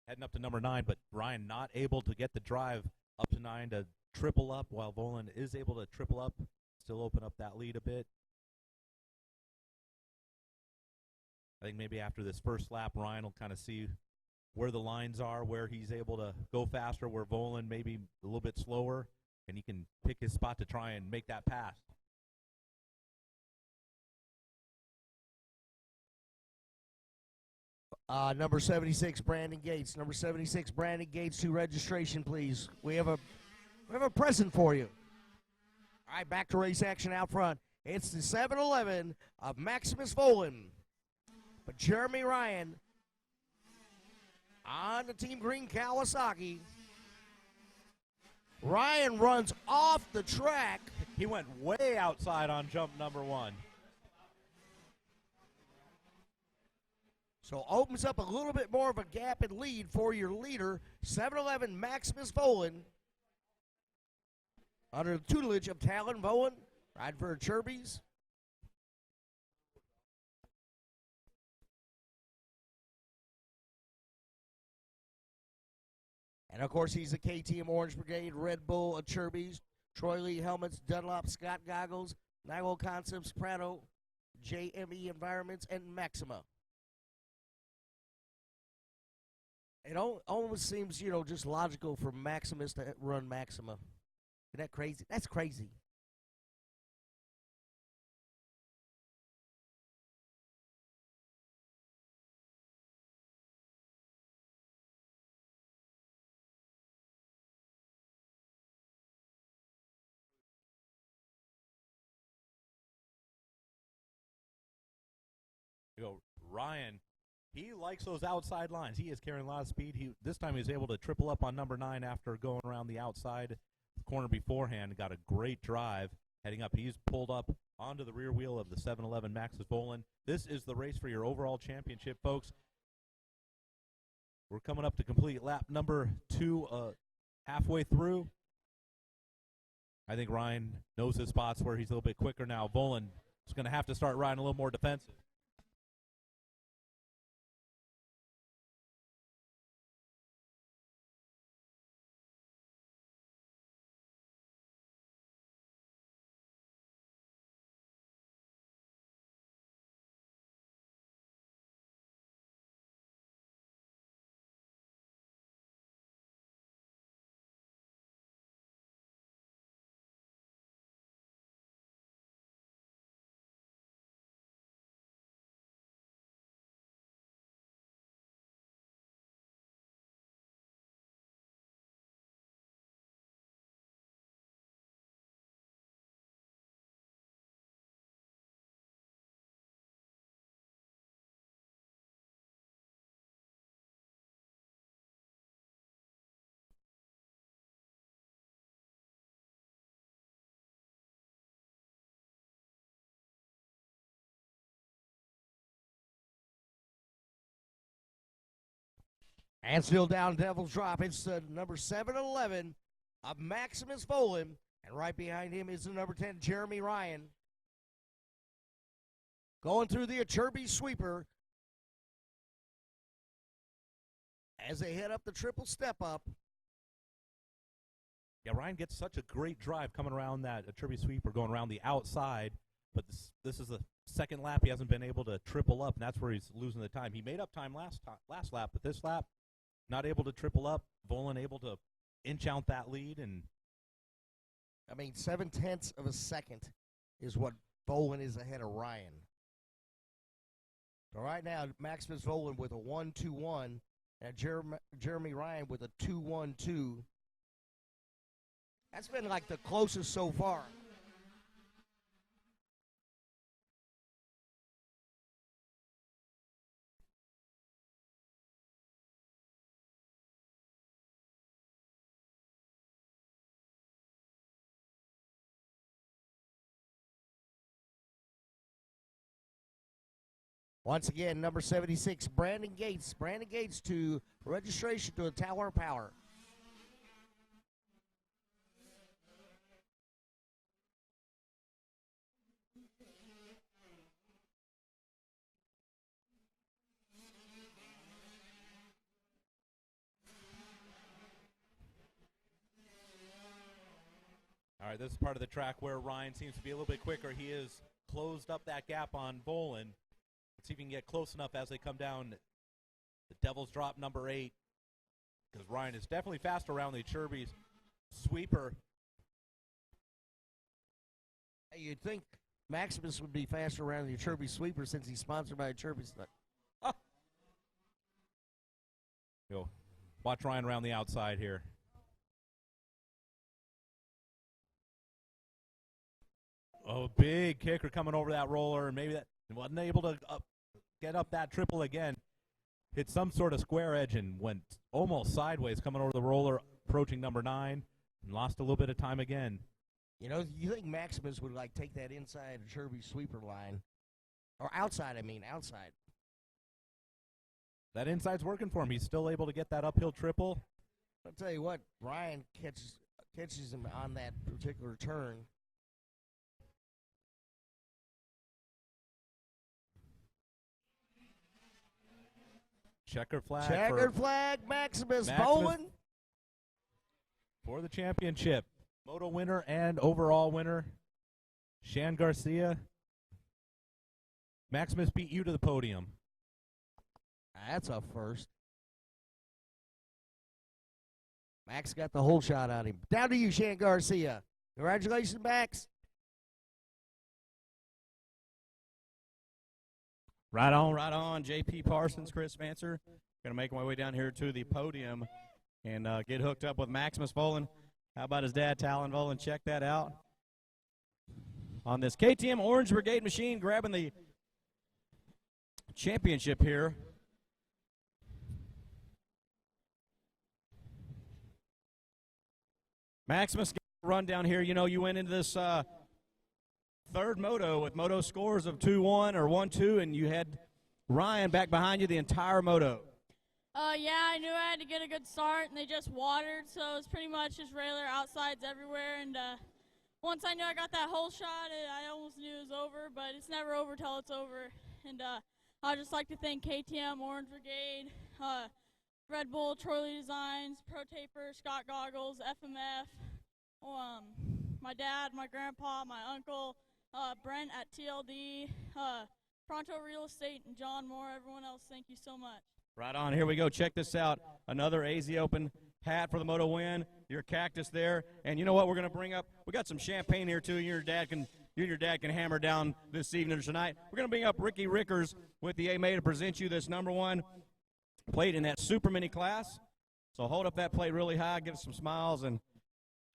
C: heading up to number 9, but Ryan not able to get the drive up to 9 to triple up, while Volan is able to triple up, still open up that lead a bit. I think maybe after this first lap, Ryan will kind of see where the lines are, where he's able to go faster, where Volan maybe a little bit slower, and he can pick his spot to try and make that pass.
B: Number 76, Brandon Gates. Number 76, Brandon Gates, to registration, please. We have a present for you. All right, back to race action out front. It's the 7-Eleven of Maximus Volan. But Jeremy Ryan on the Team Green Kawasaki. Ryan runs off the track.
C: He went way outside on jump number 1.
B: So opens up a little bit more of a gap and lead for your leader, 7-Eleven Maximus Volan. Under the tutelage of Talon Volan, riding for Cherbys. And of course, he's a KTM Orange Brigade, Red Bull, Cherbys, Troy Lee helmets, Dunlop, Scott goggles, Nigel Concepts, Prado, JME Environments, and Maxima. It almost seems, just logical for Maximus to run Maxima. Isn't that crazy? That's crazy.
C: Ryan, he likes those outside lines. He is carrying a lot of speed. This time he was able to triple up on number 9 after going around the outside corner beforehand. Got a great drive heading up. He's pulled up onto the rear wheel of the 7-Eleven Maximus Volan. This is the race for your overall championship, folks. We're coming up to complete lap number 2 halfway through. I think Ryan knows his spots where he's a little bit quicker now. Volan is going to have to start riding a little more defensive.
B: And still down Devil's Drop. It's the number 7-Eleven of Maximus Volan. And right behind him is the number 10, Jeremy Ryan. Going through the Cherbys sweeper as they head up the triple step up.
C: Yeah, Ryan gets such a great drive coming around that Cherbys sweeper, going around the outside. But this is the second lap he hasn't been able to triple up, and that's where he's losing the time. He made up time last lap, but this lap, not able to triple up. Volan able to inch out that lead, and
B: 7/10 of a second is what Volan is ahead of Ryan. So right now, Maximus Volan with a 1-2-1, and Jeremy Ryan with a 2-1-2. That's been like the closest so far. Once again, number 76, Brandon Gates. Brandon Gates to registration to the Tower Power.
C: all right, this is part of the track where Ryan seems to be a little bit quicker. He has closed up that gap on Volan. Let's see if he can get close enough as they come down The Devil's Drop number 8, because Ryan is definitely fast around the Chirby's sweeper.
B: Hey, you'd think Maximus would be faster around the Chirby sweeper since he's sponsored by Chirby Stud.
C: Yo, watch Ryan around the outside here. Oh, big kicker coming over that roller, and maybe that wasn't able to get up that triple again. Hit some sort of square edge and went almost sideways coming over the roller, approaching number 9, and lost a little bit of time again.
B: You know, you think Maximus would, like, take that inside Chirby sweeper line. Or outside, outside.
C: That inside's working for him. He's still able to get that uphill triple.
B: I'll tell you what, Ryan catches him on that particular turn.
C: Checker flag.
B: Checkered flag, Maximus bowling.
C: For the championship. Moto winner and overall winner, Shan Garcia. Maximus beat you to the podium.
B: That's a first. Max got the whole shot on him. Down to you, Shan Garcia. Congratulations, Max.
D: Right on. J.P. Parsons, Chris Vancer. Going to make my way down here to the podium and get hooked up with Maximus Volan. How about his dad, Talon Volan? Check that out. On this KTM Orange Brigade machine, grabbing the championship here. Maximus, run down here. You know, you went into this third moto with moto scores of 2-1 or 1-2, and you had Ryan back behind you the entire moto.
L: Yeah, I knew I had to get a good start, and they just watered, so it's pretty much just regular outsides everywhere. And once I knew I got that whole shot, I almost knew it was over, but it's never over till it's over. And I'd just like to thank KTM, Orange Brigade, Red Bull, Troy Lee Designs, Pro Taper, Scott Goggles, FMF, my dad, my grandpa, my uncle, Brent at TLD, Pronto Real Estate, and John Moore. Everyone else, thank you so much.
D: Right on. Here we go. Check this out. Another AZ Open hat for the moto win. Your cactus there. And you know what we're going to bring up? We got some champagne here, too. You and your dad can hammer down this evening or tonight. We're going to bring up Ricky Rickers with the AMA to present you this number 1 plate in that Supermini class. So hold up that plate really high. Give us some smiles. And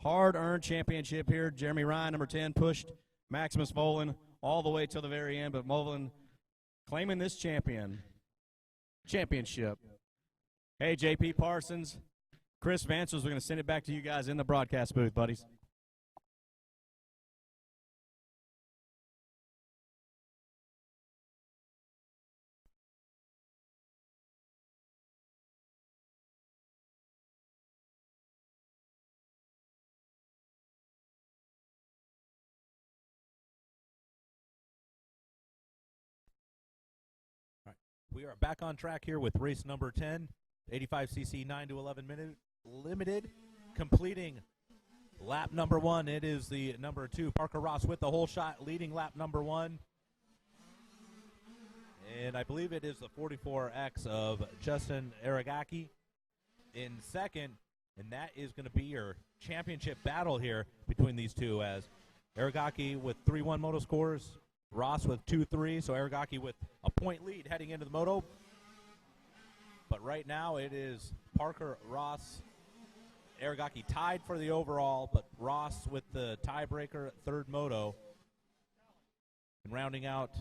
D: hard-earned championship here. Jeremy Ryan, number 10, pushed Maximus Volan all the way till the very end. But Volan claiming this championship. Hey, J.P. Parsons, Chris Vancer, we're going to send it back to you guys in the broadcast booth, buddies.
C: We are back on track here with race number 10, 85cc 9 to 11 minute limited, completing lap number 1. It is the number 2, Parker Ross, with the whole shot, leading lap number 1. And I believe it is the 44X of Justin Aragaki in second, and that is going to be your championship battle here between these two, as Aragaki with 3-1 moto scores, Ross with 2-3, so Aragaki with a point lead heading into the moto. But right now it is Parker, Ross, Aragaki tied for the overall, but Ross with the tiebreaker at third moto. And rounding out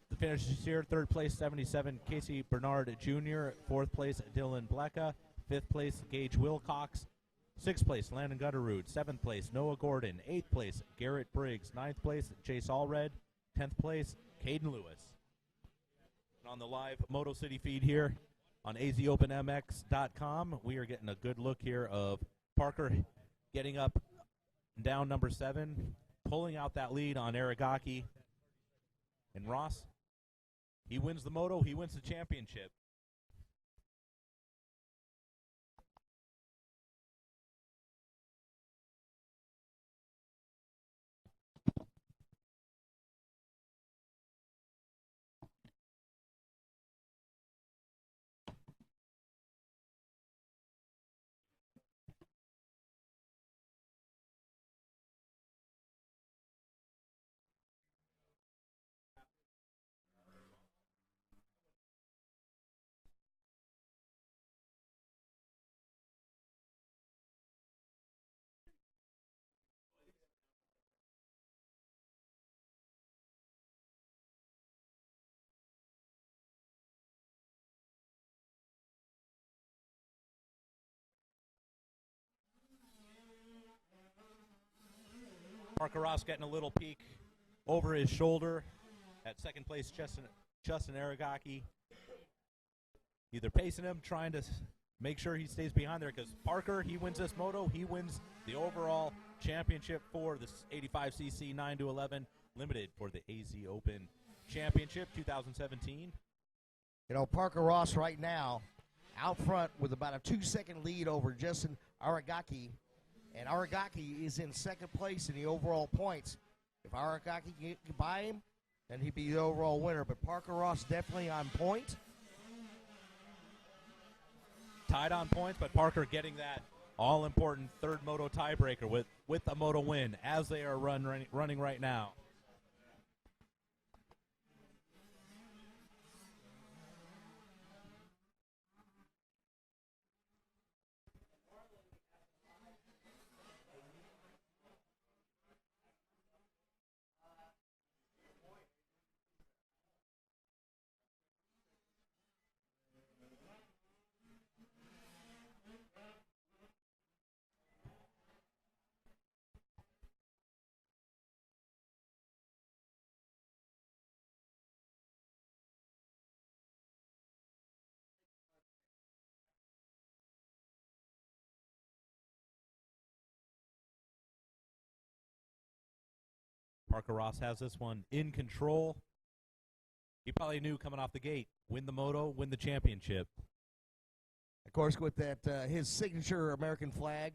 C: the finishes here, third place 77 Casey Bernard Jr., fourth place Dylan Blecka, fifth place Gage Wilcox, sixth place Landon Gutterud, seventh place Noah Gordon, eighth place Garrett Briggs, ninth place Chase Allred, 10th place Caden Lewis. And on the live Moto City feed here on AZOpenMX.com, we are getting a good look here of Parker getting up and down number 7, pulling out that lead on Aragaki. And Ross, he wins the moto, he wins the championship. Parker Ross getting a little peek over his shoulder at second place, Justin Aragaki. Either pacing him, trying to make sure he stays behind there, because Parker, he wins this moto. He wins the overall championship for this 85cc 9 to 11 limited for the AZ Open Championship 2017.
B: You know, Parker Ross right now out front with about a 2-second lead over Justin Aragaki. And Aragaki is in second place in the overall points. If Aragaki can get by him, then he'd be the overall winner. But Parker Ross definitely on point.
C: Tied on points, but Parker getting that all-important third moto tiebreaker with a moto win as they are running right now. Parker Ross has this one in control. He probably knew coming off the gate, win the moto, win the championship.
B: Of course, with that, his signature American flag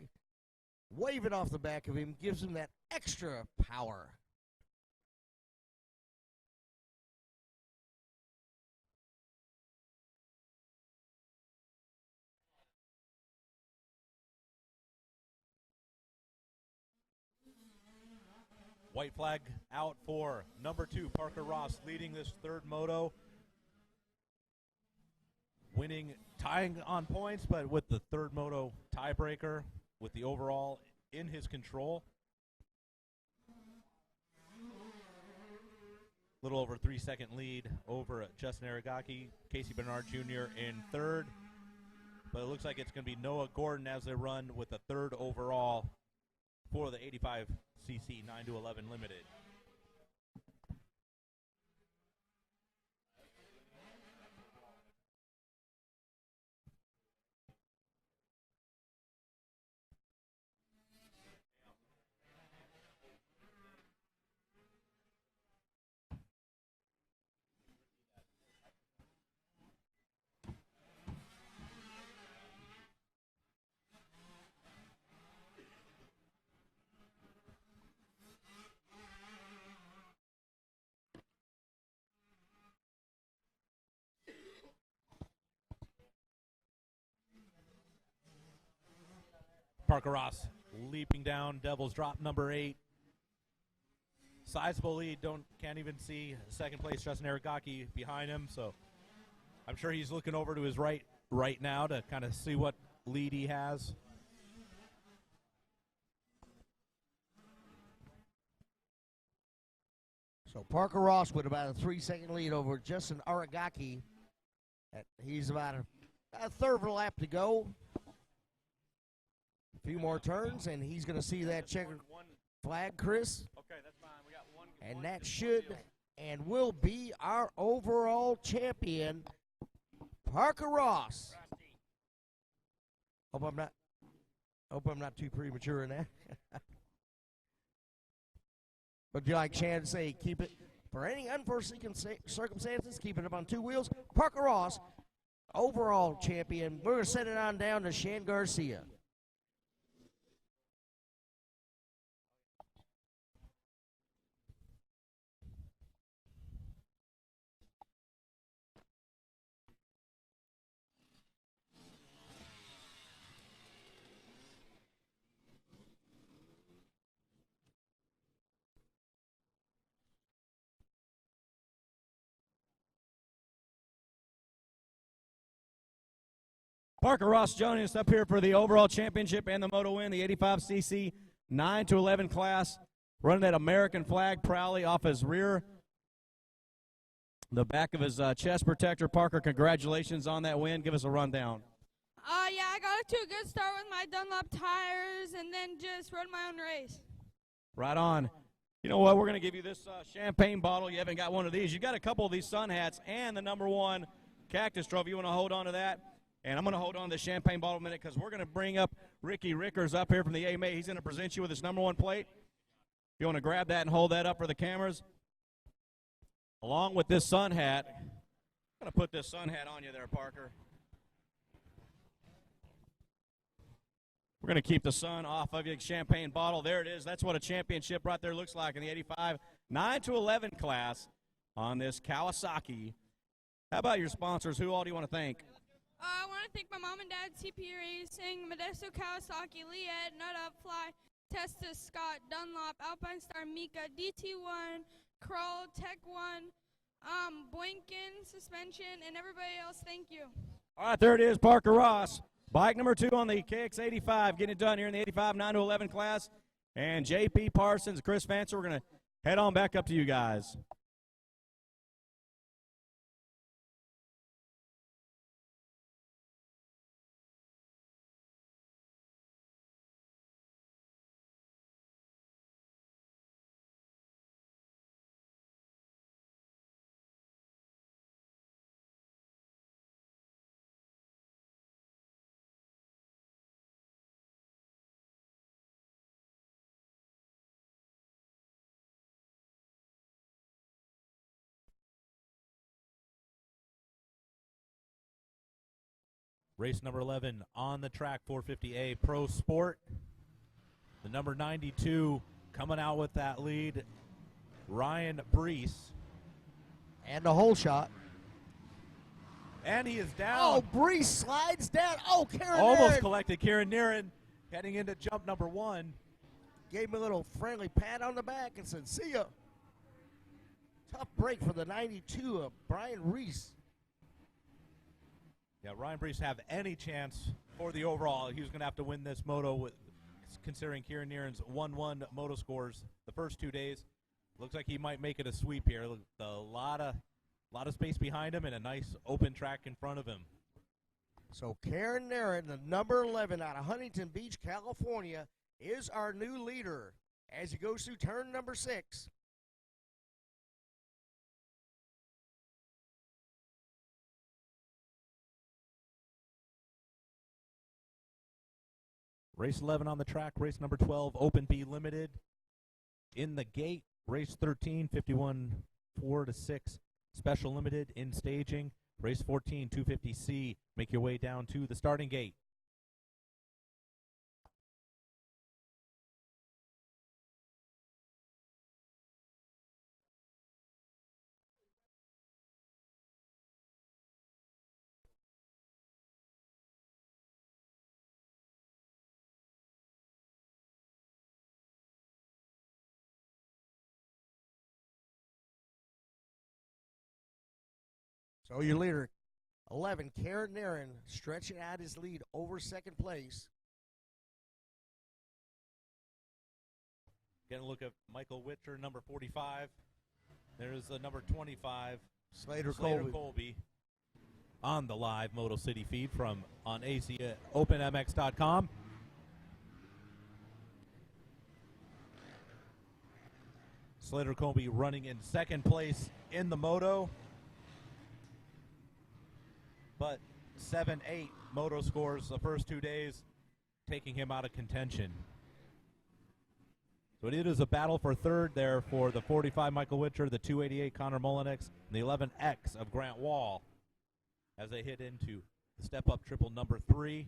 B: waving off the back of him gives him that extra power.
C: White flag out for number 2, Parker Ross, leading this third moto. Winning, tying on points, but with the third moto tiebreaker, with the overall in his control. Little over 3-second lead over Justin Aragaki, Casey Bernard Jr. in third. But it looks like it's going to be Noah Gordon as they run with the third overall for the 85cc 9 to 11 limited. Parker Ross leaping down, Devil's Drop number 8. Sizable lead, can't even see second place Justin Aragaki behind him, so I'm sure he's looking over to his right now to kind of see what lead he has.
B: So Parker Ross with about a 3-second lead over Justin Aragaki. He's about a third of a lap to go. A few more turns, and he's going to see that checkered flag, Chris.
D: Okay, that's fine. We got one.
B: And that should and will be our overall champion, Parker Ross. Hope I'm not too premature in that. But like Shannon say, keep it for any unforeseen circumstances. Keep it up on 2 wheels. Parker Ross, overall champion. We're going to send it on down to Shan Garcia.
D: Parker Ross joining us up here for the overall championship and the moto win, the 85cc 9 to 11 class, running that American flag proudly off his rear, the back of his chest protector. Parker, congratulations on that win. Give us a rundown.
L: Yeah, I got to a good start with my Dunlop tires and then just rode my own race.
D: Right on. You know what? We're going to give you this champagne bottle. You haven't got one of these. You got a couple of these sun hats and the #1 Cactus Trophy. You want to hold on to that? And I'm going to hold on to the champagne bottle a minute because we're going to bring up Ricky Rickers up here from the AMA. He's going to present you with his #1 plate. If you want to grab that and hold that up for the cameras. Along with this sun hat. I'm going to put this sun hat on you there, Parker. We're going to keep the sun off of your champagne bottle. There it is. That's what a championship right there looks like in the 85 9-11 class on this Kawasaki. How about your sponsors? Who all do you want to thank?
L: I want to thank my mom and dad, CP Racing, Modesto Kawasaki, Liet, Nut Up, Fly, Testis, Scott, Dunlop, Alpine Star, Mika, DT1, Kroll, Tech 1, Boykin, Suspension, and everybody else. Thank you.
D: All right, there it is, Parker Ross. Bike #2 on the KX85, getting it done here in the 85 9-11 class. And JP Parsons, Chris Fancer, we're going to head on back up to you guys.
C: Race number 11 on the track, 450A Pro Sport. The number 92 coming out with that lead, Ryan Brees.
B: And the hole shot.
C: And he is down.
B: Oh, Brees slides down. Oh, Karen
C: Almost
B: Aaron.
C: collected. Kieran Niren heading into jump #1.
B: Gave him a little friendly pat on the back and said, see ya. Tough break for the 92 of Brian Reese.
C: Yeah, Ryan Brees have any chance for the overall. He was going to have to win this moto with, considering Kieran Niren's 1-1 moto scores the first 2 days. Looks like he might make it a sweep here. A lot of space behind him and a nice open track in front of him.
B: So Karen Niren, the number 11 out of Huntington Beach, California, is our new leader as he goes through turn number 6.
C: Race 11 on the track, race number 12, Open B Limited. In the gate, race 13, 51 4-6, Special Limited in staging. Race 14, 250C. Make your way down to the starting gate.
B: So your leader, 11, Karen Niren, stretching out his lead over second place.
C: Getting a look at Michael Witcher, number 45. There's the number 25,
B: Slater
C: Colby. On the live Moto City feed from on ACOpenMX.com. Slater Colby running in second place in the moto. But 7-8 moto scores the first 2 days, taking him out of contention. So it is a battle for third there for the 45 Michael Witcher, the 288 Connor Mullenix, and the 11X of Grant Wall as they hit into the step-up triple number 3.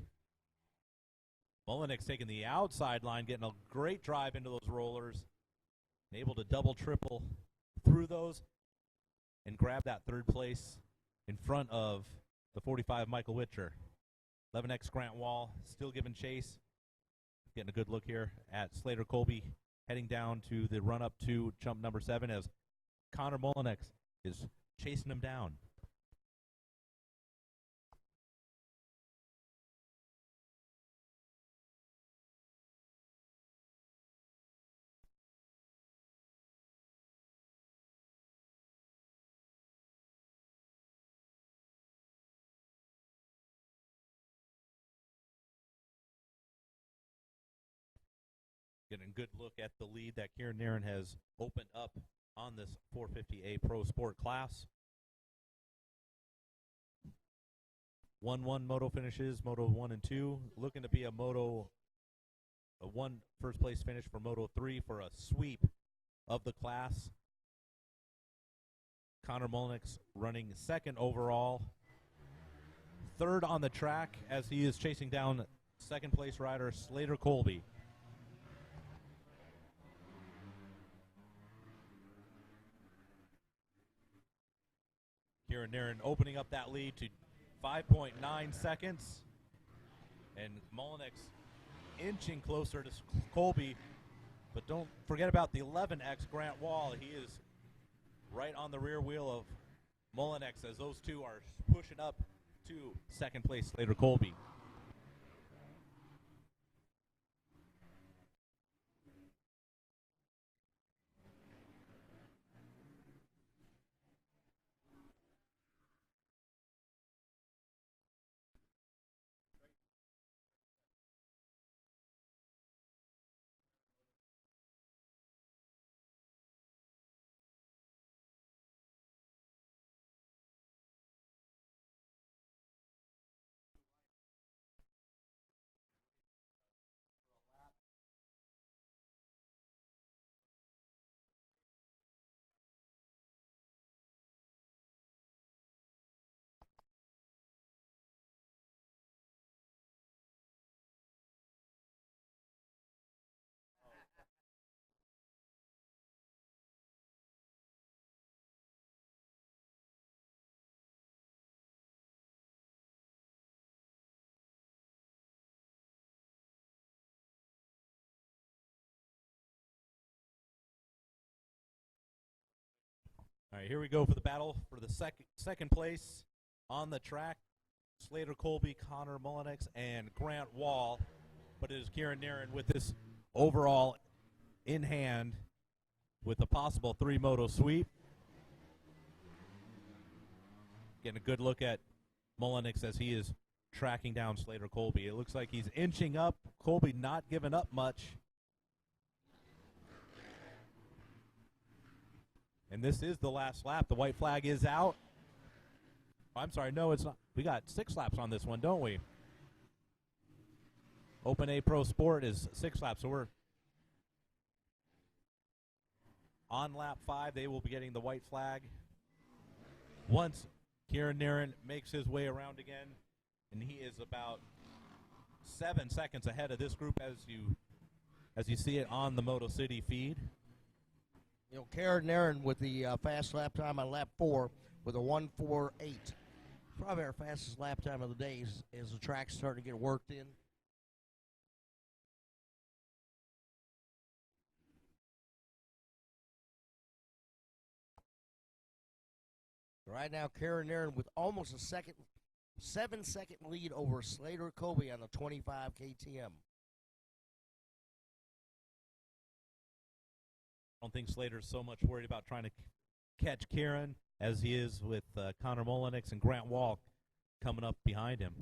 C: Mullenix taking the outside line, getting a great drive into those rollers, and able to double triple through those and grab that third place in front of the 45 Michael Witcher. 11X Grant Wall still giving chase. Getting a good look here at Slater Colby heading down to the run-up to jump number 7 as Connor Mullenix is chasing him down. Getting a good look at the lead that Kieran Nairn has opened up on this 450A Pro Sport class. 1-1 moto finishes, moto 1 and 2. Looking to be a one first place finish for moto 3 for a sweep of the class. Connor Mullenix running second overall. Third on the track as he is chasing down second place rider Slater Colby. Kieran Nairn opening up that lead to 5.9 seconds. And Mullenix inching closer to Colby. But don't forget about the 11X Grant Wall. He is right on the rear wheel of Mullenix as those two are pushing up to second place Slater Colby. All right, here we go for the battle for the second place on the track. Slater Colby, Connor Mullenix, and Grant Wall. But it is Kieran Nairn with this overall in hand with a possible 3-moto sweep. Getting a good look at Mullenix as he is tracking down Slater Colby. It looks like he's inching up. Colby not giving up much. And this is the last lap. The white flag is out. Oh, I'm sorry, no, it's not. We got 6 laps on this one, don't we? Open A Pro Sport is 6 laps, so we're on lap 5. They will be getting the white flag. Once Kieran Nairn makes his way around again, and he is about 7 seconds ahead of this group as you see it on the Moto City feed.
B: You know, Kieran Nairn with the fast lap time on lap 4 with a 1:48. Probably our fastest lap time of the day as the track's starting to get worked in. Right now, Kieran Nairn with almost a 7-second lead over Slater Colby on the 25 KTM.
C: I don't think Slater's so much worried about trying to catch Kieran as he is with Connor Mullenix and Grant Wall coming up behind him.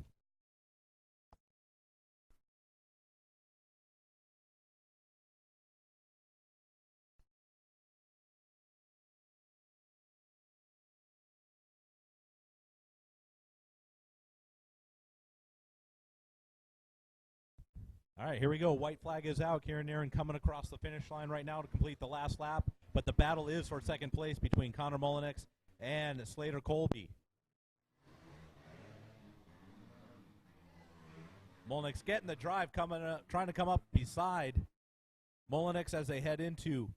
C: All right, here we go. White flag is out. Kieran Nairn coming across the finish line right now to complete the last lap. But the battle is for second place between Connor Mullenix and Slater Colby. Mullenix getting the drive, trying to come up beside Mullenix as they head into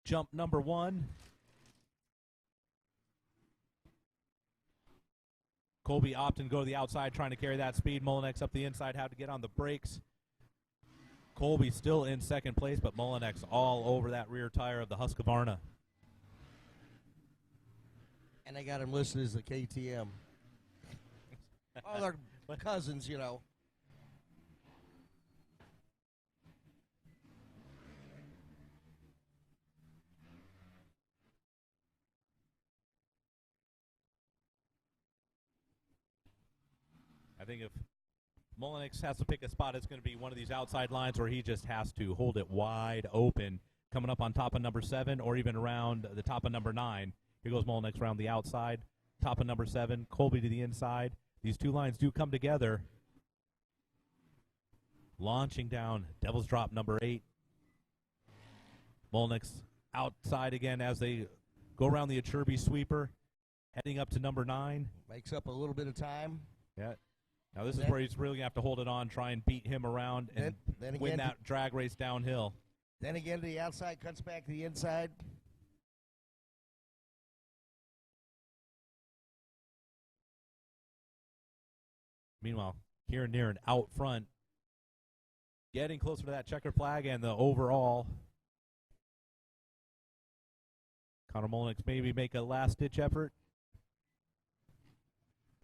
C: jump number 1. Colby opting to go to the outside, trying to carry that speed. Mullenix up the inside, how to get on the brakes. Colby still in second place, but Mullenix all over that rear tire of the Husqvarna.
B: And they got him listed as a KTM. Oh, they're cousins, you know.
C: I think if Mullenix has to pick a spot. It's going to be one of these outside lines where he just has to hold it wide open, coming up on top of number 7 or even around the top of number 9. Here goes Mullenix around the outside, top of number 7, Colby to the inside. These two lines do come together. Launching down, Devil's Drop number 8. Mullenix outside again as they go around the Achirby sweeper, heading up to number 9.
B: Makes up a little bit of time.
C: Yeah. Now this is where he's really going to have to hold it on, try and beat him around and
B: then
C: win
B: again
C: that drag race downhill.
B: Then again to the outside, cuts back to the inside.
C: Meanwhile, Kieran Nearen out front, getting closer to that checker flag and the overall. Connor Mullenix maybe make a last-ditch effort.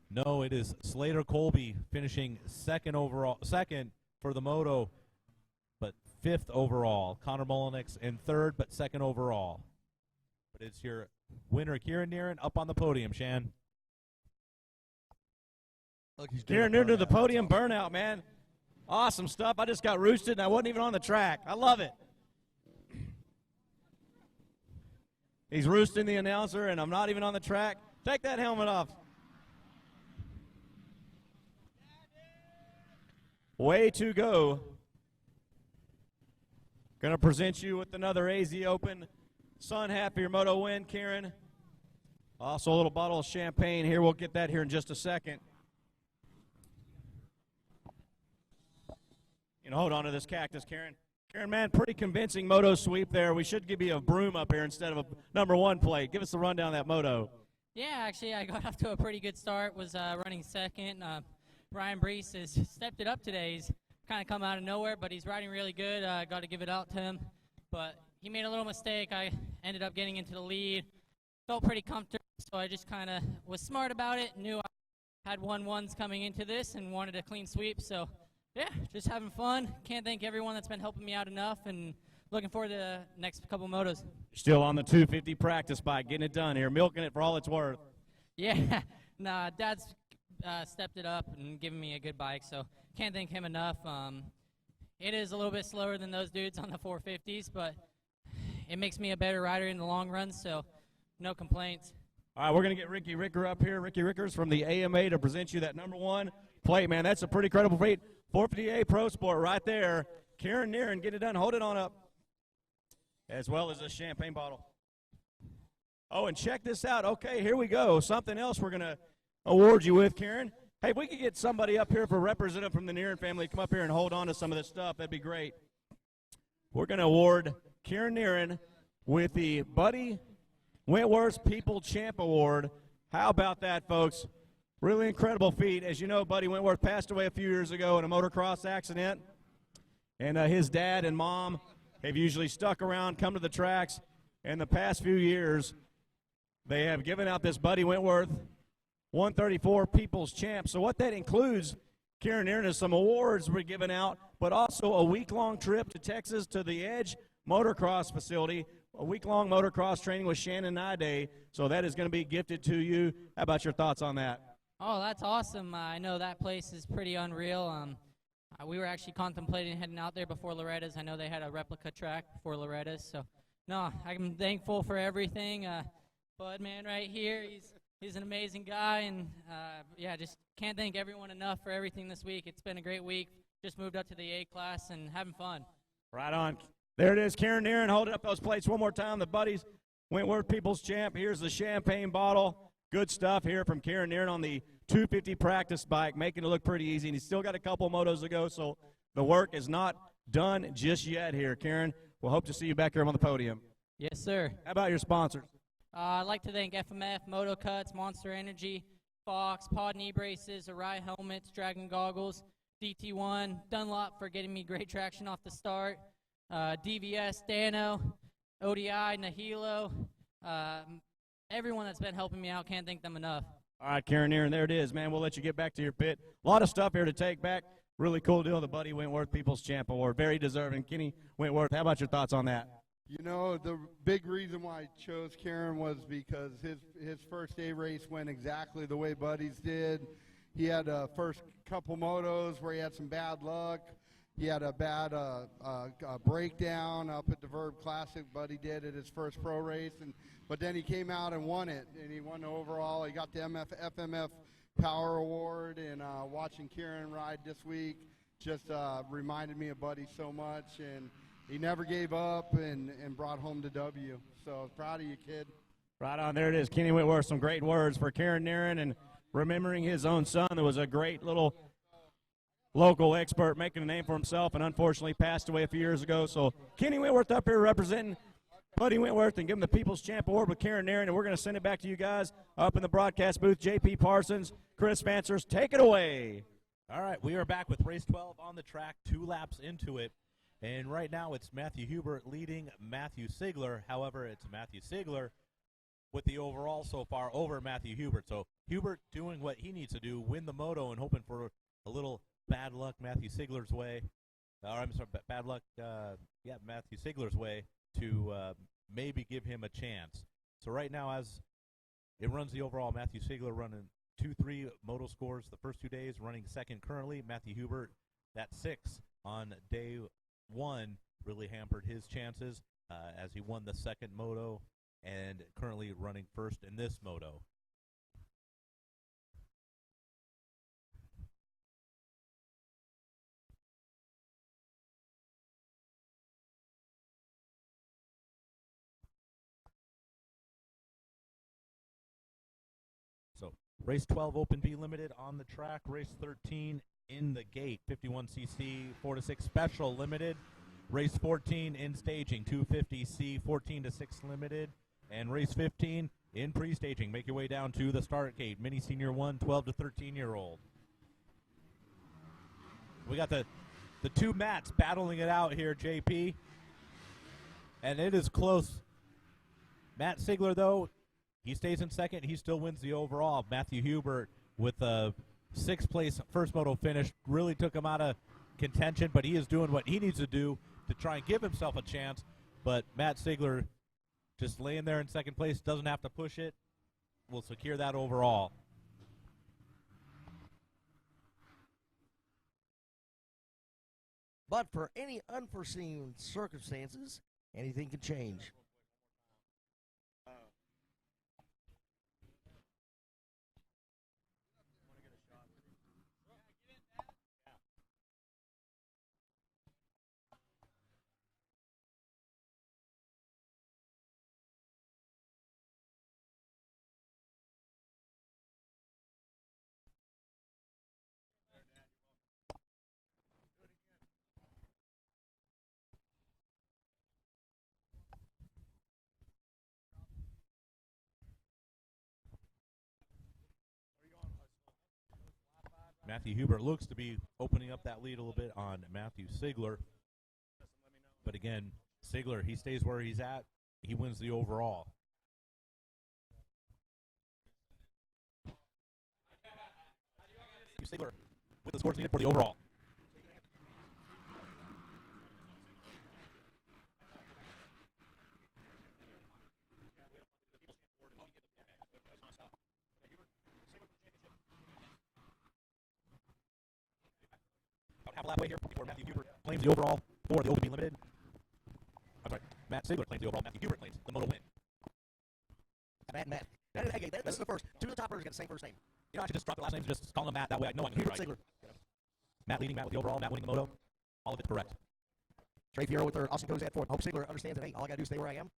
C: No, it is Slater Colby finishing second for the moto, but 5th overall. Connor Mullenix in 3rd, but 2nd overall. But it's your winner, Kieran Nearen, up on the podium, Shan.
B: Look, he's
D: Kieran Nearen to the podium, burnout, man. Awesome stuff. I just got roosted, and I wasn't even on the track. I love it. He's roosting the announcer, and I'm not even on the track. Take that helmet off. Way to go. Going to present you with another AZ Open Sun Hat for your moto win, Kieran. Also a little bottle of champagne here. We'll get that here in just a second. You know, hold on to this cactus, Kieran. Kieran, man, pretty convincing moto sweep there. We should give you a broom up here instead of a number 1 plate. Give us the rundown of that moto.
I: Yeah, actually, I got off to a pretty good start. Was running 2nd. Ryan Brees has stepped it up today. He's kind of come out of nowhere, but he's riding really good. Got to give it out to him. But he made a little mistake. I ended up getting into the lead. Felt pretty comfortable, so I just kind of was smart about it. Knew I had 1-1s coming into this and wanted a clean sweep. So, yeah, just having fun. Can't thank everyone that's been helping me out enough, and looking forward to the next couple motos.
D: Still on the 250 practice bike, getting it done here, milking it for all it's worth.
I: Yeah, nah, Dad's stepped it up and given me a good bike, so can't thank him enough. It is a little bit slower than those dudes on the 450s, but it makes me a better rider in the long run, so no complaints.
D: All right, we're going to get Ricky Ricker up here. Ricky Ricker's from the AMA to present you that number 1 plate, man. That's a pretty credible feat. 450A Pro Sport right there. Kieran Nearen, get it done. Hold it on up. As well as a champagne bottle. Oh, and check this out. Okay, here we go. Something else we're going to award you with, Kieran. Hey, if we could get somebody up here for representative from the Nearen family, come up here and hold on to some of this stuff. That'd be great. We're going to award Kieran Nearen with the Buddy Wentworth People Champ Award. How about that, folks? Really incredible feat. As you know, Buddy Wentworth passed away a few years ago in a motocross accident. And his dad and mom have usually stuck around, come to the tracks. And the past few years, they have given out this Buddy Wentworth 134 People's Champ. So what that includes, Kieran Nearen, is some awards we're giving out, but also a week-long trip to Texas to the Edge Motocross facility, a week-long motocross training with Shannon Nide. So that is going to be gifted to you. How about your thoughts on that?
I: Oh, that's awesome. I know that place is pretty unreal. We were actually contemplating heading out there before Loretta's. I know they had a replica track before Loretta's. So, no, I'm thankful for everything. Bud, man, right here, he's an amazing guy. And, yeah, just can't thank everyone enough for everything this week. It's been a great week. Just moved up to the A class and having fun.
D: Right on. There it is, Kieran Nearen holding up those plates one more time. The Buddies Wentworth People's Champ. Here's the champagne bottle. Good stuff here from Kieran Nearen on the 250 practice bike, making it look pretty easy. And he's still got a couple motos to go, so the work is not done just yet here. Kieran, we'll hope to see you back here on the podium.
I: Yes, sir.
D: How about your sponsors?
I: I'd like to thank FMF, Moto Cuts, Monster Energy, Fox, Pod Knee Braces, Arai Helmets, Dragon Goggles, DT1, Dunlop for getting me great traction off the start, DVS, Dano, ODI, Nahilo, everyone that's been helping me out, can't thank them enough.
D: All right, Kieran Nearen, there it is, man. We'll let you get back to your pit. A lot of stuff here to take back. Really cool deal, the Buddy Wentworth People's Champ Award. Very deserving. Kenny Wentworth, how about your thoughts on that?
M: You know, the big reason why I chose Kieran was because his first A race went exactly the way Buddy's did. He had first couple motos where he had some bad luck. He had a bad breakdown up at the Verb Classic, but he did at his first pro race. But then he came out and won it, and he won the overall. He got the FMF Power Award, and watching Kieran ride this week just reminded me of Buddy so much, and he never gave up and brought home the W. So proud of you, kid.
D: Right on, there it is. Kenny Whitworth, some great words for Kieran Nerin, and remembering his own son that was a great little local expert making a name for himself and unfortunately passed away a few years ago. So Kenny Whitworth up here representing Buddy Whitworth and giving the People's Champ Award with Kieran Nerin, and we're going to send it back to you guys up in the broadcast booth. J.P. Parsons, Chris Vancers, take it away.
C: All right, we are back with race 12 on the track, 2 laps into it. And right now it's Matthew Hubert leading Matthew Sigler. However, it's Matthew Sigler with the overall so far over Matthew Hubert. So Hubert doing what he needs to do, win the moto, and hoping for a little bad luck Matthew Sigler's way. Bad luck, Matthew Sigler's way to maybe give him a chance. So right now, as it runs the overall, Matthew Sigler running 2-3 moto scores the first 2 days, running second currently. Matthew Hubert, that 6 on day 1, really hampered his chances as he won the second moto and currently running first in this moto. So race 12 Open B Limited on the track, race 13 in the gate, 51cc 4-6 Special Limited, race 14 in staging, 250C 14-6 Limited, and race 15 in pre-staging. Make your way down to the start gate, Mini Senior 1, 12 to 13-year-old. We got the two Matts battling it out here, JP, and it is close. Matt Sigler, though, he stays in second. He still wins the overall. Matthew Hubert with a 6th place first moto finish really took him out of contention, but he is doing what he needs to do to try and give himself a chance. But Matt Sigler just laying there in second place, doesn't have to push it, will secure that overall.
B: But for any unforeseen circumstances, anything can change.
C: Matthew Hubert looks to be opening up that lead a little bit on Matthew Sigler. But again, Sigler, he stays where he's at. He wins the overall. Sigler with the scores needed for the overall. Half a lap away here before Matthew Hubert claims the overall for the Open B Limited. I'm sorry, Matt Sigler claims the overall. Matthew Hubert claims the moto win.
B: Matt. This is the first. 2 of the top riders got the same first name.
C: You know, I should just drop the last names and just call him Matt. That way I know I'm
B: Hubert
C: right.
B: Sigler.
C: Matt leading, Matt with the overall, Matt winning the moto. All of it's correct.
B: Trey Fierro with their Austin goes at 4. Hope Sigler understands that, hey, all I got to do is stay where I am.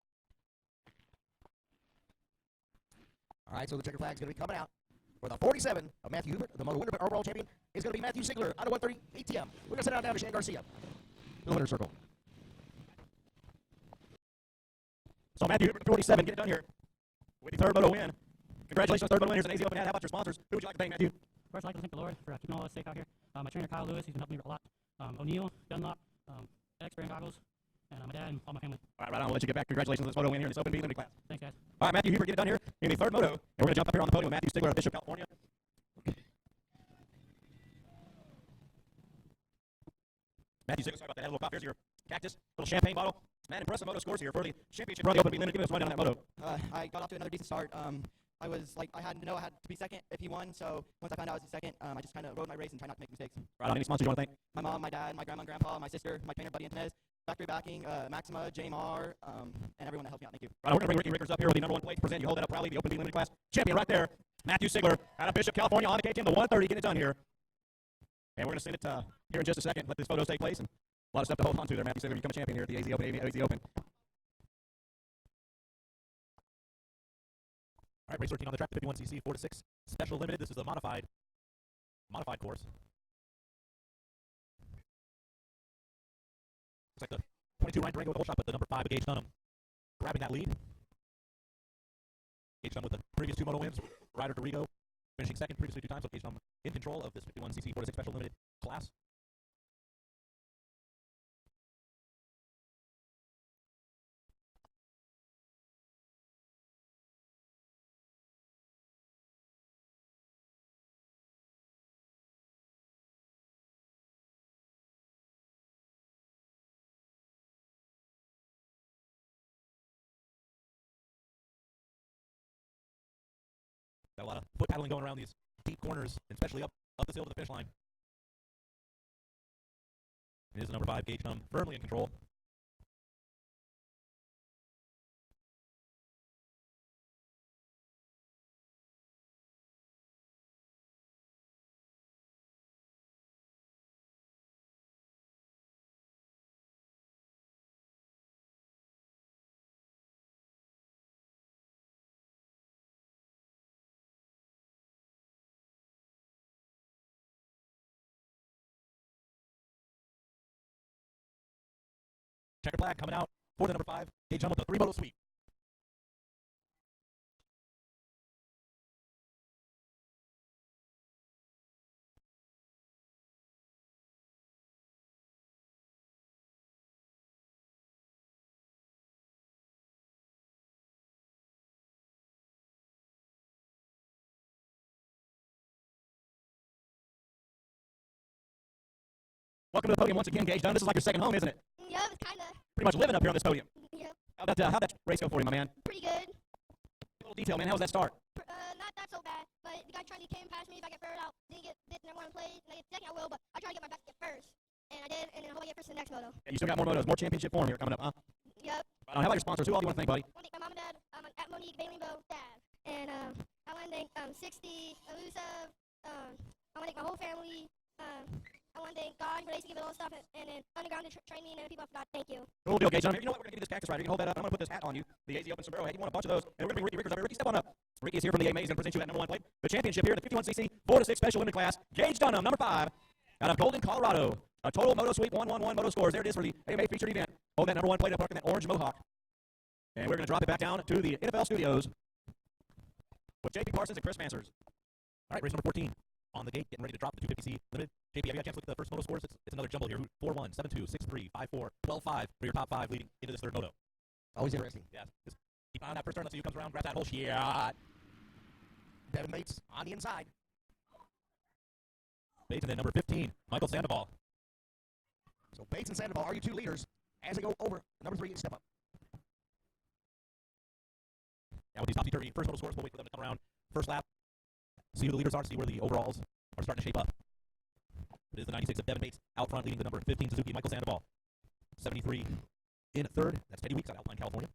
B: All right, so the checker flag's going to be coming out. For the 47 of Matthew Hubert, the moto winner overall champion is going to be Matthew Sigler out of 130 ATM. We're going to send it out down to Shane Garcia. The winner's circle.
D: So Matthew Hubert, 47, get it done here with the third moto win. Congratulations, third moto winners in AZ Open. How about your sponsors? Who would you like to thank, Matthew?
A: First, I'd like to thank the Lord for keeping all of us safe out here. My trainer, Kyle Lewis, he's been helping me a lot. O'Neill, Dunlop, X-Brand Goggles, and my dad and all my family.
D: All right, right on. We'll let you get back. Congratulations on this moto win here in this Open B Limited class.
A: Thanks, guys.
D: All right, Matthew Hubert, get it done here in the third moto. And we're going to jump up here on the podium with Matthew Sigler of Bishop, California. Matthew Sigler, sorry about that. Had a little cough. Here's your cactus, little champagne bottle. Man, impressive moto scores here for the championship run the Open B Limited. Give us a rundown on that moto.
N: I got off to another decent start. I had to know I had to be second if he won. So once I found out I was second, I just kind of rode my race and tried not to make mistakes.
C: Right on. Any sponsors you want to thank?
N: My mom, my dad, my grandma and grandpa, my sister, my trainer, Buddy Antonez, factory backing, Maxima, JMR, and everyone that helped me out. Thank you.
C: Right, we're going to bring Ricky Rickers up here with the number 1 plate to present. You hold that up proudly, the Open B Limited Class champion right there. Matthew Sigler out of Bishop, California on the KTM, the 130, getting it done here. And we're going to send it here in just a second. Let this photos take place. And a lot of stuff to hold on to there, Matthew Sigler. You become a champion here at the AZ Open. All right, race 13 on the track, the 51cc 4-6 special limited. This is a modified course. Looks like the 22 Ryan Durango with the whole shot, but the number 5 Gage Dunham grabbing that lead. Gage Dunham with the previous 2 moto wins. Ryder Dorigo finishing second previously 2 times, so Gage Dunham in control of this 51cc 4-6 special limited class. Got a lot of foot paddling going around these deep corners, and especially up this hill to the finish line. It is the number 5 Gage Dunham firmly in control. Checker flag coming out for the number 5 Gage Dunham with the 3 moto sweep. Welcome to the podium once again, Gage Dunham. This is like your second home, isn't it?
F: Yep, kinda.
C: Pretty much living up here on this podium.
F: Yep.
C: How'd that race go for you, my man?
F: Pretty good.
C: A little detail, man. How was that start?
F: Not that so bad, but the guy trying to came past me. If I get third out, didn't want to play. And I get second, I will, but I try to get my best to get first. And I did, and then I hope I get first in the next moto.
C: Yeah, you still got more motos, more championship form here coming up, huh?
F: Yep.
C: Right on. How about your sponsors? Who all do you want to thank, buddy?
F: I want to thank my mom and dad, at Monique, Bailey Bow, Dad. And I want to thank 60, Elusive. I want to thank my whole family. I want to thank God for letting me give it all stuff, and then Underground to train me, and the people I forgot. Thank you.
C: Cool deal, Gage Dunham. You know what? We're going to give you this cactus rider. You can hold that up. I'm going to put this hat on you. The AZ Open sombrero hat. You want a bunch of those. And we're going to bring Ricky Rickers up here. Ricky, step on up. Ricky is here from the AMA. He's going to present you that number 1 plate. The championship here, the 51cc 4-6 special limited class. Gage Dunham, number 5, out of Golden, Colorado. A total moto sweep, 111 moto scores. There it is for the AMA featured event. Hold that number 1 plate up, rocking that orange mohawk. And we're going to drop it back down to the NFL studios with JP Parsons and Chris Mansers. All right, race number 14 on the gate, getting ready to drop the 250C limited. JP, have you got a chance to look at the first moto scores? It's another jumble here. 4-1, 7-2, 6-3, 5-4, 12-5 for your top 5 leading into this third moto.
B: Always interesting.
C: Yeah, just keep an eye on that first turn. Let's see who comes around, grabs that whole shot.
B: Devin Bates on the inside.
C: Bates and then number 15, Michael Sandoval.
B: So Bates and Sandoval are your 2 leaders as they go over. Number 3, step up.
C: Now with these topsy-turvy first moto scores, we'll wait for them to come around first lap. See who the leaders are, see where the overalls are starting to shape up. It is the 96 of Devin Bates out front, leading the number 15 Suzuki, Michael Sandoval. 73 in third. That's Teddy Weeks out of Alpine, California.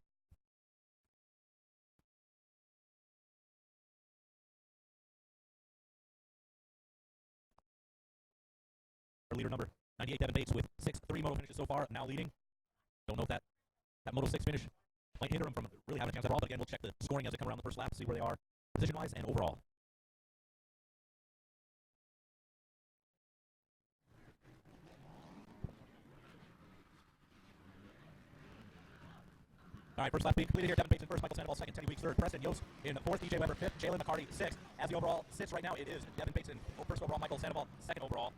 C: Our leader number 98, Devin Bates, with 6-3 moto finishes so far, now leading. Don't know if that moto 6 finish might hinder him from really having a chance at all, but again, we'll check the scoring as they come around the first lap, see where they are position-wise and overall. All right, first lap being completed here. Devin Bates in first, Michael Sandoval second, Teddy Weeks third, Preston Yost in fourth, DJ Weber fifth, Jalen McCarty sixth. As the overall sits right now, it is Devin Bates in first overall, Michael Sandoval second overall.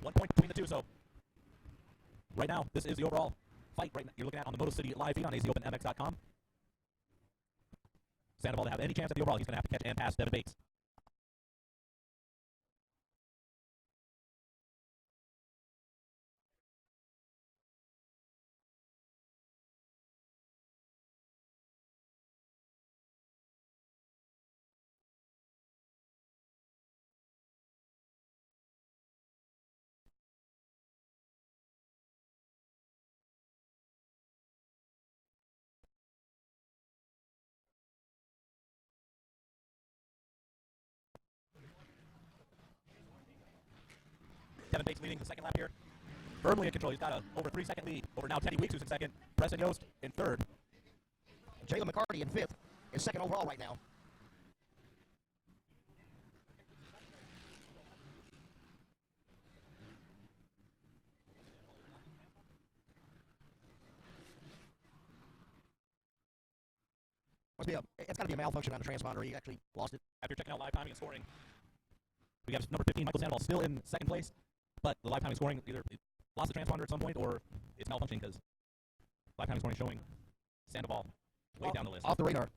C: 1 point between the two, so right now, this is the overall fight right now you're looking at on the Moto City live feed on AZOpenMX.com. Sandoval to have any chance at the overall, he's going to have to catch and pass Devin Bates. leading the second lap here. Firmly in control. He's got a over 3-second lead over now Teddy Weeks, who's in second. Preston Yost in third.
B: Jalen McCarty in fifth, is second overall right now. It's got to be a malfunction on the transponder. He actually lost it.
C: After checking out live timing and scoring, we have number 15, Michael Sandoval, still in second place. But the live timing scoring either it lost the transponder at some point or it's malfunctioning because live timing scoring showing Sandoval way down the list.
B: Off the radar.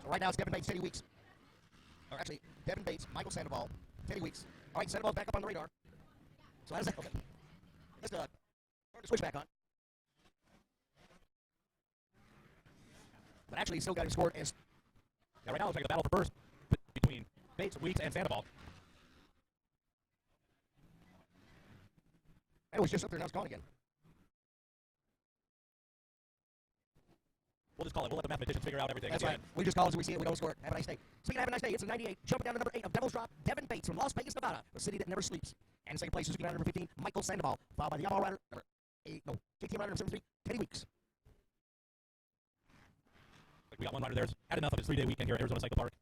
B: Right now it's Devin Bates, Teddy Weeks. Or actually, Devin Bates, Michael Sandoval, Teddy Weeks. All right, Sandoval's back up on the radar. So how's that? Okay. Let's turn the switch back on. But actually, he's still got his score as...
C: Yeah, right now it's like a battle for first between Bates, Weeks, and Sandoval.
B: It was just up there, now it's gone again.
C: We'll just call it. We'll let the mathematicians figure out everything.
B: That's right. We just call it as we see it. We don't score it. Have a nice day. Speaking of have a nice day, it's a 98. Jumping down to number 8 of Devil's Drop, Devin Bates from Las Vegas, Nevada, the city that never sleeps. And in second place, Suzuki rider number 15, Michael Sandoval, followed by the Yamaha rider number 8, no, KTM rider number 73, Teddy Weeks.
C: We got one rider there's had enough of his 3-day weekend here at Arizona Cycle Park.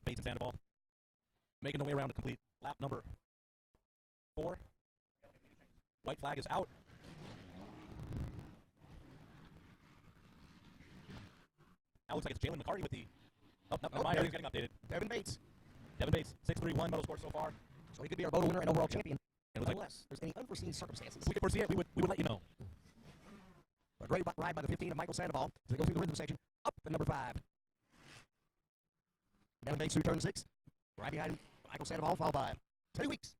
C: Bates and Sandoval making their way around to complete lap number 4. White flag is out. Now looks like it's Jalen McCarty with the... Oh, no, never mind, everything's getting updated.
B: Devin Bates.
C: Devin Bates, 631 moto score so far.
B: So he could be our moto winner and overall champion.
C: And
B: unless there's any unforeseen circumstances.
C: If we could foresee it, we would let you know.
B: A great ride by the 15 of Michael Sandoval. So they go through the rhythm section. Up to number 5. Devin Bates through turn 6. Right behind him, Michael Sandoval, followed by 2 weeks.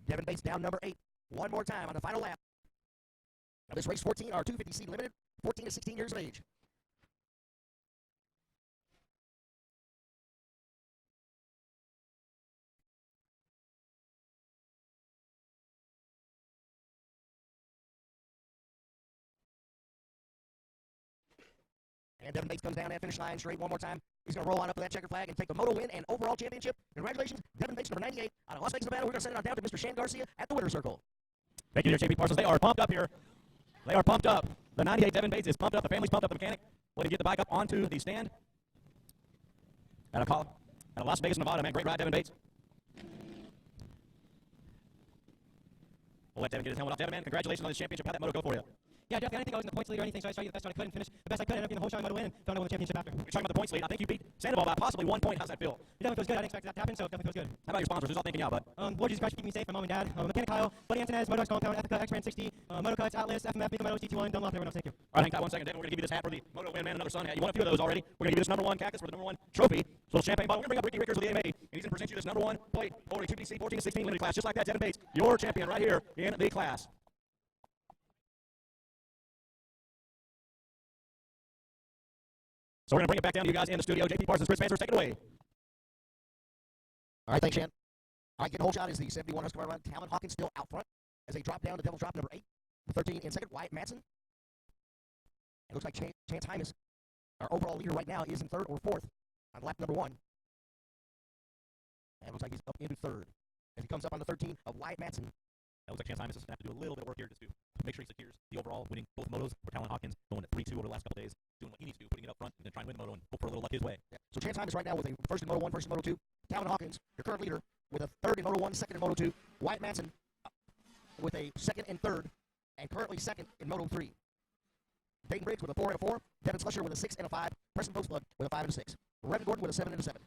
B: Devin Bates down number 8. One more time on the final lap. Now this race 14 are 250C limited, 14 to 16 years of age. And Devin Bates comes down that finish line straight one more time. He's going to roll on up to that checker flag and take the moto win and overall championship. Congratulations, Devin Bates, number 98, out of Las Vegas, Nevada. We're going to send it on down to Mr. Shan Garcia at the winner's circle.
C: Thank you, dear JP Parsons. They are pumped up here. They are pumped up. The 98 Devin Bates is pumped up. The family's pumped up. The mechanic waiting to get the bike up onto the stand. Out of Las Vegas, Nevada, man. Great ride, Devin Bates. We'll let Devin get his helmet off. Devin, man, congratulations on this championship. How'd that moto go for you?
K: Yeah, definitely. I didn't think I was in the points lead or anything, so I tried to do the best I could and finish the best I could. Ended up getting the whole shot moto win and found out win the championship after.
C: You're talking about the points lead. I think you beat Sandoval by possibly 1 point. How's that feel?
K: It definitely feels good. I didn't expect that to happen, so it definitely feels good.
C: How about your sponsors? Who's all thanking you out, bud?
K: Lord Jesus Christ, keep me safe. My mom and dad. Mechanic Kyle, Buddy Antonez, Motox Compound, Ethica, X-Brand 60, Motocuts, Atlas, FMF, Big Motos, TT1, Dunlop, everyone else. Thank you.
C: All right, hang tight 1 second, Devin. We're going to give you this hat for the Moto Win Man, another Sun hat. You won a few of those already. We're going to give you this number 1 cactus for the number 1 trophy. So champagne bottle. We're going to bring up Ricky Rickers with the AMA, and he's going to present you this number 1 plate over a 2DC 14 to 16 limited class, just like that. Devin Bates, your champion right here in the class. So we're going to bring it back down to you guys in the studio. JP Parsons, Chris Mansers, take it away.
B: All right, thanks, Shan. All right, getting the whole shot is the 71 Husker run. Talon Hawkins still out front as they drop down to Devil's Drop number 8. 13 in second, Wyatt Madsen. It looks like Chance Hymas, our overall leader right now, is in 3rd or 4th on lap number 1. And it looks like he's up into 3rd as he comes up on the 13 of Wyatt Madsen.
C: That looks like Chance Hymas is going to have to do a little bit of work here just to make sure he secures the overall, winning both motos. For Talon Hawkins going to 3-2 over the last couple days, doing what he needs to do, putting it up front, and then trying to win the moto and hope for a little luck his way.
B: Yeah. So Chance Hymas right now with a first in Moto 1, first in Moto 2. Talon Hawkins, your current leader, with a 3rd in Moto 1, 2nd in Moto 2. Wyatt Madsen with a 2nd and 3rd, and currently 2nd in Moto 3. Dayton Briggs with a 4 and a 4. Devin Slusher with a 6 and a 5. Preston Postblood with a 5 and a 6. Revan Gordon with a 7 and a 7.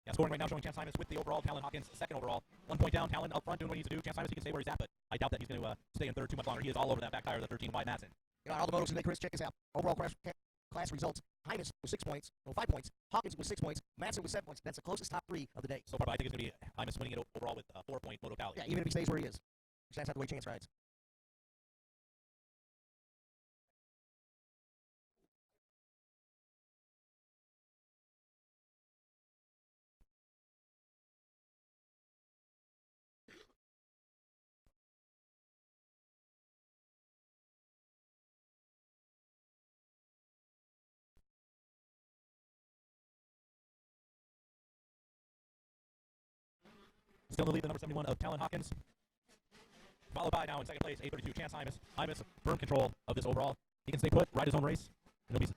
C: Yeah, scoring right now showing Chance Hymas with the overall. Talon Hawkins, 2nd overall. 1 point down. Talon up front doing what he needs to do. Chance Hymas, he can stay where he's at, but I doubt that he's going to stay in 3rd too much longer. He is all over that back tire of the 13 Wyatt Madsen.
B: You know, all the motos today, Chris, check this out. Overall class results. Hymas with 6 points, 5 points. Hawkins with 6 points. Madsen with 7 points. That's the closest top 3 of the day.
C: So far, but I think it's going to be Hymas winning it overall with a 4-point moto tally.
B: Yeah, even if he stays where he is. That's not the way Chance rides.
C: Still in the lead, the number 71 of Talon Hawkins. Followed by now in second place, 832, Chance Hymas. Hymas, firm control of this overall. He can stay put, ride his own race, and he'll be...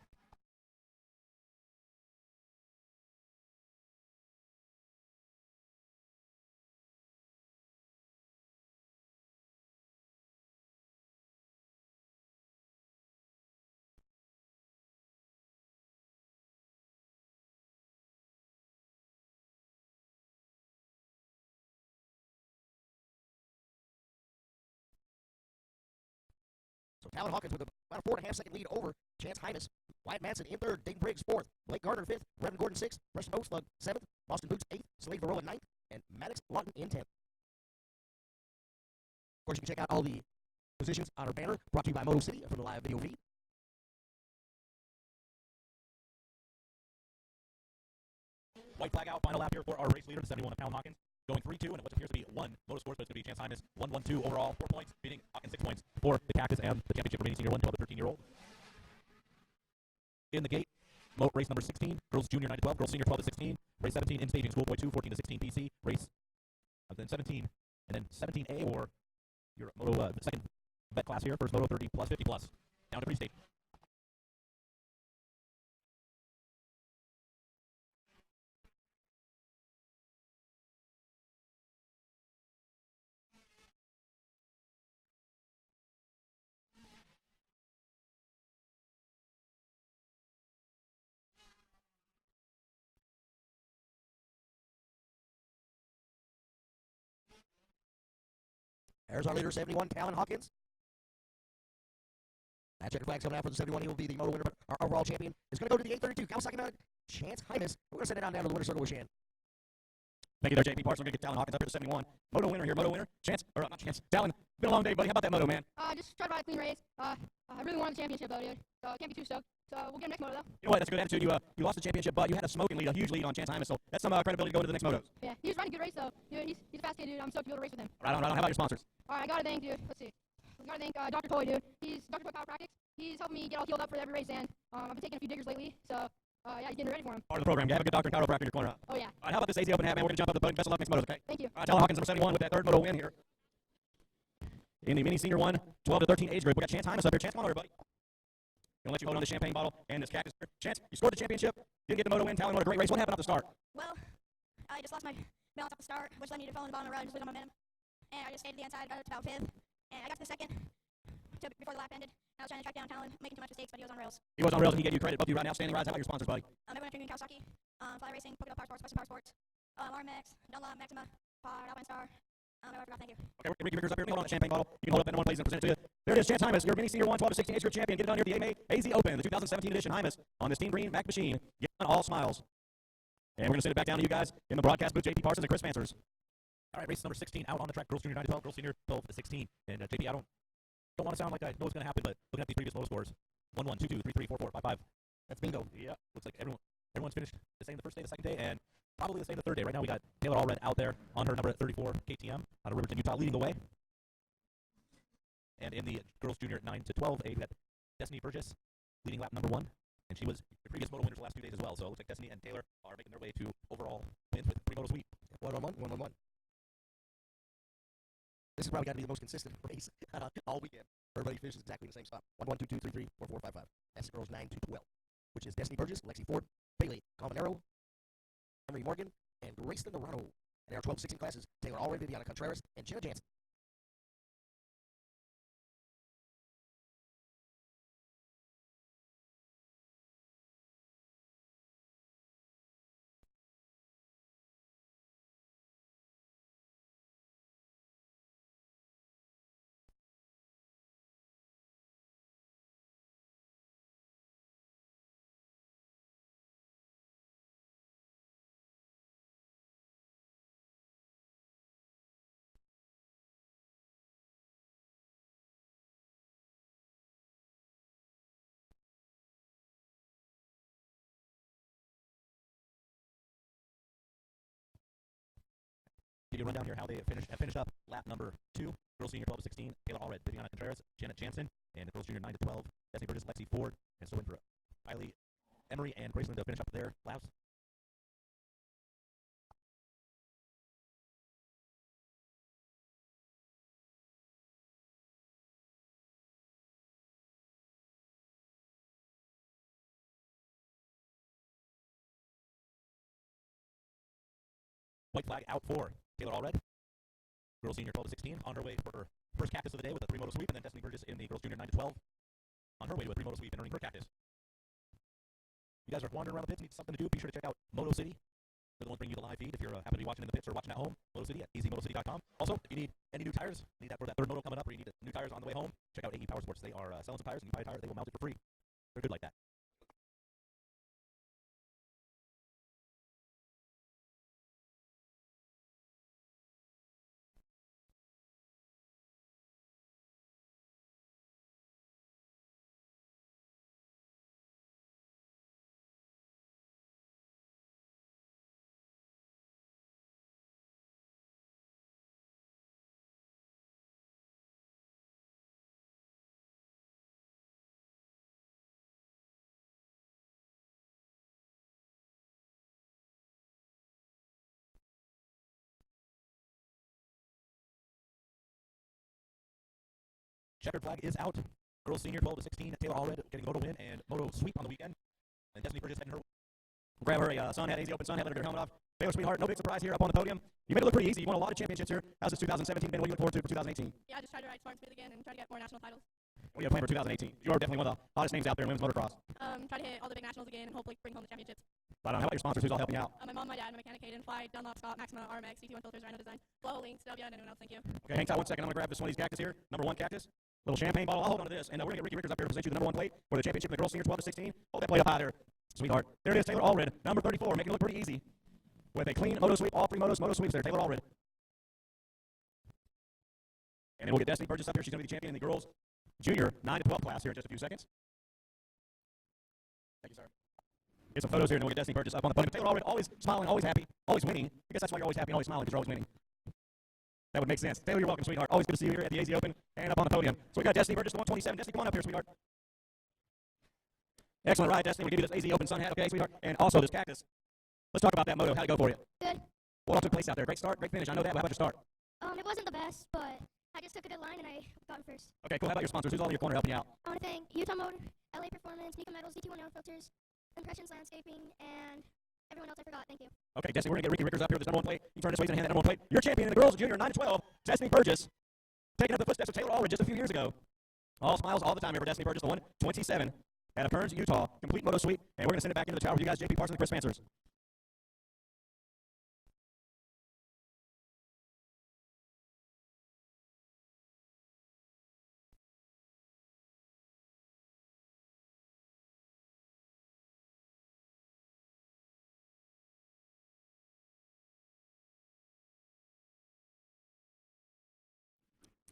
B: So Talon Hawkins with about a 4.5-second lead over Chance Hymas. Wyatt Manson in third, Dayton Briggs fourth, Blake Gardner fifth, Reverend Gordon sixth, Preston Oakslug seventh, Boston Boots eighth, Slade Varroa ninth, and Maddox Lawton in 10th. Of course, you can check out all the positions on our banner, brought to you by Moto City from the live video feed.
C: White flag out, final lap here for our race leader, the 71 of Talon Hawkins. Going 3-2, and what appears to be one motorsports, but it's going to be Chance Hymas. 1-1-2 overall, 4 points, beating Hawkins 6 points for the Cactus and the championship remaining senior 1, 12 to 13-year-old. In the gate, race number 16, girls junior 9 to 12, girls senior 12 to 16, race 17 in staging schoolboy 2, 14 to 16 PC, race then 17, and then 17A or your moto second bet class here, first moto 30 plus 50 plus, down to pre-state.
B: There's our leader, 71, Talon Hawkins. That checker flag's coming out for the 71. He will be the moto winner, but our overall champion is going to go to the 832 Kawasaki Mountain, Chance Hymas. We're going to send it down to the winner's circle with Shan.
D: Thank you there, JP Parsons. We're going to get Talon Hawkins up here to 71. Moto winner here, moto winner. Chance, or not Chance, Talon. Been a long day, buddy. How about that moto, man?
E: Just try to ride a clean race. I really wanted the championship, though, dude. So I can't be too stoked. So we'll get him next moto, though.
D: You know what? That's a good attitude. You lost the championship, but you had a smoking lead, a huge lead on Chance Hymas, so that's some credibility to go to the next motos.
E: Yeah, he was riding a good race, though. Dude, he's a fast kid, dude. I'm stoked to be able to race with him.
D: Right on, right on. How about your sponsors?
E: All right, I got to thank, dude. Let's see. I got to thank Dr. Toy, dude. He's Dr. Toy Power Practice. He's helping me get all healed up for every race, and I've been taking a few diggers lately, so yeah, he's getting ready for him.
D: Part of the program. You have a good doctor and chiropractor in your corner.
E: Oh, yeah.
D: All right, how about this AZ Open hat, man? We're going to jump up the podium. Best of luck next motos, okay?
E: Thank you.
D: All right, Talon Hawkins, number 71, with that third moto win here. In the mini senior 1, 12 to 13 age group, we got Chance Hymas up here. Chance, come on over, buddy. Gonna let you hold on the champagne bottle and this cactus. Chance, you scored the championship. Didn't get the moto win. Talon, what a great race. What happened off the start?
F: Well, I just lost my balance off the start, which led me to fall in the bottom of the road and just lose my momentum. And I just stayed to the inside, got up to about 5th. And I got to the second before the lap ended. I was trying to track down Talon, making too much mistakes, but he was on rails.
D: He was on rails and he gave you credit. Both of you riding outstanding rides. How about your sponsors, buddy?
F: Everyone at Premium Kawasaki, Fly Racing, Polka Dot Power Sports, Western Power Sports, Marmax, Dunlop, Maxima, Pod, Alpine Star. I forgot, thank you.
D: Okay, Ricky Vickers up here. Hold on the champagne bottle. You can hold up in one place and present it to you. There it is, Chance Hymas, your mini senior 1, 12 to 16 age group champion. Get it on here, the AMA AZ Open, the 2017 edition. Hymas on this Team Green Mac machine. Get on all smiles. And we're going to send it back down to you guys in the broadcast booth, JP Parsons and Chris Mansers.
C: All right, race number 16 out on the track. Girls junior 9 to 12, girls senior 12 to 16. And JP, I don't want to sound like I know what's going to happen, but looking at these previous moto scores, 1-1, 2-2, 3-3, 4-4, 5-5. That's bingo. Yeah, looks like everyone's finished the same the first day, the second day, and probably the same the third day. Right now we got Taylor Allred out there on her number 34 KTM out of Riverton, Utah, leading the way. And in the girls junior 9 to 12 age, we got Destiny Burgess leading lap number 1. And she was the previous moto winners the last 2 days as well. So it looks like Destiny and Taylor are making their way to overall wins with 3 moto sweep.
B: 1-1-1. This is probably got to be the most consistent race all weekend. Everybody finishes exactly in the same spot. 1-1, 2-2, 3-3, 4-4, 5-5. That's the girls 9 to 12, which is Destiny Burgess, Lexi Ford, Bailey Combinero, Emery Morgan, and Grayston Dorado. In our 12-16 classes, Taylor Allred, Viviana Contreras, and Jenna Jansen.
C: Give you a rundown here how they finished up lap number 2. Girls senior 12 to 16, Taylor Allred, Viviana Contreras, Janet Jansen, and girls junior 9 to 12, Destiny Burgess, Lexi Ford, and so in for Riley Emery and Graceland to finish up their laps. white flag out for Taylor Allred. Girls senior 12 to 16 on her way for her first cactus of the day with a 3-moto sweep, and then Destiny Burgess in the girls junior 9 to 12 on her way to a 3-moto sweep and earning her cactus. If you guys are wandering around the pits, need something to do, be sure to check out Moto City. They're the ones bringing you the live feed if you're happen to be watching in the pits or watching at home. Moto City at easymotocity.com. Also, if you need any new tires, need that for that third moto coming up, or you need new tires on the way home, check out AE Power Sports. They are selling some tires, and you buy a tire, they will mount it for free. They're good like that. Checkered flag is out. Girls senior 12 to 16. Taylor Allred getting moto win and moto sweep on the weekend. And Destiny Burgess heading her. Grab her a sun hat, AZ Open sun hat, let her get her helmet off. Taylor, sweetheart, no big surprise here up on the podium. You made it look pretty easy. You won a lot of championships here. How's this 2017 been? What do you look forward to for 2018?
L: Yeah, I just try to ride smart and smooth again and try to get more national titles.
C: What do you have planned for 2018? You are definitely one of the hottest names out there in women's motocross.
L: Try to hit all the big nationals again and hopefully bring home the championships.
C: Right on. How about your sponsors? Who's all helping you out?
L: My mom, my dad, my mechanic, Hayden, Fly, Dunlop, Scott, Maxima, RMX, CT1 Filters, Rhino Design, Flow, Links, Stelvia, and anyone else. Thank you.
C: Okay, hang tight 1 second. I'm going to grab this one of these cactus here. Number 1 cactus. Little champagne bottle. I'll hold on to this. And we're going to get Ricky Rickers up here to present you the number 1 plate for the championship in the girls senior 12 to 16. Hold that plate up high there, sweetheart. There it is, Taylor Allred, number 34, making it look pretty easy. With a clean moto sweep, all 3 moto sweeps there, Taylor Allred. And then we'll get Destiny Burgess up here. She's going to be the champion in the girls junior 9 to 12 class here in just a few seconds. Thank you, sir. Get some photos here, and then we'll get Destiny Burgess up on the podium. Taylor Allred, always smiling, always happy, always winning. I guess that's why you're always happy and always smiling, because you're always winning. That would make sense. Taylor, you're welcome, sweetheart. Always good to see you here at the AZ Open and up on the podium. So we got Destiny Burgess, the 127. Destiny, come on up here, sweetheart. Excellent ride, Destiny. We give you this AZ Open sun hat, okay, sweetheart? And also this cactus. Let's talk about that moto. How'd it go for you?
O: Good.
C: What all took place out there? Great start, great finish. I know that. How about your start?
O: It wasn't the best, but I just took a good line and I got first.
C: Okay, cool. How about your sponsors? Who's all in your corner helping you out?
O: I want to thank Utah Motor, LA Performance, Nika Metals, DT1 Air Filters, Impressions Landscaping, and everyone else I forgot. Thank you.
C: Okay, Destiny, we're going to get Ricky Rickers up here with this number 1 plate. You turn this way and hand that number 1 plate. You're champion in the girls junior 9 to 12. Destiny Burgess, taking up the footsteps of Taylor Allred just a few years ago. All smiles all the time here for Destiny Burgess, the 127 out of Kearns, Utah. Complete moto sweep. And we're going to send it back into the tower with you guys, JP Parsons and Chris Mansers.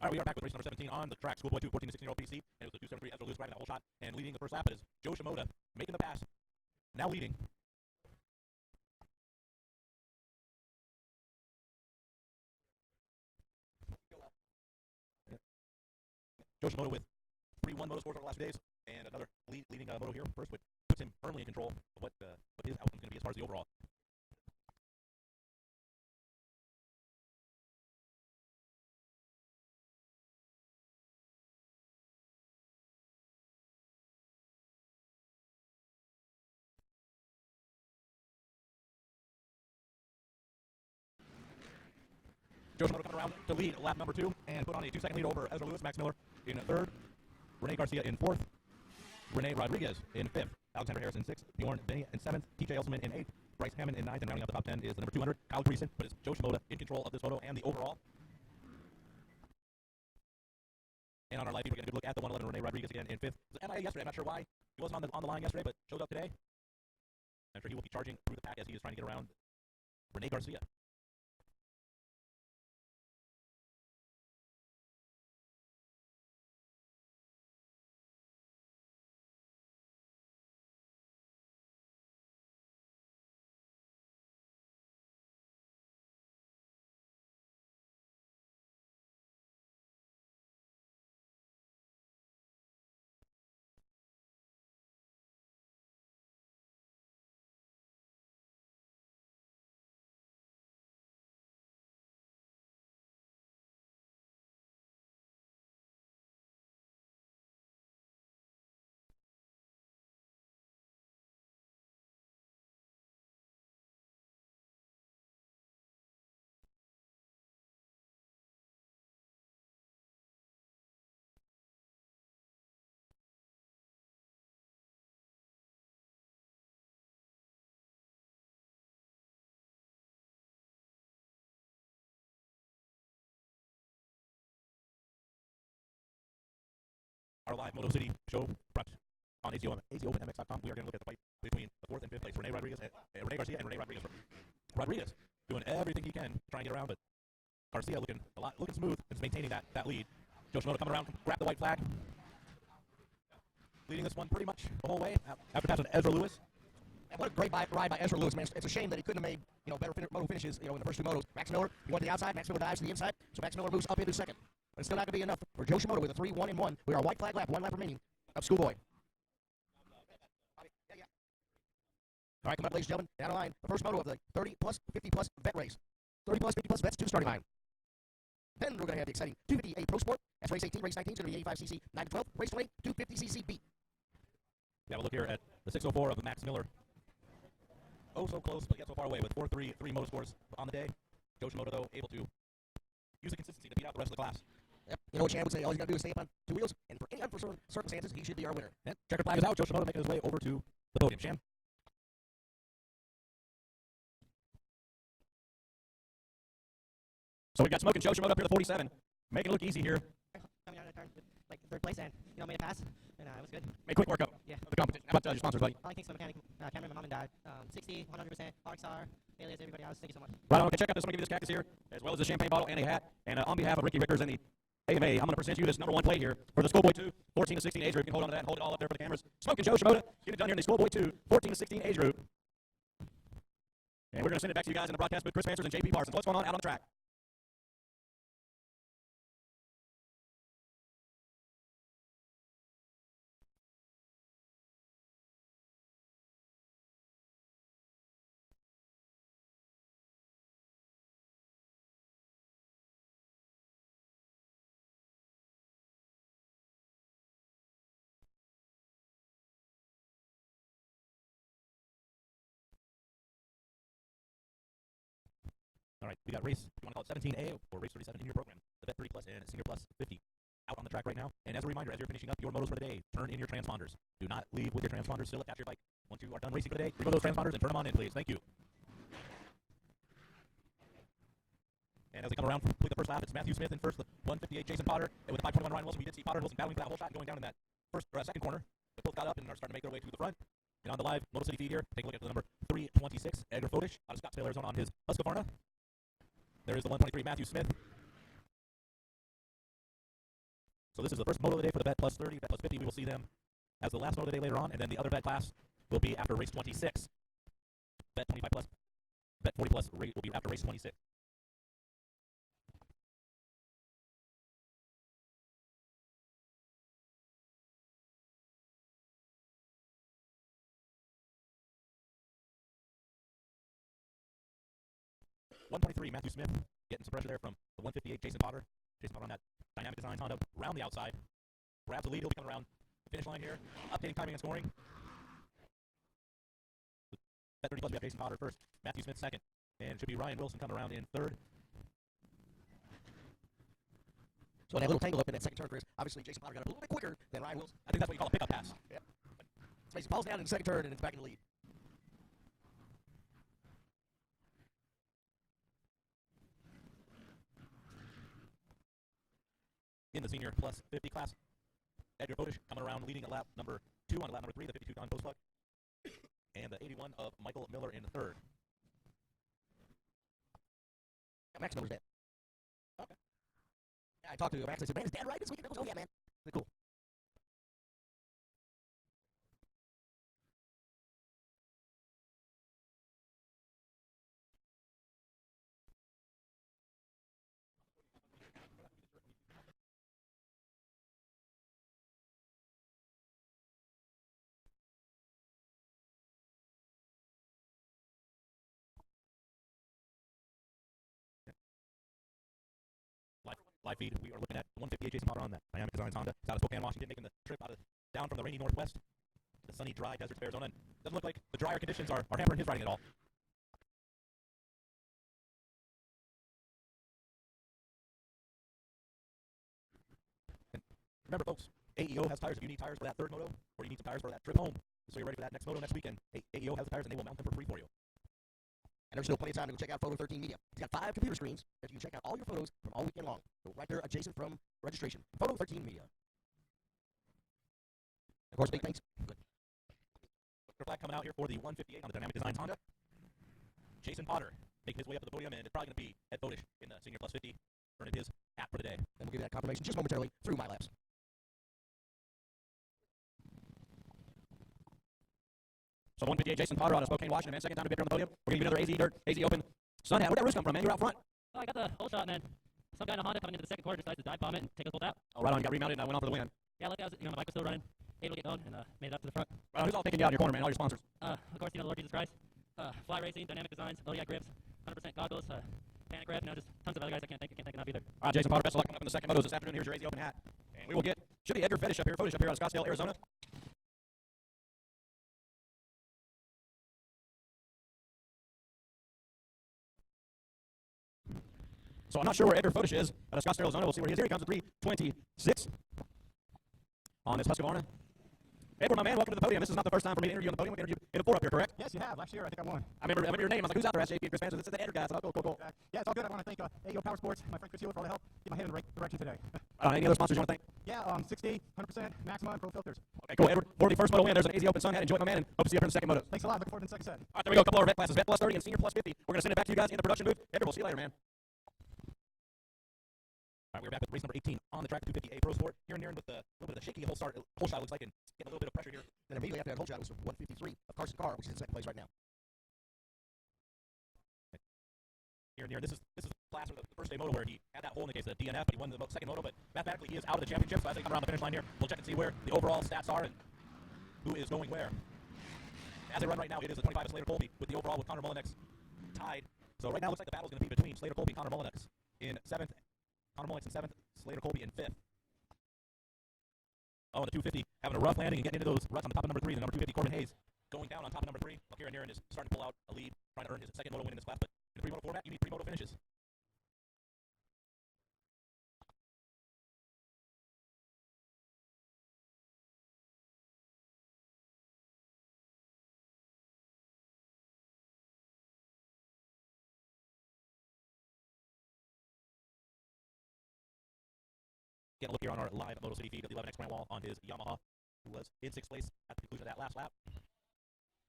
C: All right, we are back with race number 17 on the track. Schoolboy 2, 14 to 16-year-old PC. And it was the 273 Ezra Lewis driving that whole shot. And leading the first lap is Joe Shimoda, making the pass. Now leading. Joe Shimoda with 3-1 moto scores over the last few days. And another leading moto here first, which puts him firmly in control of what his outcome is going to be as far as the overall. Joe Shimoda coming around to lead lap number 2 and put on a 2-second lead over Ezra Lewis, Max Miller in 3rd, Rene Garcia in 4th, Rene Rodriguez in 5th, Alexander Harris in 6th, Bjorn Benny in 7th, TJ Elserman in 8th, Bryce Hammond in 9th, and rounding out the top 10 is the number 200, Kyle Dreesen. But it's Joe Shimoda in control of this photo and the overall. And on our live feed, we're going to look at the 111 Rene Rodriguez again in 5th. It was MIA yesterday. I'm not sure why he wasn't on the line yesterday, but showed up today. I'm sure he will be charging through the pack as he is trying to get around Rene Garcia. our live Moto City show front on AZOpenMX.com. We are going to look at the fight between the 4th and 5th place, Rene Garcia and Rene Rodriguez. Rodriguez doing everything he can to try and get around, but Garcia looking smooth and maintaining that lead. Joe Shimoda coming around, grab the white flag, leading this one pretty much the whole way after passing Ezra Lewis.
B: And what a great ride by Ezra Lewis, man. It's a shame that he couldn't have made, better moto finishes, in the first two motos. Max Miller, he went to the outside, Max Miller dives to the inside, so Max Miller moves up into second. But it's still not going to be enough for Joe Shimoda with a 3-1-1. We are a white flag lap, 1 lap remaining of Schoolboy. All right, come up, ladies and gentlemen, down the line, the first moto of the 30-plus, 50-plus vet race. 30-plus, 50-plus vets to the starting line. Then we're going to have the exciting 250A Pro Sport. That's race 18. Race 19 is going to be 85cc 9 to 12. Race 20, 250cc B.
C: We have a look here at the 604 of Max Miller. Oh, so close, but yet so far away with 4-3 motorsports on the day. Joe Shimoda, though, able to use the consistency to beat out the rest of the class.
B: Yep. You know what Chan would say? All you got to do is stay up on two wheels, and for any unforeseen circumstances, he should be our winner.
C: And checkered flag is out. Joe Shimoda making his way over to the podium. Chan. So we've got Smoking Joe Shimoda up here at the 47, making it look easy here.
N: Coming out of the turn, like third place, and made a pass, and it was good.
C: Made a quick workup of the competition. How about your sponsors, buddy?
N: Thanks to my mechanic, Cameron, my mom and dad, 60, 100%, Rockstar, Alias, everybody else. Thank you so much.
C: Right on. Okay, check out this. I'm going to give you this cactus here, as well as a champagne bottle and a hat. And on behalf of Ricky Rickers and the AMA, I'm going to present you this number 1 plate here for the Schoolboy 2, 14 to 16 age group. You can hold on to that and hold it all up there for the cameras. Smoking Joe Shimoda, get it done here in the Schoolboy 2, 14 to 16 age group. And we're going to send it back to you guys in the broadcast with Chris Mansers and JP Parsons. What's going on out on the track? All right, we got race, if you want to call it 17A or race 37 in your program, the Vet 30 Plus and Senior Plus 50 out on the track right now. And as a reminder, as you're finishing up your motos for the day, turn in your transponders. Do not leave with your transponders still attached to your bike. Once you are done racing for the day, remove those transponders and turn them on in, please. Thank you. And as they come around, complete the first lap, it's Matthew Smith in first, the 158 Jason Potter, and with the 521 Ryan Wilson. We did see Potter and Wilson battling for that whole shot, going down in that second corner. They both got up and are starting to make their way to the front. And on the live Moto City feed here, take a look at the number 326, Edgar Fodish, out of Scottsdale, Arizona, on his Husqvarna. There is the 123 Matthew Smith. So this is the first moto of the day for the Vet Plus 30, Vet Plus 50. We will see them as the last moto of the day later on, and then the other Vet class will be after race 26. Vet 25 Plus, Vet 40 Plus will be after race 26. .123 Matthew Smith getting some pressure there from the 158 Jason Potter. Jason Potter on that Dynamic Designs Honda around the outside. Grabs the lead. He'll be coming around the finish line here. Updating timing and scoring. Vet 30 Plus, we have Jason Potter first. Matthew Smith second. And it should be Ryan Wilson coming around in third.
B: So that little tangle up in that second turn, Chris. Obviously, Jason Potter got up a little bit quicker than Ryan Wilson.
C: I think that's what you call a pickup pass.
B: Yeah. So he falls down in the second turn and it's back in the lead.
C: In the Senior Plus 50 class, Edgar Fodish coming around leading at lap number 2 on lap number 3, the 52 Don Postplug. And the 81 of Michael Miller in third.
B: Max Miller's dead. Okay. I talked to Max. I said, man, is Dad right this weekend? Oh, yeah, man. Cool.
C: Live feed, we are looking at 158 Jason Potter on that Dynamic Designs Honda. It's out of Spokane, Washington, making the trip down from the rainy northwest to the sunny, dry deserts of Arizona. And it doesn't look like the drier conditions are hampering his riding at all. And remember, folks, AEO has tires. If you need tires for that third moto, or you need some tires for that trip home, so you're ready for that next moto next weekend, AEO has the tires and they will mount them for free for you.
B: And there's still plenty of time to go check out Photo 13 Media. He's got 5 computer screens that you can check out all your photos from all weekend long. So right there adjacent from registration. Photo 13 Media.
C: Of course, big thanks. Good. Flag coming out here for the 158 on the Dynamic Designs Honda. Jason Potter making his way up to the podium, and it's probably going to be Ed Bodish in the Senior Plus 50, earning his hat for the day. And we'll give you that confirmation just momentarily through my laps. So 158, Jason Potter out of Spokane, Washington, man. Second time to be here on the podium. We're going to get another AZ Dirt, AZ Open Sun hat. Where'd that roost come from, man? You're out front.
A: Oh, I got the whole shot, man. Some guy in a Honda coming into the second quarter decided to dive bomb it and take us both out.
C: Oh, right on. You got remounted and I went on for the win.
A: Yeah, luckily my bike was still running. Able to get going and made it up to the front.
C: Right on. Who's all taking you out in your corner, man? All your sponsors.
A: Of course, the Lord Jesus Christ. Fly Racing, Dynamic Designs, LDI Grips, 100% goggles, Panic Rev, just tons of other guys I can't think enough either.
C: All right, Jason Potter, best of luck coming up in the second motos this afternoon. Here's your AZ Open hat. And we will get, should be Edgar Fetish up here out of Scottsdale, Arizona. So I'm not sure where Edgar Fetish is out of Scottsdale, Arizona. We'll see where he is. Here he comes at 3:26 on this Husqvarna. Edward, my man, welcome to the podium. This is not the first time for me to interview on the podium. We've interviewed in a 4 up here, correct?
P: Yes, you have. Last year, I think I won.
C: I remember your name. I was like, who's out there? I asked JP and Chris Vance. It's the Edgar guy. So cool.
P: Yeah, it's all good. I want to thank AEO Power Sports, my friend Chris Healer, for all the help. Get my head in the right direction today.
C: Any other sponsors you want to thank?
P: Yeah, 60, 100%, Maxima, and Pro Filters.
C: Okay, cool. Edward, for the first moto win, there's an AZ Open Sun hat. Enjoy it, my man, and hope to see you up here in the second moto.
P: Thanks a lot. Looking forward to the second set.
C: All right, there we go. A couple more vet classes. Vet Plus 30 and Senior Plus 50. We're going to send it back to you guys in the production booth. Edward, we'll see you later, man. All right, we're back with race number 18 on the track, 250A Pro Sport. Here and there with a little bit of a shaky whole shot, looks like, and getting a little bit of pressure here.
B: Then immediately after that whole shot was 153 of Carson Carr, which is in second place right now.
C: Here and there, this is the class of the first day moto where he had that hole in the case of the DNF, but he won the second moto, but mathematically he is out of the championship. So as they come around the finish line here, we'll check and see where the overall stats are and who is going where. As they run right now, it is a 25 of Slater Colby with the overall with Connor Mullinex tied. So right now it looks like the battle is going to be between Slater Colby and Connor Mullinex in 7th. Connor Mullinex in 7th, Slater Colby in 5th. Oh, and the 250 having a rough landing and getting into those ruts on the top of number 3. The number 250, Corbin Hayes, going down on top of number 3. Look here and is starting to pull out a lead, trying to earn his second moto win in this class. But in the 3-moto format, you need 3 moto finishes. Get a look here on our live Moto City feed of the 11X Grant Wall on his Yamaha, who was in 6th place at the conclusion of that last lap.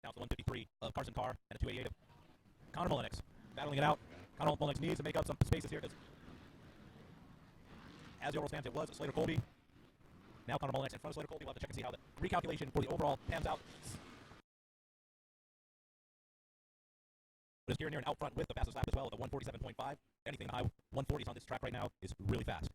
C: Now it's the 153 of Carson Carr and a 288 of Connor Mullinex. Battling it out. Connor Mullinex needs to make up some spaces here because as the overall stands, it was Slater Colby. Now Connor Mullinex in front of Slater Colby. We'll have to check and see how the recalculation for the overall pans out. But it's here and out front with the fastest lap as well, the 147.5. Anything in the high 140s on this track right now is really fast.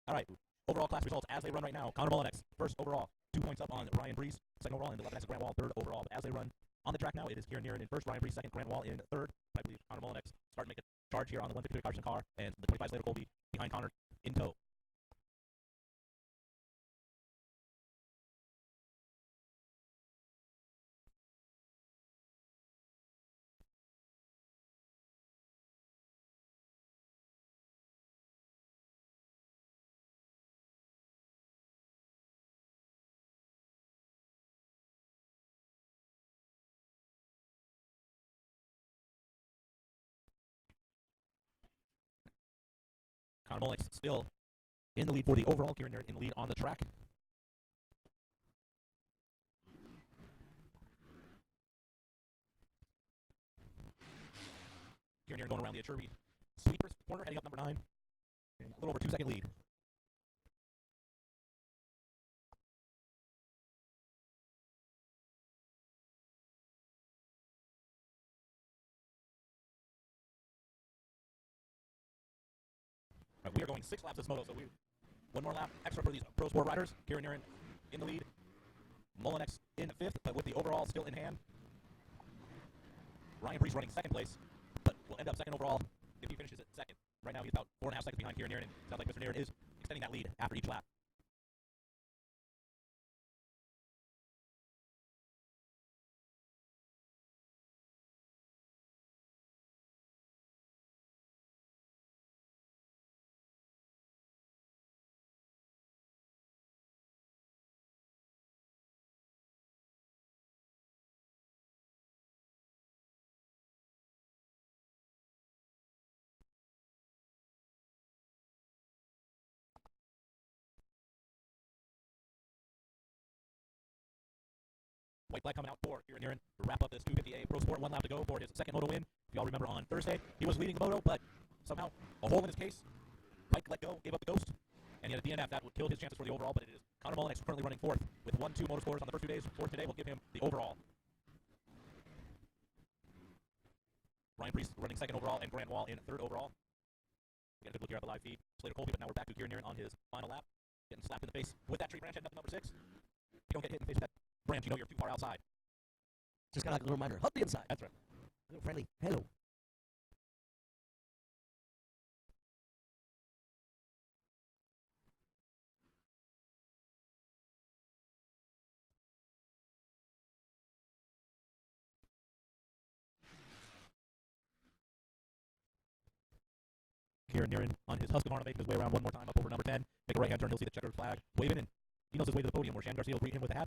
C: All right, overall class results as they run right now. Connor Mullinex, first overall, 2 points up on Ryan Breeze. Second overall, and the 11X Grant Wall, third overall. But as they run on the track now, it is here and in first, Ryan Breeze second, Grant Wall in third. I believe Connor Mullinex starting to make a charge here on the 153 Carson Carr, and the 25 Slater Colby behind Connor in tow. Connor Mullinex still in the lead for the overall. Kieran in the lead on the track. Kieran going around the Achirby sweepers corner, heading up number 9. A little over 2-second lead. We are going 6 laps this moto, so one more lap extra for these Pro Sport riders. Kieran in the lead. Mullinex in 5th, but with the overall still in hand. Ryan Breeze running 2nd place, but will end up 2nd overall if he finishes at 2nd. Right now he's about 4.5 seconds behind Kieran, and it sounds like Mr. Nairn is extending that lead after each lap. White flag coming out for Kieran Niren to wrap up this 250A Pro Sport. 1 lap to go for his second moto win. If y'all remember on Thursday, he was leading the moto, but somehow a hole in his case. Pike let go, gave up the ghost, and he had a DNF that would kill his chances for the overall, but it is Connor Mullinex currently running fourth with 1-2 moto scores on the first 2 days. Fourth today will give him the overall. Ryan Priest running second overall and Grant Wall in third overall. Get a good look here at the live feed. Slater Colby, but now we're back to Kieran Niren on his final lap. Getting slapped in the face with that tree branch heading up to number 6. If you don't get hit in the face with that branch, you know you're too far outside.
B: Just got a little reminder. Hug the inside.
C: That's right.
B: A little friendly. Hello.
C: Kieran Niren on his Husqvarna making his way around one more time up over number 10. Make a right-hand turn, he'll see the checkered flag waving, and he knows his way to the podium where Shan Garcia will greet him with a hat.